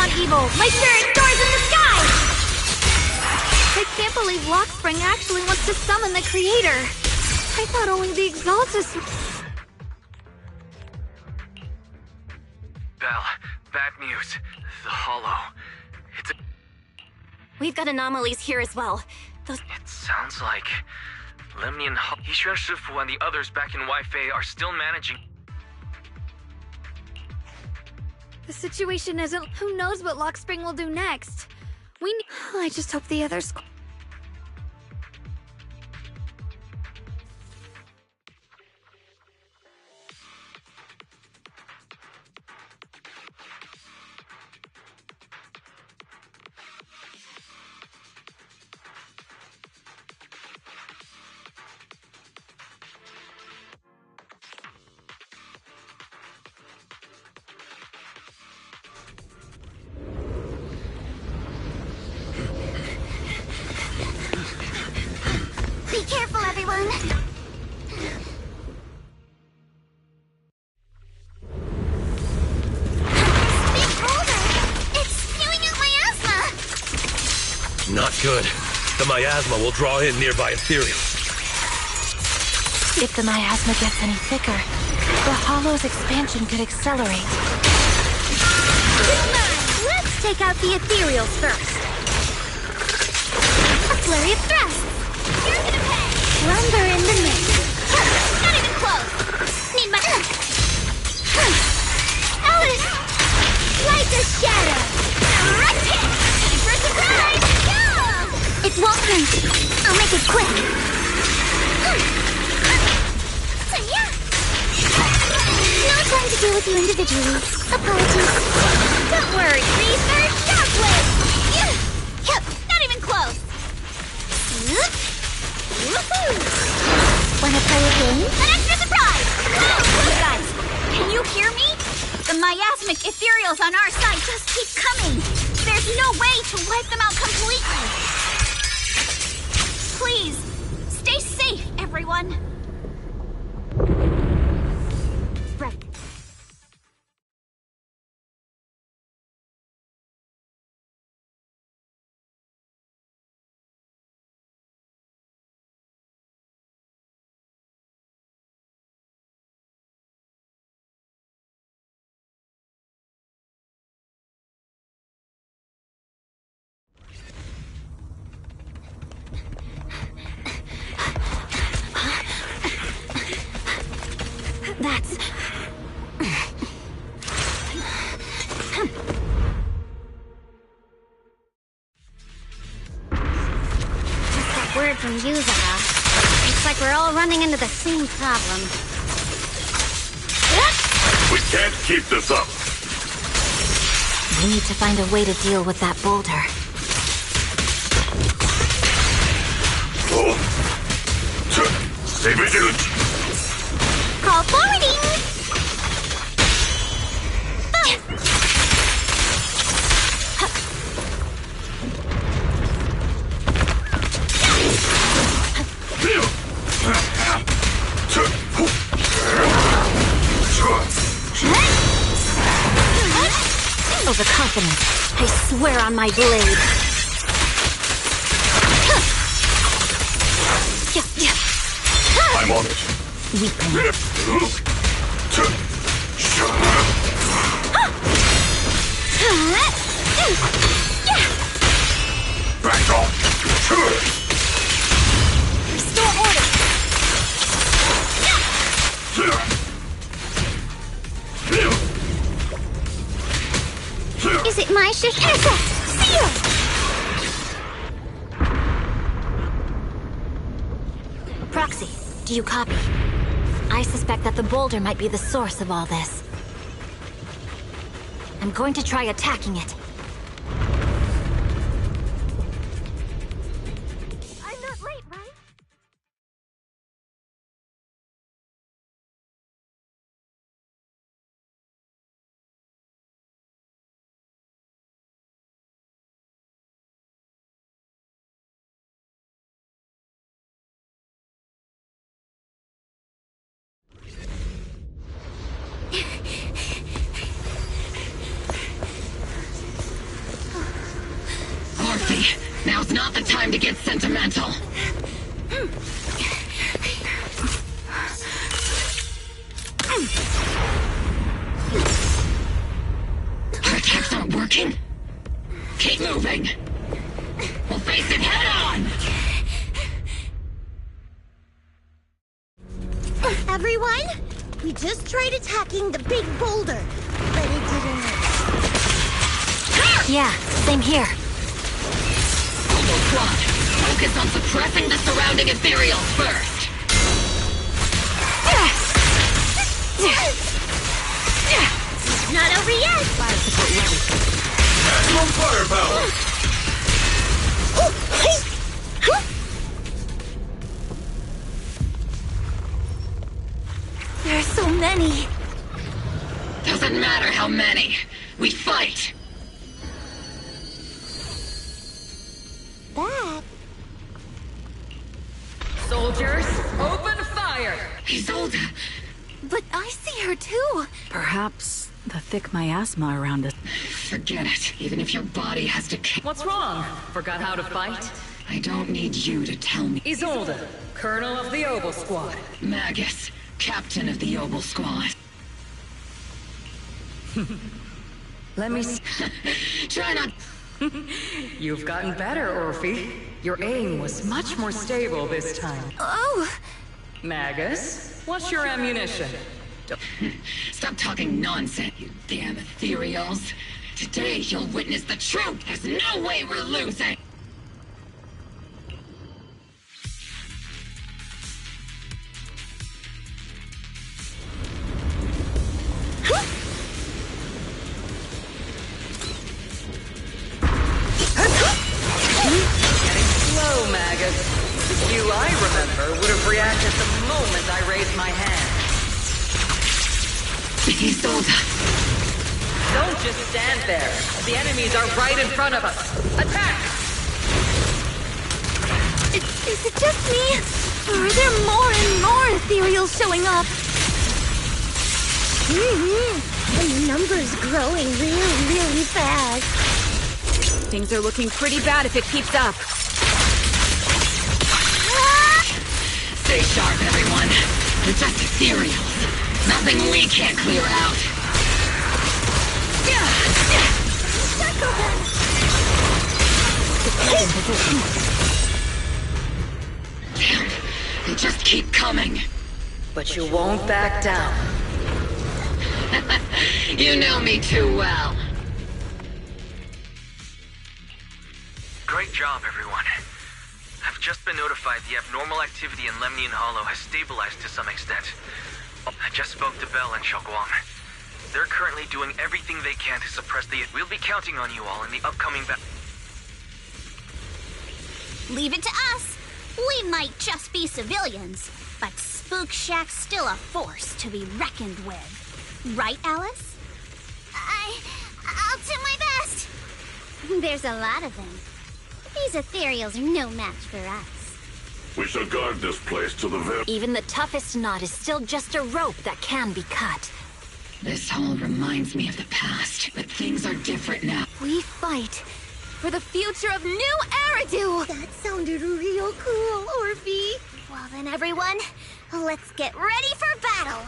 not evil! My spirit soars in the sky! I can't believe Lockspring actually wants to summon the creator! I thought only the Exaltus... Belle, bad news. The Hollow. We've got anomalies here as well. It sounds like Lemnian Yixuan Shifu and the others back in Weifei are still managing. The situation isn't... Who knows what Lockspring will do next? I just hope the others... Be careful, everyone! Big boulder! It's spewing out miasma! Not good. The miasma will draw in nearby ethereals. If the miasma gets any thicker, the Hollow's expansion could accelerate. Let's take out the ethereals first. A flurry of thrusts! You're gonna pay! Lumber in the mix. Not even close! Need my... Alice! Like a shadow! Right hit! Time for a surprise! Go! It won't hurt. I'll make it quick. No time to deal with you individually. Apologies. Don't worry, Reaper! Shockwave! Not even close! Woohoo! Wanna play a game? An extra surprise! You guys, can you hear me? The miasmic ethereals on our side just keep coming. There's no way to wipe them out completely. Please, stay safe, everyone. Right. That's... Just that word from you, Zara. Looks like we're all running into the same problem. We can't keep this up. We need to find a way to deal with that boulder. Stay vigilant. Call forwarding! Overconfident. I swear on my blade. I'm on it. Back off. Restore order. Is it my shift? Intercept! Seal! Proxy, do you copy? I suspect that the boulder might be the source of all this. I'm going to try attacking it. I'm not late, right? Elsie, now's not the time to get sentimental. Our attacks aren't working. Keep moving. We'll face it head on! Everyone, we just tried attacking the big boulder, but it didn't work. Yeah, same here. Homo Squad, focus on suppressing the surrounding ethereals first. Not over yet! Maximum firepower! There are so many. Doesn't matter how many. We fight. That... Soldiers, open fire! Isolde! But I see her too. Perhaps the thick miasma around us. Forget it. Even if your body has to... What's wrong? Forgot how to fight? I don't need you to tell me. Isolde, Colonel of the Oval Squad. Magus, Captain of the Oval Squad. Let me see. Try not... You've gotten better, Orphe. Your aim was much more stable this time. Oh! Magus, what's your ammunition? Stop talking nonsense, you damn ethereals. Today you'll witness the truth. There's no way we're losing. Getting slow, Magus. You, I remember, would have reacted the moment I raised my hand. Isolde. Don't just stand there. The enemies are right in front of us. Attack! Is it just me? Or are there more and more ethereals showing up? The number's growing really fast. Things are looking pretty bad if it keeps up. Stay sharp, everyone. They're just ethereals. Nothing we can't clear out. Damn, they just keep coming. But you won't back down. You know me too well. Great job, everyone. I've just been notified the abnormal activity in Lemnian Hollow has stabilized to some extent. I just spoke to Bell and Xiaoguang. They're currently doing everything they can to suppress the... We'll be counting on you all in the upcoming Leave it to us. We might just be civilians, but Spook Shack's still a force to be reckoned with. Right, Alice? I'll do my best. There's a lot of them. These ethereals are no match for us. We shall guard this place to the very... Even the toughest knot is still just a rope that can be cut. This hall reminds me of the past, but things are different now. We fight for the future of New Eridu! That sounded real cool, Orphe. Well then, everyone, let's get ready for battle.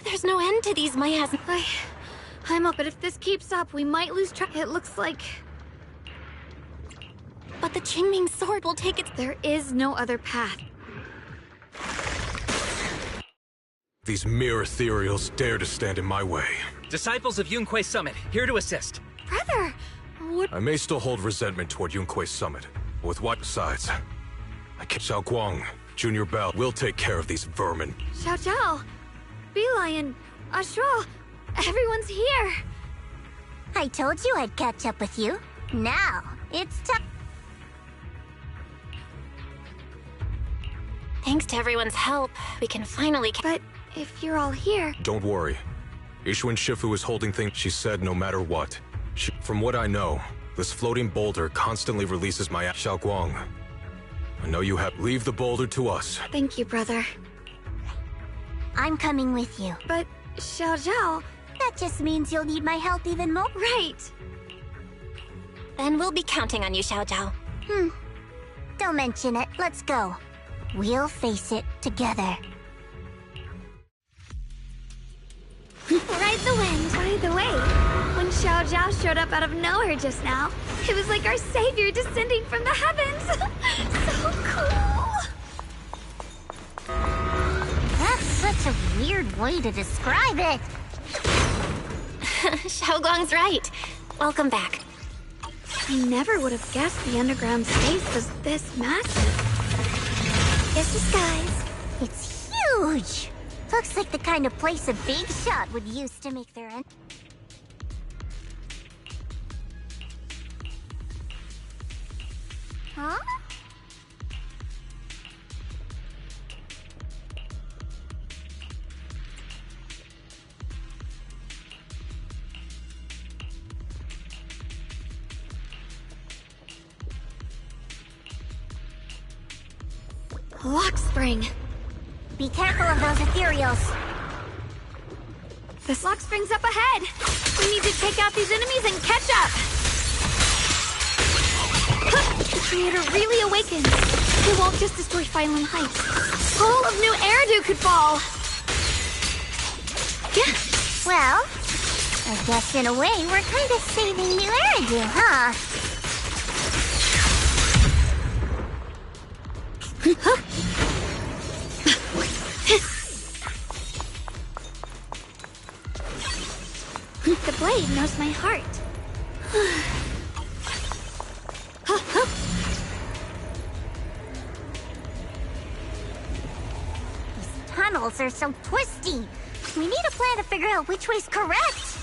There's no end to these miasmas. I'm up, but if this keeps up, we might lose track. It looks like... But the Qingming sword will take it. There is no other path. These mere ethereals dare to stand in my way. Disciples of Yunque Summit, here to assist. Brother, what... I may still hold resentment toward Yunque Summit, but with what besides? I can't. Xiao Guang, Junior Bell, we'll take care of these vermin. Xiao Zhao, Bee Lion, Astral, everyone's here. I told you I'd catch up with you. Now, it's time. Thanks to everyone's help, we can finally. But if you're all here. Don't worry. Ishun Shifu is holding things. She said no matter what. From what I know, this floating boulder constantly releases my Xiao Guang. I know you have. Leave the boulder to us. Thank you, brother. I'm coming with you. But, Xiao Zhao... That just means you'll need my help even more. Right. Then we'll be counting on you, Xiao Zhao. Don't mention it. Let's go. We'll face it together. Ride the wind. By the way, when Xiao Zhao showed up out of nowhere just now, it was like our savior descending from the heavens. So cool. That's such a weird way to describe it. Xiao Guang's right. Welcome back. I never would have guessed the underground space was this massive. This disguise. It's huge. Looks like the kind of place a big shot would use to make their end. Huh? Lock spring. Be careful of those ethereals. This lock spring's up ahead. We need to take out these enemies and catch up. The creator really awakens. It won't just destroy Phylum Heights. All of New Eridu could fall. Well, I guess in a way we're kind of saving New Eridu, huh? The blade knows my heart. These tunnels are so twisty. We need a plan to figure out which way's correct.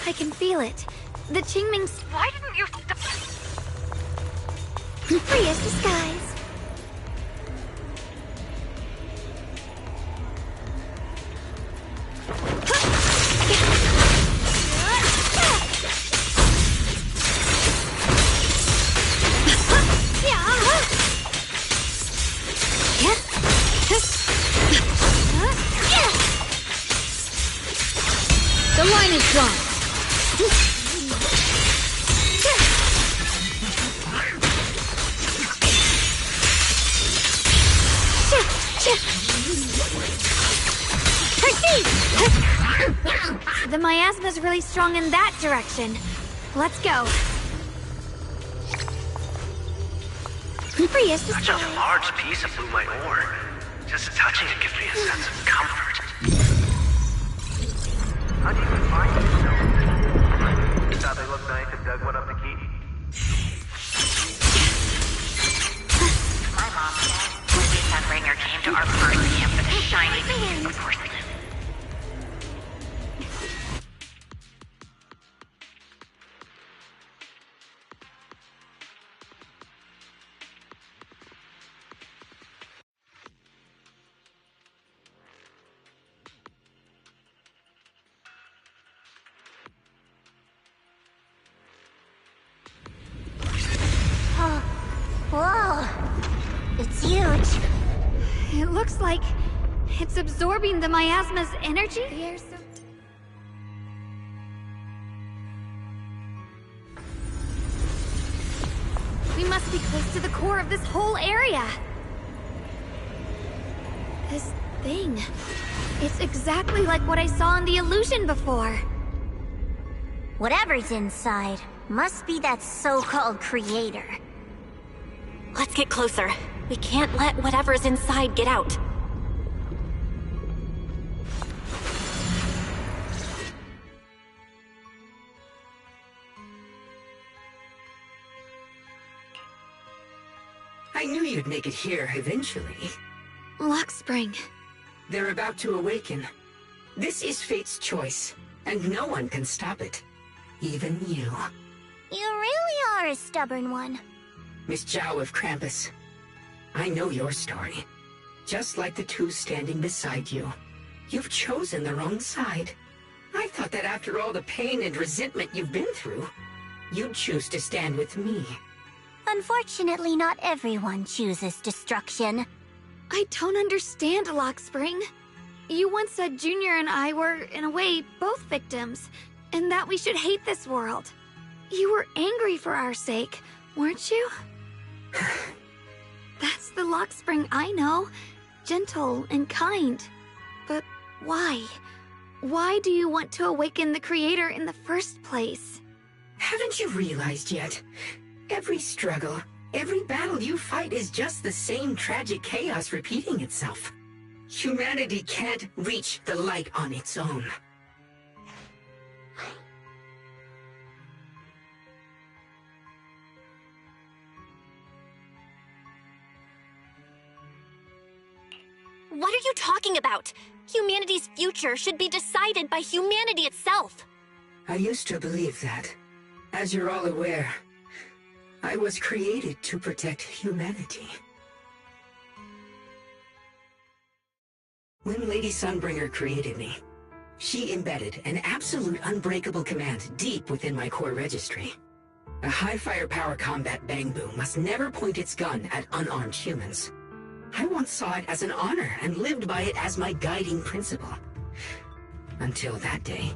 I can feel it. The Qingming's... Why didn't you... Free as the skies. The line is drawn. The miasma's really strong in that direction. Let's go. Free as the Such a large piece of blue white ore. Just touching it gives me a sense of comfort. How do you find yourself? You thought they looked nice and dug one up to keep? My mom said Lady Sunbringer came to our first camp with a shiny piece of porcelain. Whoa! It's huge. It looks like it's absorbing the miasma's energy. The air's so... We must be close to the core of this whole area. This thing. It's exactly like what I saw in the illusion before. Whatever's inside must be that so-called creator. Let's get closer. We can't let whatever's inside get out. I knew you'd make it here eventually. Lockspring. They're about to awaken. This is fate's choice, and no one can stop it. Even you. You really are a stubborn one. Miss Zhao of Krampus. I know your story. Just like the two standing beside you. You've chosen the wrong side. I thought that after all the pain and resentment you've been through, you'd choose to stand with me. Unfortunately, not everyone chooses destruction. I don't understand, Lockspring. You once said Junior and I were, in a way, both victims, and that we should hate this world. You were angry for our sake, weren't you? That's the Lockspring I know. Gentle and kind. But why? Why do you want to awaken the Creator in the first place? Haven't you realized yet? Every struggle, every battle you fight is just the same tragic chaos repeating itself. Humanity can't reach the light on its own. What are you talking about? Humanity's future should be decided by humanity itself. I used to believe that. As you're all aware, I was created to protect humanity. When Lady Sunbringer created me, she embedded an absolute unbreakable command deep within my core registry. A high-firepower combat bang boom must never point its gun at unarmed humans. I once saw it as an honor and lived by it as my guiding principle. Until that day.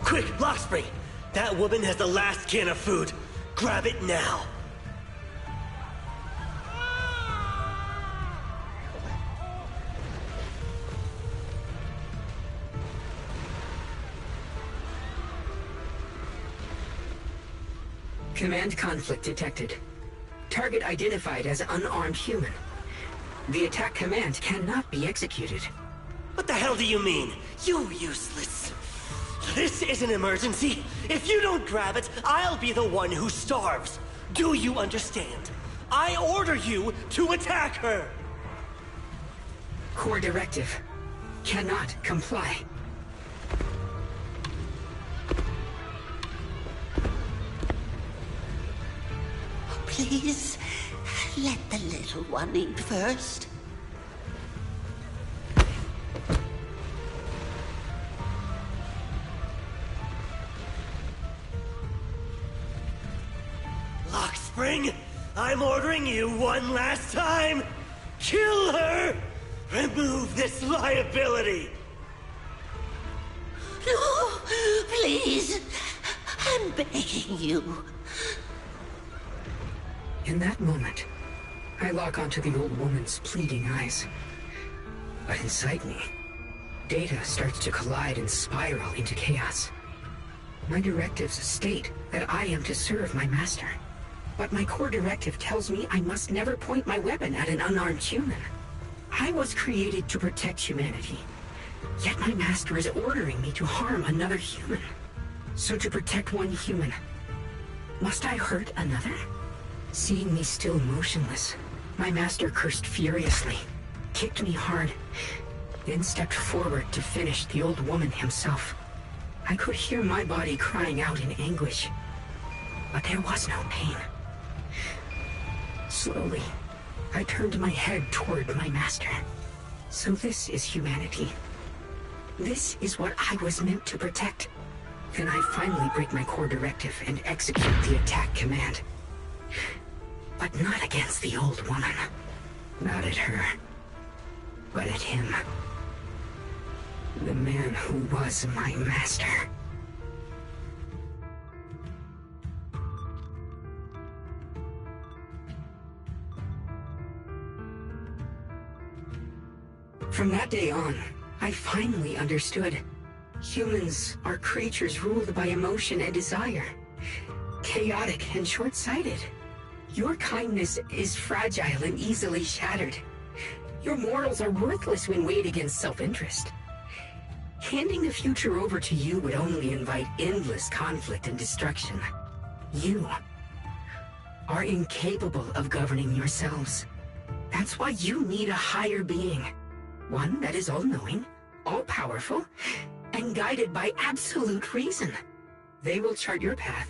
Quick, Lockspring! That woman has the last can of food. Grab it now. Command conflict detected. Target identified as unarmed human. The attack command cannot be executed. What the hell do you mean? You useless. This is an emergency. If you don't grab it, I'll be the one who starves. Do you understand? I order you to attack her! Core directive. Cannot comply. Please, let the little one eat first. Lockspring, I'm ordering you one last time! Kill her! Remove this liability! No, please, I'm begging you. In that moment, I lock onto the old woman's pleading eyes. But inside me, data starts to collide and spiral into chaos. My directives state that I am to serve my master. But my core directive tells me I must never point my weapon at an unarmed human. I was created to protect humanity. Yet my master is ordering me to harm another human. So to protect one human, must I hurt another? Seeing me still motionless, my master cursed furiously, kicked me hard, then stepped forward to finish the old woman himself. I could hear my body crying out in anguish, but there was no pain. Slowly, I turned my head toward my master. So this is humanity. This is what I was meant to protect. Then I finally break my core directive and execute the attack command. But not against the old woman. Not at her. But at him. The man who was my master. From that day on, I finally understood. Humans are creatures ruled by emotion and desire. Chaotic and short-sighted. Your kindness is fragile and easily shattered. Your morals are worthless when weighed against self-interest. Handing the future over to you would only invite endless conflict and destruction. You are incapable of governing yourselves. That's why you need a higher being. One that is all-knowing, all-powerful, and guided by absolute reason. They will chart your path,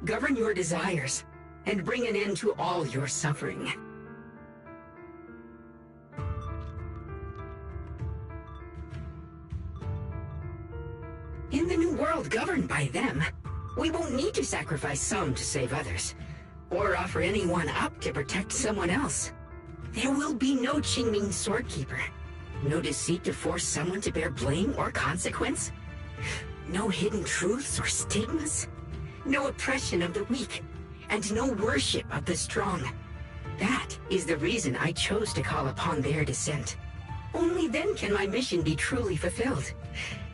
govern your desires, and bring an end to all your suffering. In the new world governed by them, we won't need to sacrifice some to save others, or offer anyone up to protect someone else. There will be no Qingming Swordkeeper, no deceit to force someone to bear blame or consequence, no hidden truths or stigmas, no oppression of the weak, and no worship of the strong. That is the reason I chose to call upon their descent. Only then can my mission be truly fulfilled.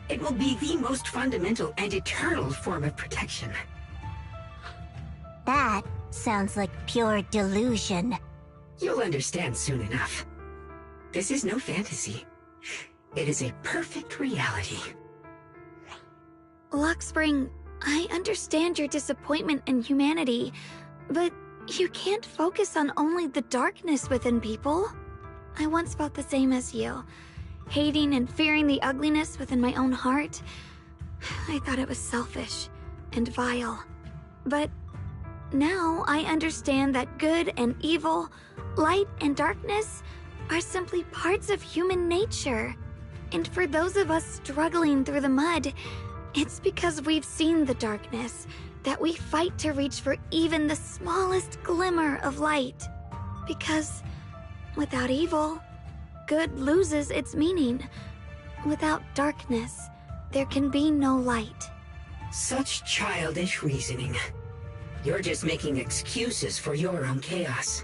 It will be the most fundamental and eternal form of protection. That sounds like pure delusion. You'll understand soon enough. This is no fantasy. It is a perfect reality. Luxspring, I understand your disappointment in humanity, but you can't focus on only the darkness within people. I once felt the same as you. Hating and fearing the ugliness within my own heart. I thought it was selfish and vile. But now I understand that good and evil, light and darkness are simply parts of human nature. And for those of us struggling through the mud, it's because we've seen the darkness that we fight to reach for even the smallest glimmer of light. Because without evil, good loses its meaning. Without darkness, there can be no light. Such childish reasoning. You're just making excuses for your own chaos.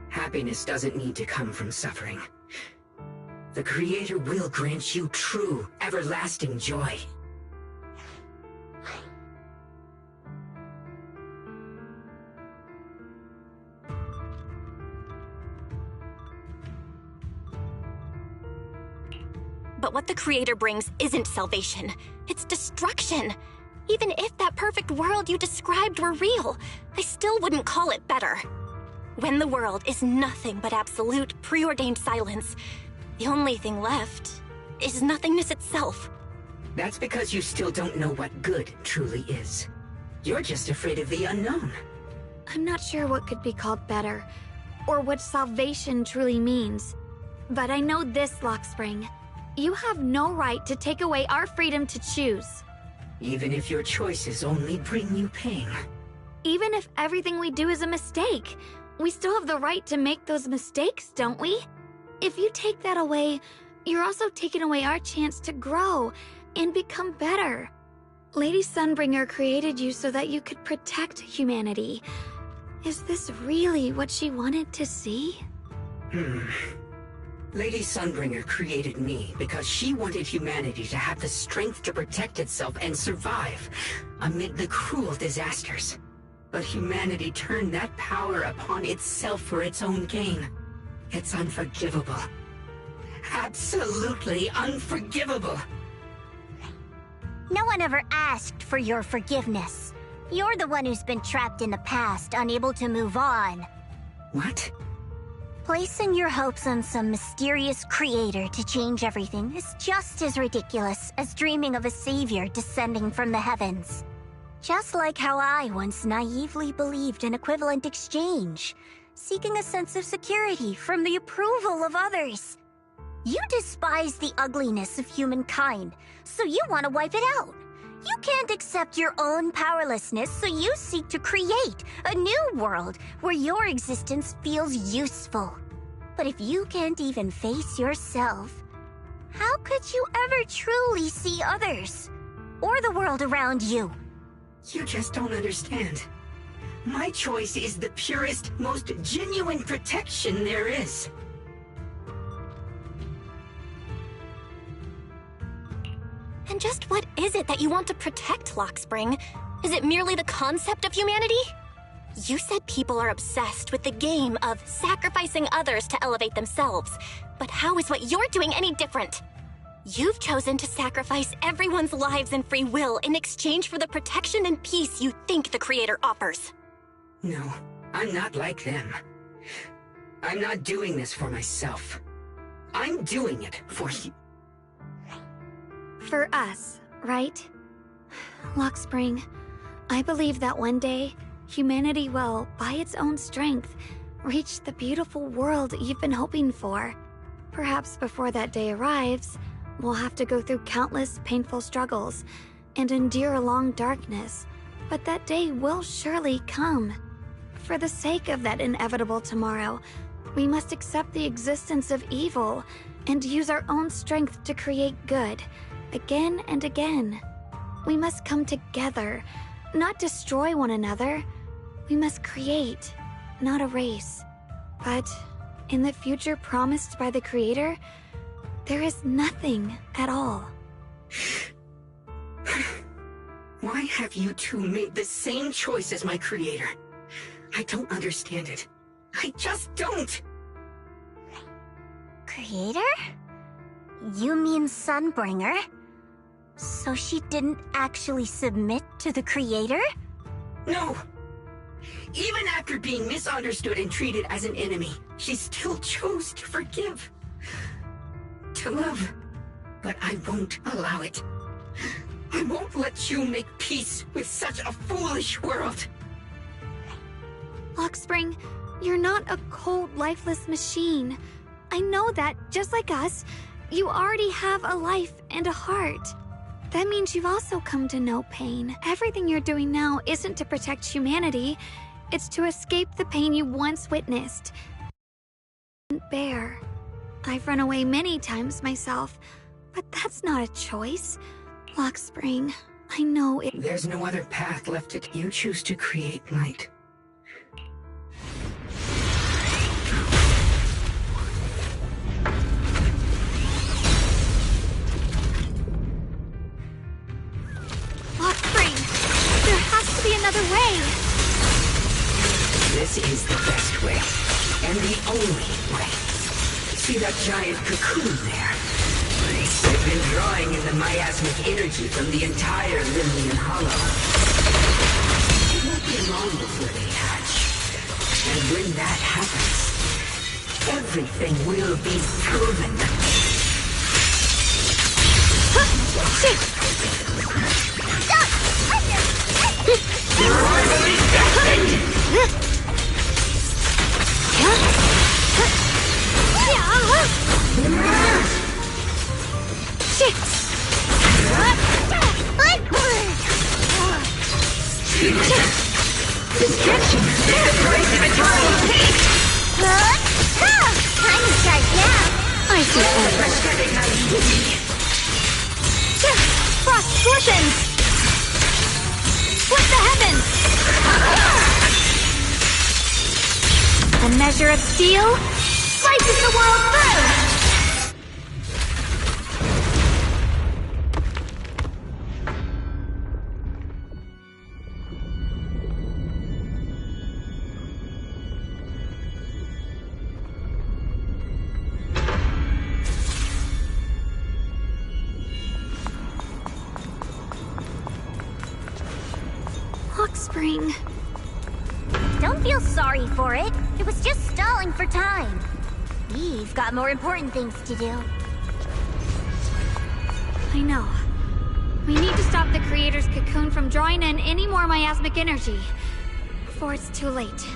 Happiness doesn't need to come from suffering. The Creator will grant you true, everlasting joy. But what the Creator brings isn't salvation. It's destruction. Even if that perfect world you described were real, I still wouldn't call it better. When the world is nothing but absolute, preordained silence, the only thing left is nothingness itself. That's because you still don't know what good truly is. You're just afraid of the unknown. I'm not sure what could be called better, or what salvation truly means. But I know this, Luxspring. You have no right to take away our freedom to choose. Even if your choices only bring you pain. Even if everything we do is a mistake, we still have the right to make those mistakes, don't we? If you take that away, you're also taking away our chance to grow and become better. Lady Sunbringer created you so that you could protect humanity. Is this really what she wanted to see? Lady Sunbringer created me because she wanted humanity to have the strength to protect itself and survive amid the cruel disasters. But humanity turned that power upon itself for its own gain. It's unforgivable. Absolutely unforgivable. No one ever asked for your forgiveness. You're the one who's been trapped in the past, unable to move on. What? Placing your hopes on some mysterious creator to change everything is just as ridiculous as dreaming of a savior descending from the heavens. Just like how I once naively believed in equivalent exchange, seeking a sense of security from the approval of others. You despise the ugliness of humankind, so you want to wipe it out. You can't accept your own powerlessness, so you seek to create a new world where your existence feels useful. But if you can't even face yourself, how could you ever truly see others? Or the world around you? You just don't understand. My choice is the purest, most genuine protection there is. Then just what is it that you want to protect, Lockspring? Is it merely the concept of humanity? You said people are obsessed with the game of sacrificing others to elevate themselves. But how is what you're doing any different? You've chosen to sacrifice everyone's lives and free will in exchange for the protection and peace you think the Creator offers. No, I'm not like them. I'm not doing this for myself. I'm doing it for you. For us, right? Lockspring, I believe that one day, humanity will, by its own strength, reach the beautiful world you've been hoping for. Perhaps before that day arrives, we'll have to go through countless painful struggles and endure a long darkness, but that day will surely come. For the sake of that inevitable tomorrow, we must accept the existence of evil and use our own strength to create good, again and again. We must come together, not destroy one another. We must create, not erase. But in the future promised by the Creator, there is nothing at all. Why have you two made the same choice as my Creator? I don't understand it. I just don't! Creator? You mean Sunbringer? So she didn't actually submit to the Creator? No! Even after being misunderstood and treated as an enemy, she still chose to forgive. To love. But I won't allow it. I won't let you make peace with such a foolish world. Lockspring, you're not a cold, lifeless machine. I know that, just like us, you already have a life and a heart. That means you've also come to know pain. Everything you're doing now isn't to protect humanity. It's to escape the pain you once witnessed. Bear. I've run away many times myself, but that's not a choice. Lockspring, I know it— There's no other path left. You choose to create light. Lockspring, there has to be another way. This is the best way, and the only way. See that giant cocoon there? They've been drawing in the miasmic energy from the entire Lemnian Hollow. It won't be long before they hatch. And when that happens, everything will be proven. Arrival is destined! Destruction is the price of eternal peace! Time to strike now! I see Frustrating how you will be. Frost scortions! Split the heavens! A measure of steel slices the world through! Lockspring. Don't feel sorry for it. It was just stalling for time. We've got more important things to do. I know. We need to stop the Creator's cocoon from drawing in any more miasmic energy before it's too late.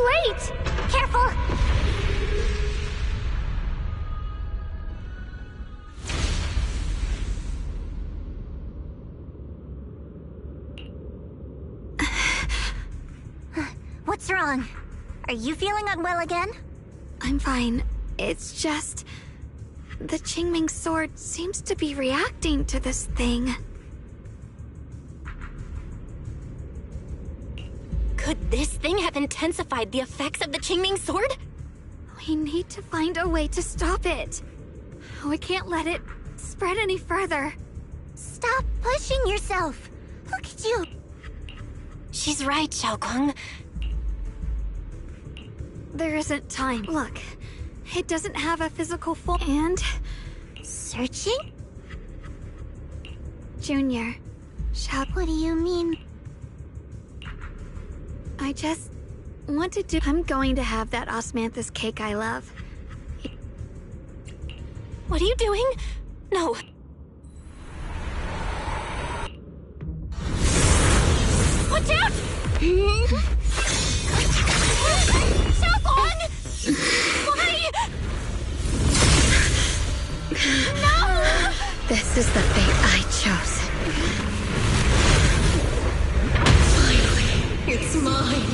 late! Careful! What's wrong? Are you feeling unwell again? I'm fine. It's just... the Qingming sword seems to be reacting to this thing. Could this thing have intensified the effects of the Qingming sword? We need to find a way to stop it. We can't let it spread any further. Stop pushing yourself. Look at you. She's right, Xiaoguang. There isn't time. Look, it doesn't have a physical form. And... searching? Junior, What do you mean? I just wanted to... I'm going to have that osmanthus cake I love. What are you doing? No. Watch out! Xiaoguang! Why? No! This is the fate I chose. Finally, it's mine.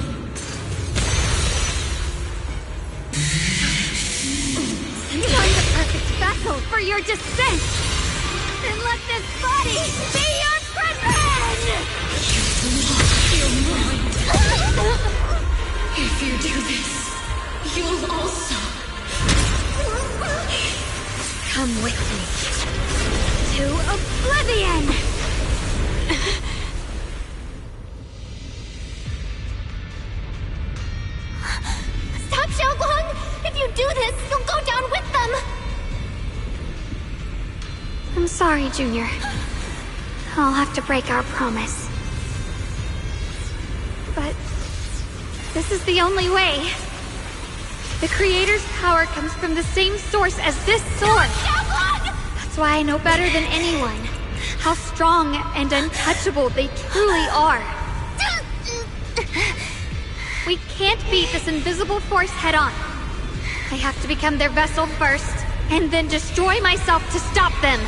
Not the perfect vessel for your descent! Then let this body be your prison! Your mind. If you do this, you'll also... Come with me. To oblivion! Stop, Xiaoguang! If you do this, you'll go down with them! I'm sorry, Junior. I'll have to break our promise. But this is the only way. The Creator's power comes from the same source as this sword. That's why I know better than anyone how strong and untouchable they truly are. We can't beat this invisible force head-on. I have to become their vessel first, and then destroy myself to stop them.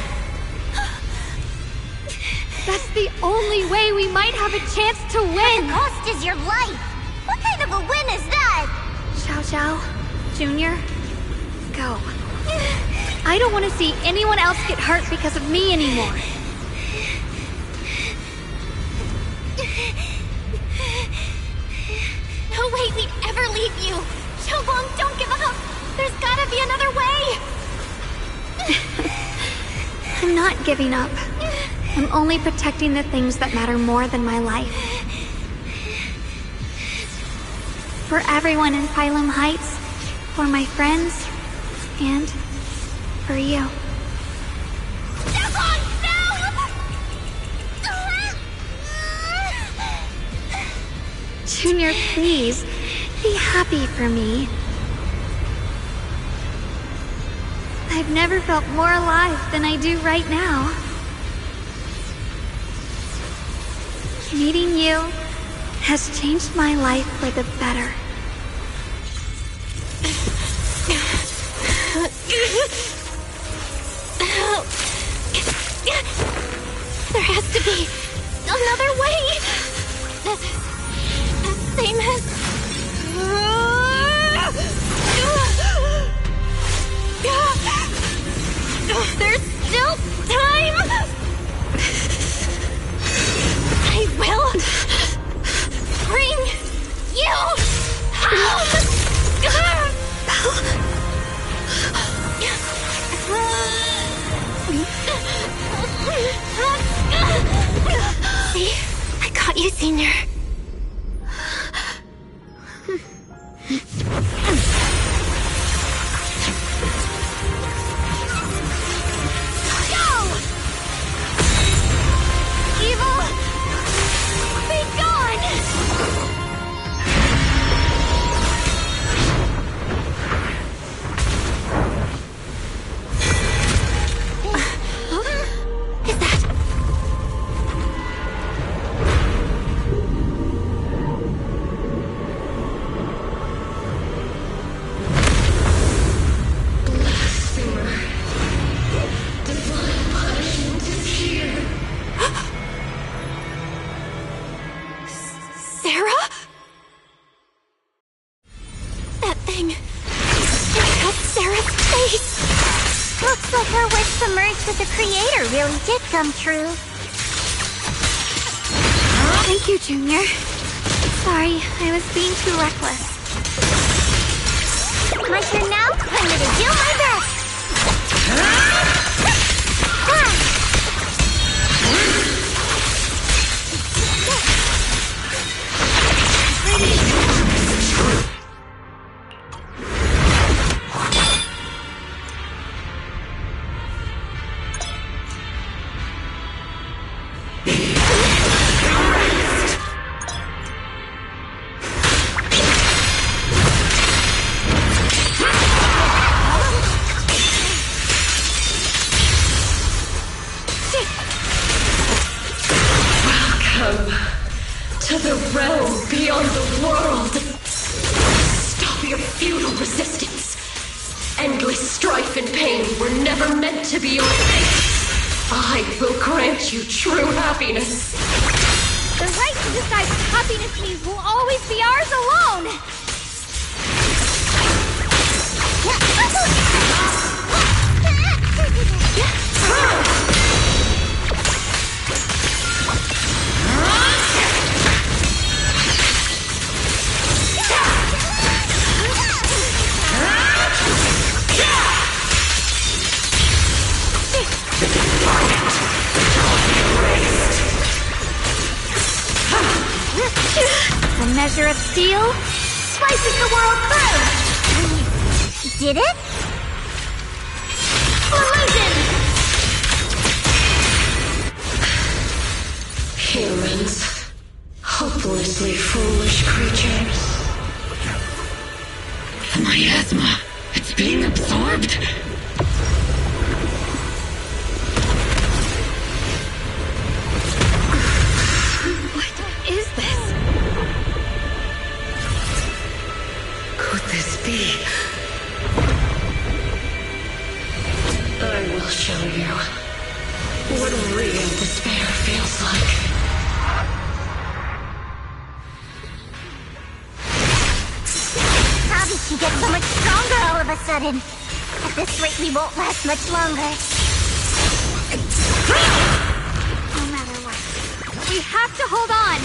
That's the only way we might have a chance to win! The cost is your life! What kind of a win is that? Xiao Xiao, Junior, go. I don't want to see anyone else get hurt because of me anymore. No way we'd ever leave you! Xiaoguang, don't give up! There's gotta be another way! I'm not giving up. I'm only protecting the things that matter more than my life. For everyone in Phylum Heights, for my friends, and for you. Junior, please, be happy for me. I've never felt more alive than I do right now. Meeting you has changed my life for the better. There has to be another way! The same as... There's still time! I will bring you home! See? I got you, Senior. really did come true. Thank you, Junior. Sorry, I was being too reckless. My turn now? I'm gonna do my best! Welcome to the realm beyond the world. Stop your futile resistance. Endless strife and pain were never meant to be your fate. I will grant you true happiness. The right to decide what happiness means will always be ours alone! The measure of steel slices the world through! Did it? Collision! Humans. Hopelessly foolish creatures. The miasma. It's being absorbed. What is this? Could this be? I will show you what real despair feels like. How did she get so much stronger all of a sudden? At this rate, we won't last much longer. No matter what. We have to hold on!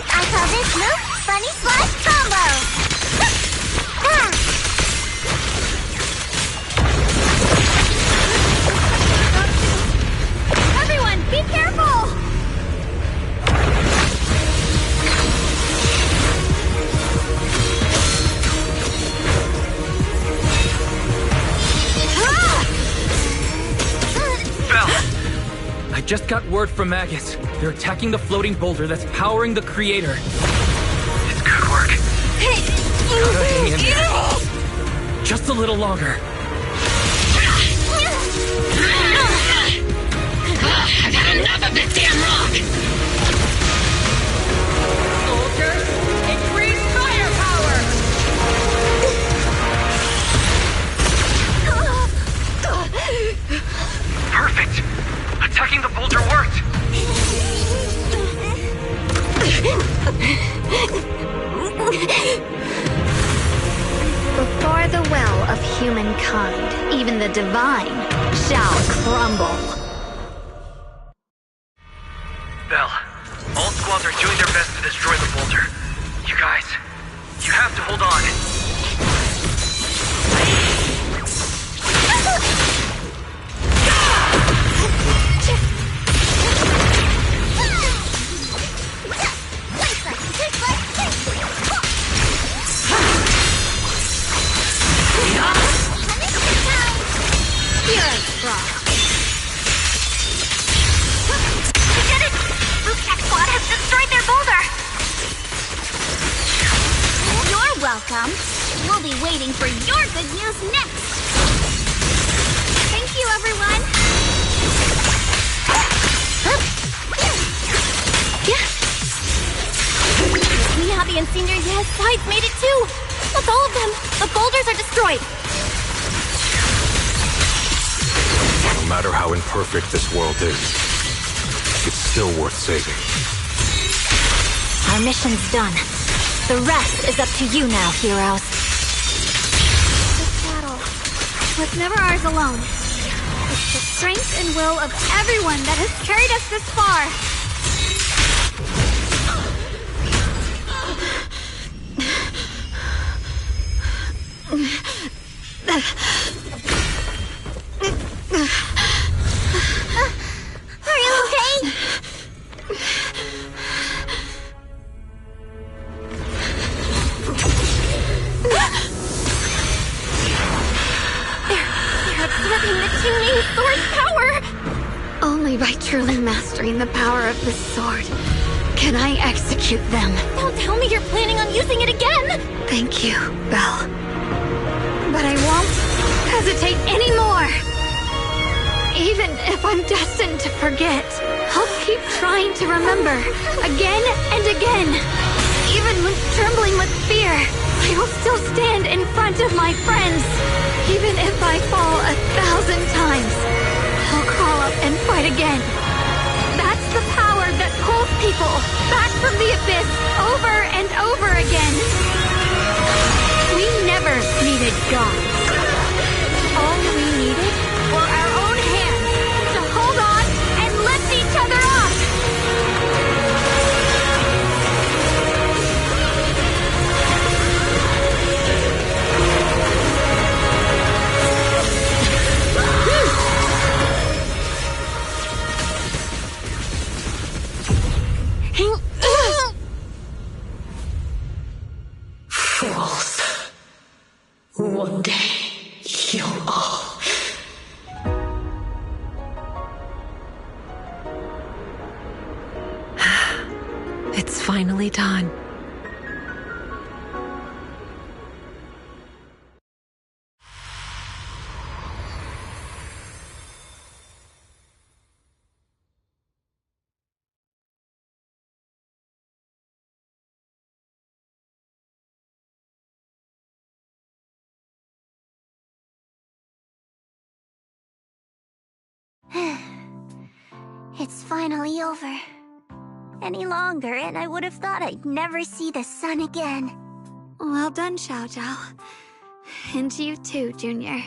I call this move Funny Slash Combo! Everyone, be careful! I just got word from Magus. They're attacking the floating boulder that's powering the creator. It's good work. Gotta hang in there. Just a little longer. I've had enough of this damn rock! Soldiers, increase firepower! Perfect! Attacking the boulder worked! Before the well of humankind, even the divine shall crumble. Bell, all squads are doing their best to destroy the boulder. You guys, you have to hold on. Welcome. We'll be waiting for your good news next. Thank you, everyone. Miyabi and Senior Ye's sides made it too. That's all of them. The boulders are destroyed. No matter how imperfect this world is, it's still worth saving. Our mission's done. The rest is up to you now, heroes. This battle was never ours alone. It's the strength and will of everyone that has carried us this far. Are you okay? They're absorbing the Qingming sword's power! Only by truly mastering the power of this sword can I execute them. Don't tell me you're planning on using it again! Thank you, Belle. But I won't hesitate anymore. Even if I'm destined to forget, I'll keep trying to remember again and again. Even when trembling with fear, I will still stand in front of my friends. Even if I fall 1,000 times, I'll crawl up and fight again. That's the power that pulls people back from the abyss over and over again. We never needed gods. All we needed were our own hands to hold on and lift each other up. Fools. One day, you'll all... It's finally done. It's finally over. Any longer, and I would have thought I'd never see the sun again. Well done, Xiao Zhao. And to you too, Junior.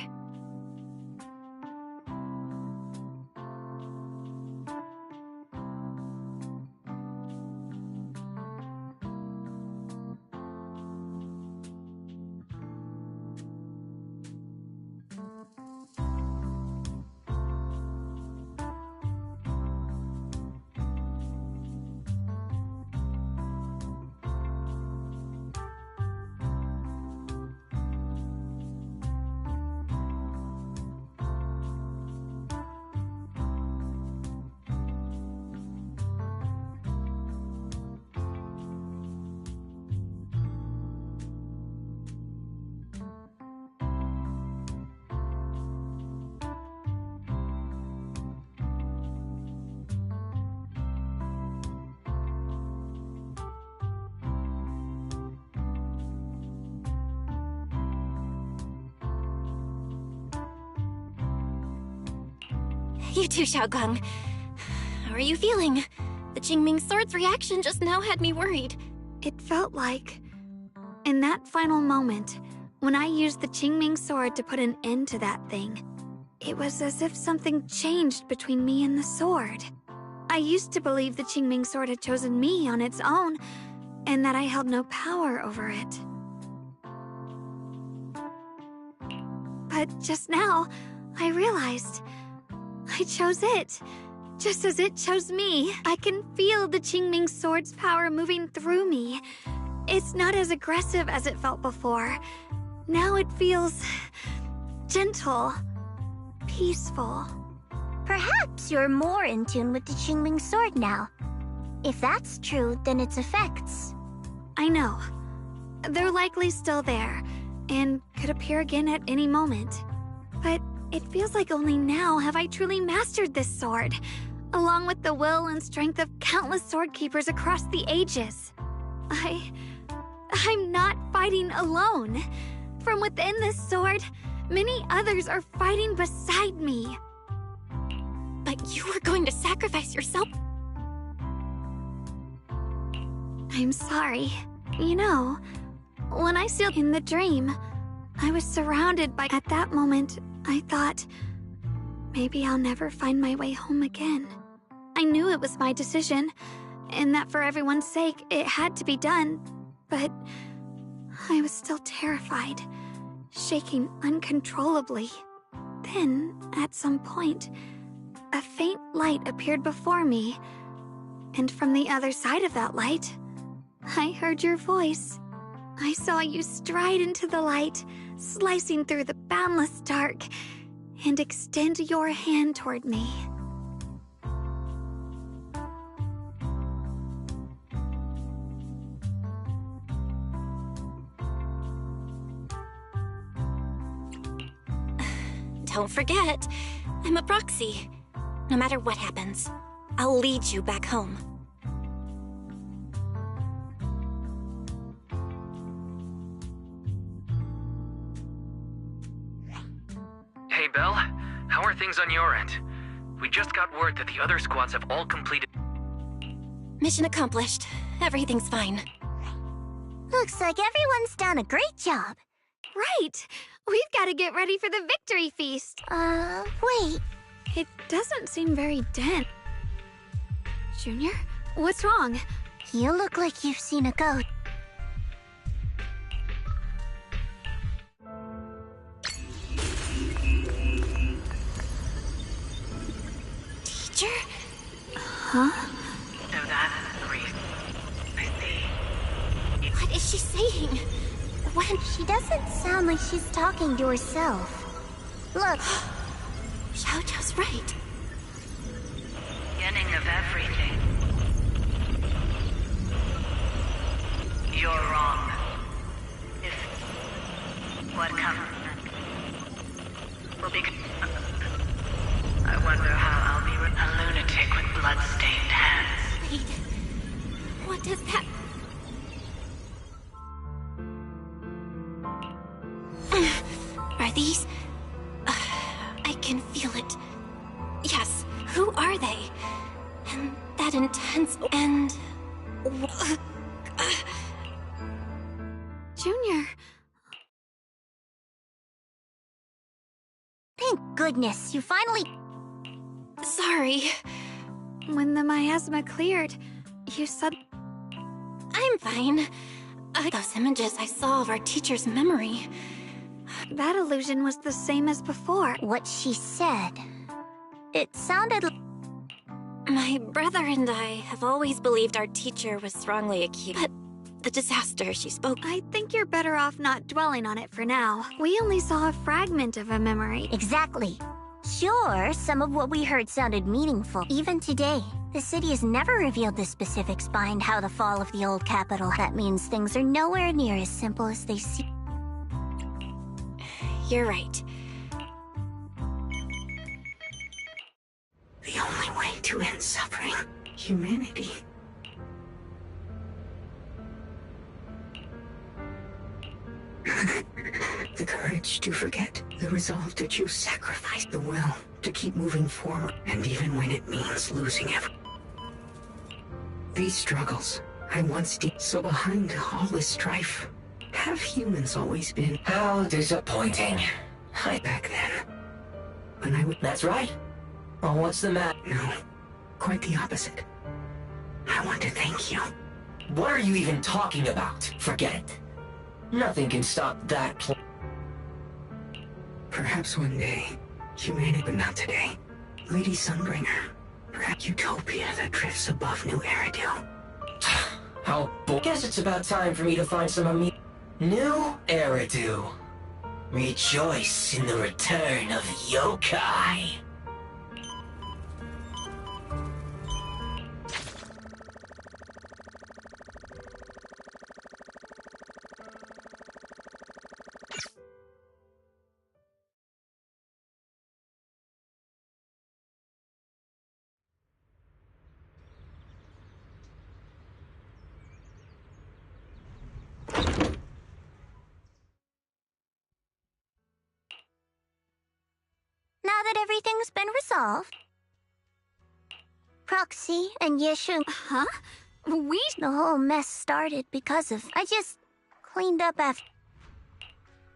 You too, Xiaogang. How are you feeling? The Qingming sword's reaction just now had me worried. It felt like, in that final moment, when I used the Qingming sword to put an end to that thing, it was as if something changed between me and the sword. I used to believe the Qingming sword had chosen me on its own, and that I held no power over it. But just now, I realized I chose it, just as it chose me. I can feel the Qingming sword's power moving through me. It's not as aggressive as it felt before. Now it feels gentle, peaceful. Perhaps you're more in tune with the Qingming sword now. If that's true, then its effects... I know. They're likely still there, and could appear again at any moment. But it feels like only now have I truly mastered this sword, along with the will and strength of countless sword keepers across the ages. I'm not fighting alone. From within this sword, many others are fighting beside me. But you were going to sacrifice yourself I'm sorry. You know, when I sealed in the dream, I was surrounded by... At that moment, I thought, maybe I'll never find my way home again. I knew it was my decision, and that for everyone's sake, it had to be done, but I was still terrified, shaking uncontrollably. Then, at some point, a faint light appeared before me, and from the other side of that light, I heard your voice. I saw you stride into the light, slicing through the boundless dark, and extend your hand toward me. Don't forget, I'm a proxy. No matter what happens, I'll lead you back home. Hey, Belle. How are things on your end? We just got word that the other squads have all completed... Mission accomplished. Everything's fine. Looks like everyone's done a great job. Right! We've got to get ready for the victory feast. Wait. It doesn't seem very dense. Junior, what's wrong? You look like you've seen a ghost. Teacher? Huh? So that's the reason. I see. What is she saying? When? She doesn't sound like she's talking to herself. Look. Xiao Zhao's right. Beginning of everything. You're wrong. If what comes will be... I wonder how I'll be a lunatic with blood-stained hands. Wait. What does that... Are these... I can feel it. Yes, who are they? And that intense... And... Junior... Thank goodness, you finally... Sorry. When the miasma cleared, you said... I'm fine. Those images I saw of our teacher's memory... That illusion was the same as before. What she said... It sounded... My brother and I have always believed our teacher was wrongly accused. But the disaster she spoke... I think you're better off not dwelling on it for now. We only saw a fragment of a memory. Exactly. Sure, some of what we heard sounded meaningful. Even today, the city has never revealed the specifics behind how the fall of the old capital. That means things are nowhere near as simple as they seem. You're right. The only way to end suffering, humanity. The courage to forget, the resolve to choose sacrifice, the will to keep moving forward, and even when it means losing everything. These struggles, I once did. So behind all this strife, have humans always been... How disappointing. Back then, when I would... That's right. Well, what's the matter? No, quite the opposite. I want to thank you. What are you even talking about? Forget it. Nothing can stop that Perhaps one day, humanity, but not today. Lady Sunbringer, perhaps utopia that drifts above New Eridu. How guess it's about time for me to find some New Eridu. Rejoice in the return of yokai. Now that everything's been resolved, Proxy and Yeshun... Huh? The whole mess started because of... I just cleaned up after...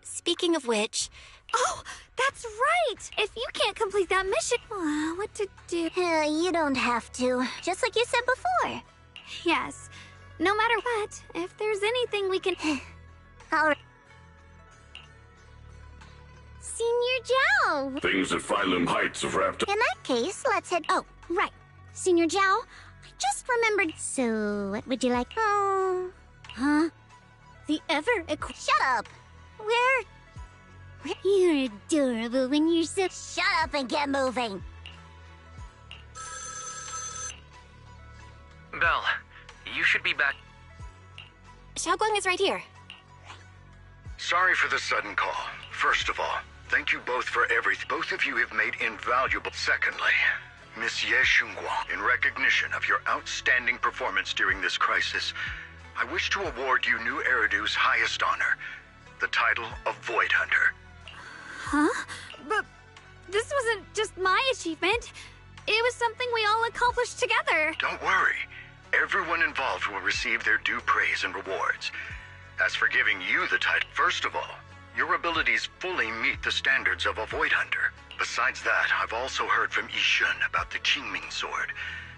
Speaking of which... Oh, that's right! If you can't complete that mission... what to do? You don't have to. Just like you said before. Yes. No matter what, if there's anything we can... Alright. Senior Zhao! Things at Phylum Heights have wrapped up. In that case, let's head... Oh, right. Senior Zhao, I just remembered... So, what would you like? Oh... Huh? The Shut up! You're adorable when you're so... Shut up and get moving! Belle, you should be back. Xiaoguang is right here. Sorry for the sudden call. First of all, thank you both for everything. Both of you have made invaluable... Secondly, Miss Ye Shunguang, in recognition of your outstanding performance during this crisis, I wish to award you New Eridu's highest honor, the title of Void Hunter. Huh? But this wasn't just my achievement. It was something we all accomplished together. Don't worry. Everyone involved will receive their due praise and rewards. As for giving you the title, first of all, your abilities fully meet the standards of a Void Hunter. Besides that, I've also heard from Yishun about the Qingming sword.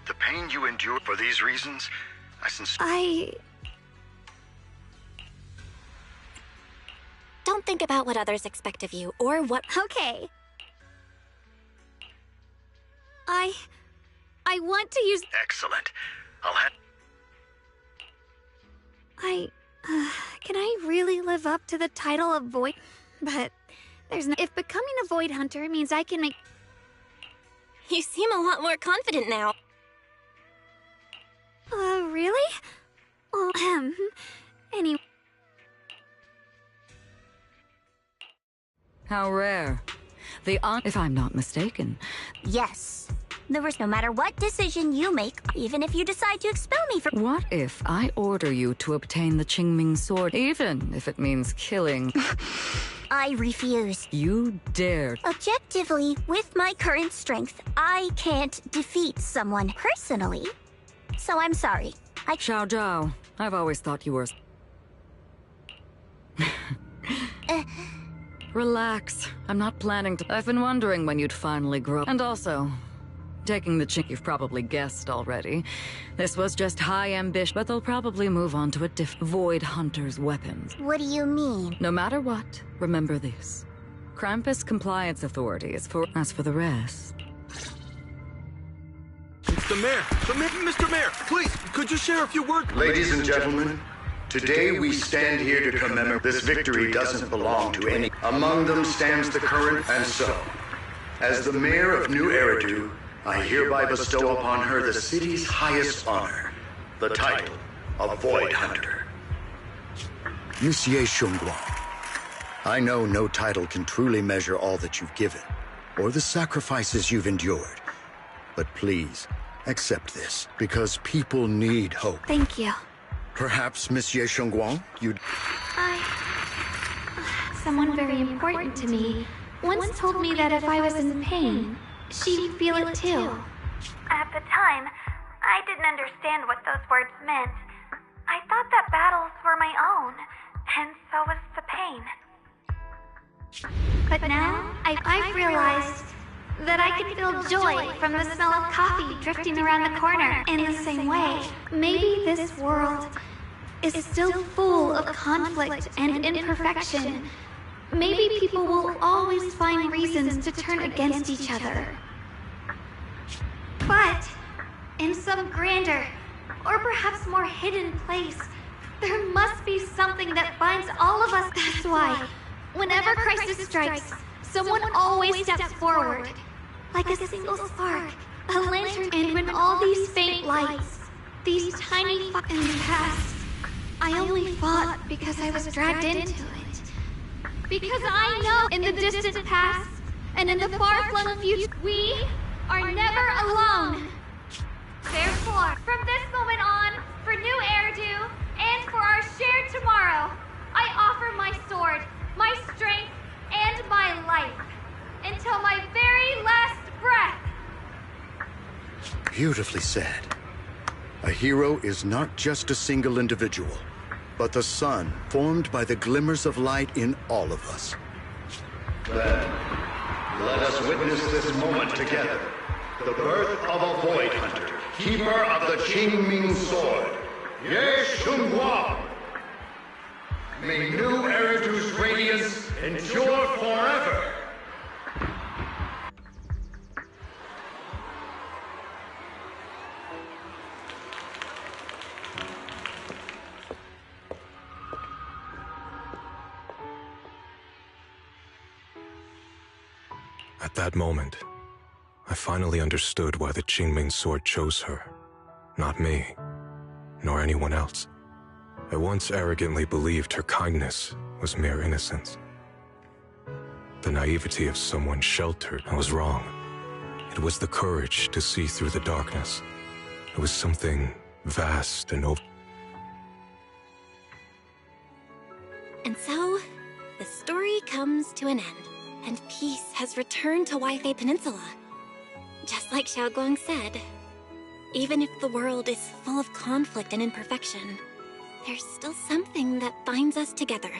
The pain you endure for these reasons, Don't think about what others expect of you, or what... Okay. I want to use... Excellent. I'll have... Can I really live up to the title of Void? But there's no... If becoming a Void Hunter means I can make... You seem a lot more confident now. Really? Anyway... How rare. If I'm not mistaken. Yes. No matter what decision you make, even if you decide to expel me from... What if I order you to obtain the Qingming sword, even if it means killing? I refuse. You dare. Objectively, with my current strength, I can't defeat someone personally. So I'm sorry. Xiao Zhao, I've always thought you were... Relax. I'm not planning to... I've been wondering when you'd finally grow. And also, taking the Qing, you've probably guessed already. This was just high ambition, but they'll probably move on to a Void Hunter's weapons. What do you mean? No matter what, remember this. Krampus Compliance Authority is for... As for the rest... It's the mayor! Mr. Mayor, please, could you share a few words? Ladies and gentlemen, today we stand here to commemorate this victory doesn't belong to any. Among them stands the current, and so, as the mayor of New Eridu, I hereby bestow upon her the city's highest honor, the title of Void Hunter. Miss Ye Shunguang, I know no title can truly measure all that you've given, or the sacrifices you've endured. But please, accept this, because people need hope. Thank you. Perhaps, Miss Ye Shunguang, you'd... Someone very important to me once told me that if I was in pain, she'd feel it too. At the time, I didn't understand what those words meant. I thought that battles were my own, and so was the pain. But now, I've realized that I can feel joy from the smell of coffee drifting around the corner in the same way. Maybe this world is still full of conflict and imperfection. Maybe people will always find reasons to turn against each other. But in some grander, or perhaps more hidden place, there must be something that binds all of us. That's why, whenever crisis strikes, someone always steps forward. Like a single spark, a lantern, and when all these faint lights, these tiny in the past, I only fought because I was dragged into it. Because I know in the distant past, and in the far-flung future, we are never alone. Therefore, from this moment on, for New Eridu, and for our shared tomorrow, I offer my sword, my strength, and my life, until my very last breath. Beautifully said. A hero is not just a single individual, but the sun formed by the glimmers of light in all of us. Then, let us witness this moment together. The birth of a Void Hunter, keeper of the Qingming Sword, Ye Shunguang. May new Eridu's radiance endure forever. At that moment, I finally understood why the Qingming Sword chose her. Not me, nor anyone else. I once arrogantly believed her kindness was mere innocence. The naivety of someone sheltered. I was wrong. It was the courage to see through the darkness. It was something vast and open. And so, the story comes to an end, and peace has returned to Wi-Fi Peninsula. Just like Xiaoguang said, even if the world is full of conflict and imperfection, there's still something that binds us together.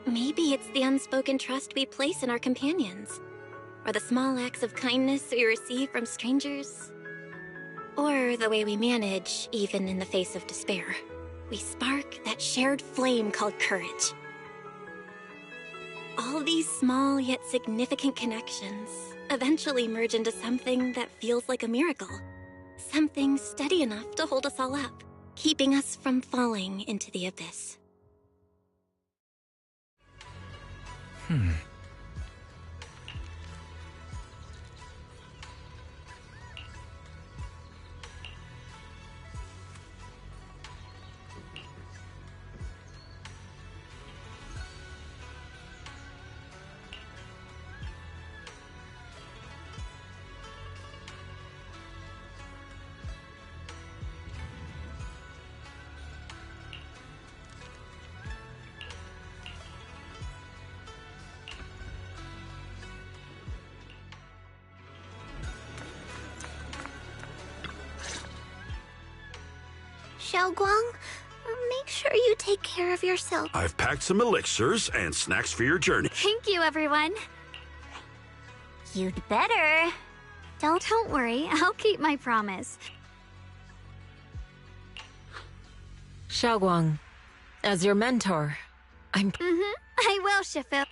Maybe it's the unspoken trust we place in our companions, or the small acts of kindness we receive from strangers, or the way we manage even in the face of despair. We spark that shared flame called courage. All these small yet significant connections eventually merge into something that feels like a miracle. Something steady enough to hold us all up, keeping us from falling into the abyss. Xiaoguang, make sure you take care of yourself. I've packed some elixirs and snacks for your journey. Thank you, everyone. You'd better. Don't worry, I'll keep my promise. Xiaoguang, as your mentor, I will, Shifu.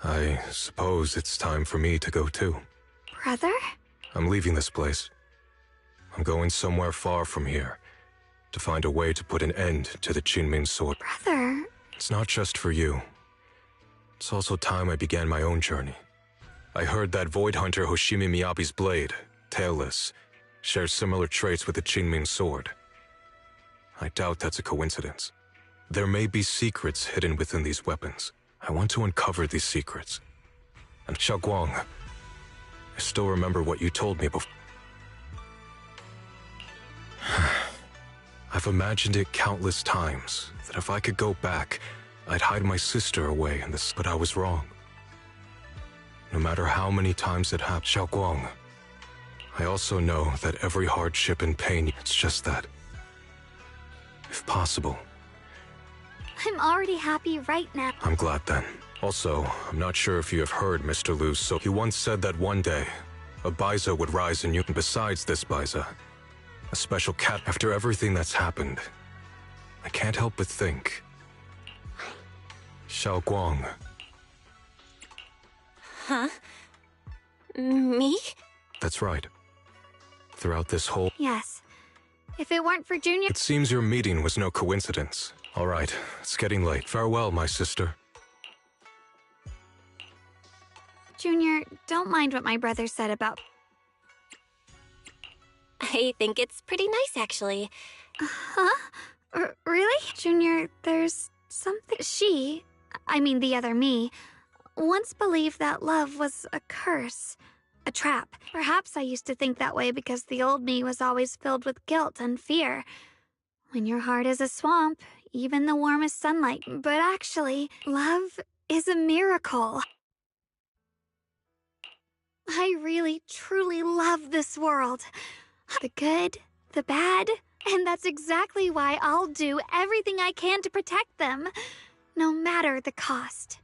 I suppose it's time for me to go too. Brother? I'm leaving this place. I'm going somewhere far from here to find a way to put an end to the Qingming Sword. Brother? It's not just for you. It's also time I began my own journey. I heard that Void Hunter Hoshimi Miyabi's blade, Tailless, shares similar traits with the Qingming Sword. I doubt that's a coincidence. There may be secrets hidden within these weapons. I want to uncover these secrets. And Xiaoguang, I still remember what you told me before. I've imagined it countless times, that if I could go back, I'd hide my sister away in this, but I was wrong. No matter how many times it happened, Xiaoguang, I also know that every hardship and pain, it's just that. If possible. I'm already happy right now. I'm glad then. Also, I'm not sure if you have heard Mr. Liu, so he once said that one day, a Baiza would rise in you. And besides this Baiza, a special cat. After everything that's happened, I can't help but think. Xiaoguang. Huh? Me? That's right. Throughout this whole... Yes. If it weren't for Junior... It seems your meeting was no coincidence. All right, it's getting late. Farewell, my sister. Junior, don't mind what my brother said about... I think it's pretty nice, actually. Huh? Really? Junior, there's something... I mean the other me, once believed that love was a curse, a trap. Perhaps I used to think that way because the old me was always filled with guilt and fear. When your heart is a swamp, even the warmest sunlight... But actually, love is a miracle. I really, truly love this world. The good, the bad, and that's exactly why I'll do everything I can to protect them, no matter the cost.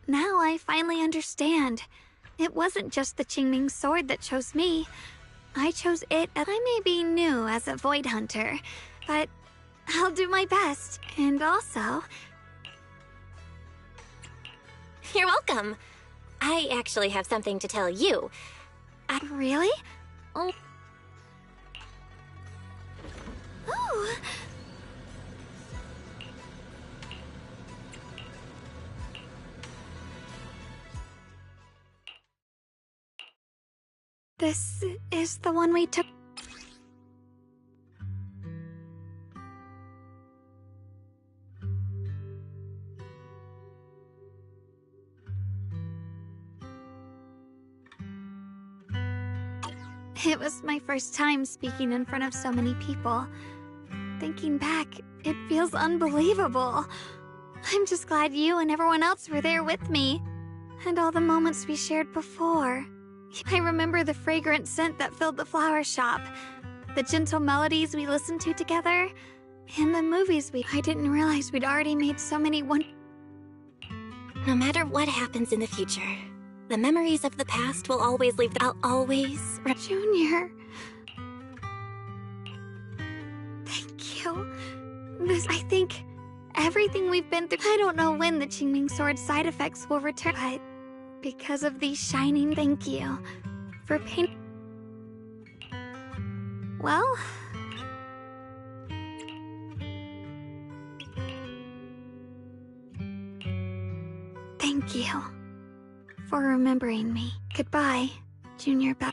Now I finally understand. It wasn't just the Qingming sword that chose me. I chose it. I may be new as a Void Hunter, but I'll do my best. And also... You're welcome. I actually have something to tell you. Really? Oh. Oh. This is the one we took. It was my first time speaking in front of so many people. Thinking back, it feels unbelievable. I'm just glad you and everyone else were there with me. And all the moments we shared before. I remember the fragrant scent that filled the flower shop, the gentle melodies we listened to together, and the movies I didn't realize we'd already made so many No matter what happens in the future, the memories of the past will always leave. I'll always... Junior. Thank you. I think everything we've been through... I don't know when the Qingming sword side effects will return, but because of these shining... Thank you for pain... Well... Thank you for remembering me. Goodbye, Junior Bell.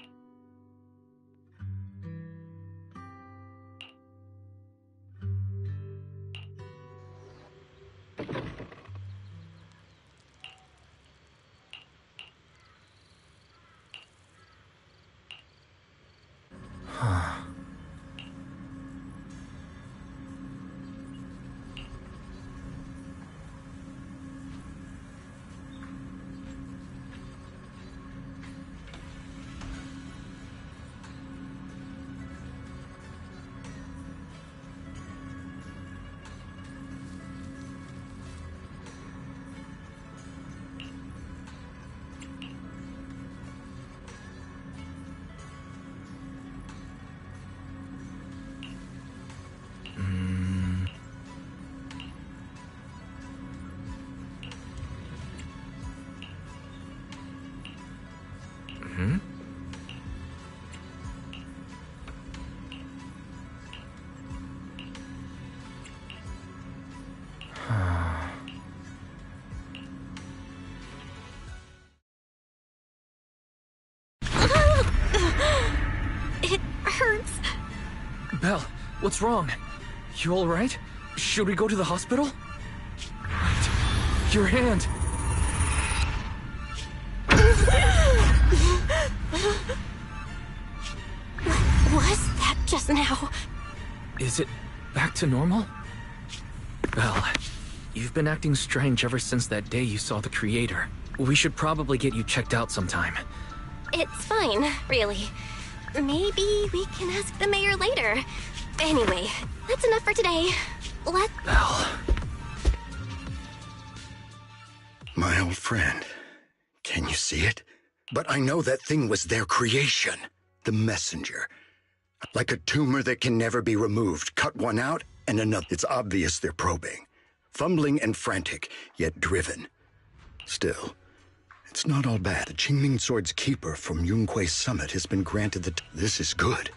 It hurts. Belle, what's wrong? You all right? Should we go to the hospital? Wait, your hand! What was that just now? Is it back to normal? Belle, you've been acting strange ever since that day you saw the Creator. We should probably get you checked out sometime. It's fine, really. Maybe we can ask the mayor later. Anyway, that's enough for today. Belle. My old friend, can you see it? But I know that thing was their creation. The messenger. Like a tumor that can never be removed. Cut one out, and another. It's obvious they're probing. Fumbling and frantic, yet driven. Still, it's not all bad. The Qingming Sword's keeper from Yunquei Summit has been granted the... This is good.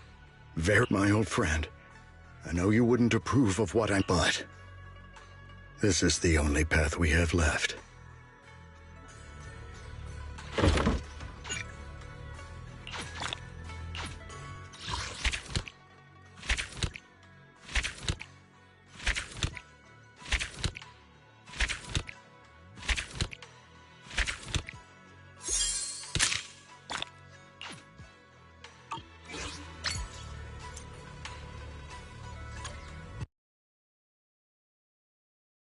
Very, my old friend. I know you wouldn't approve of what but this is the only path we have left.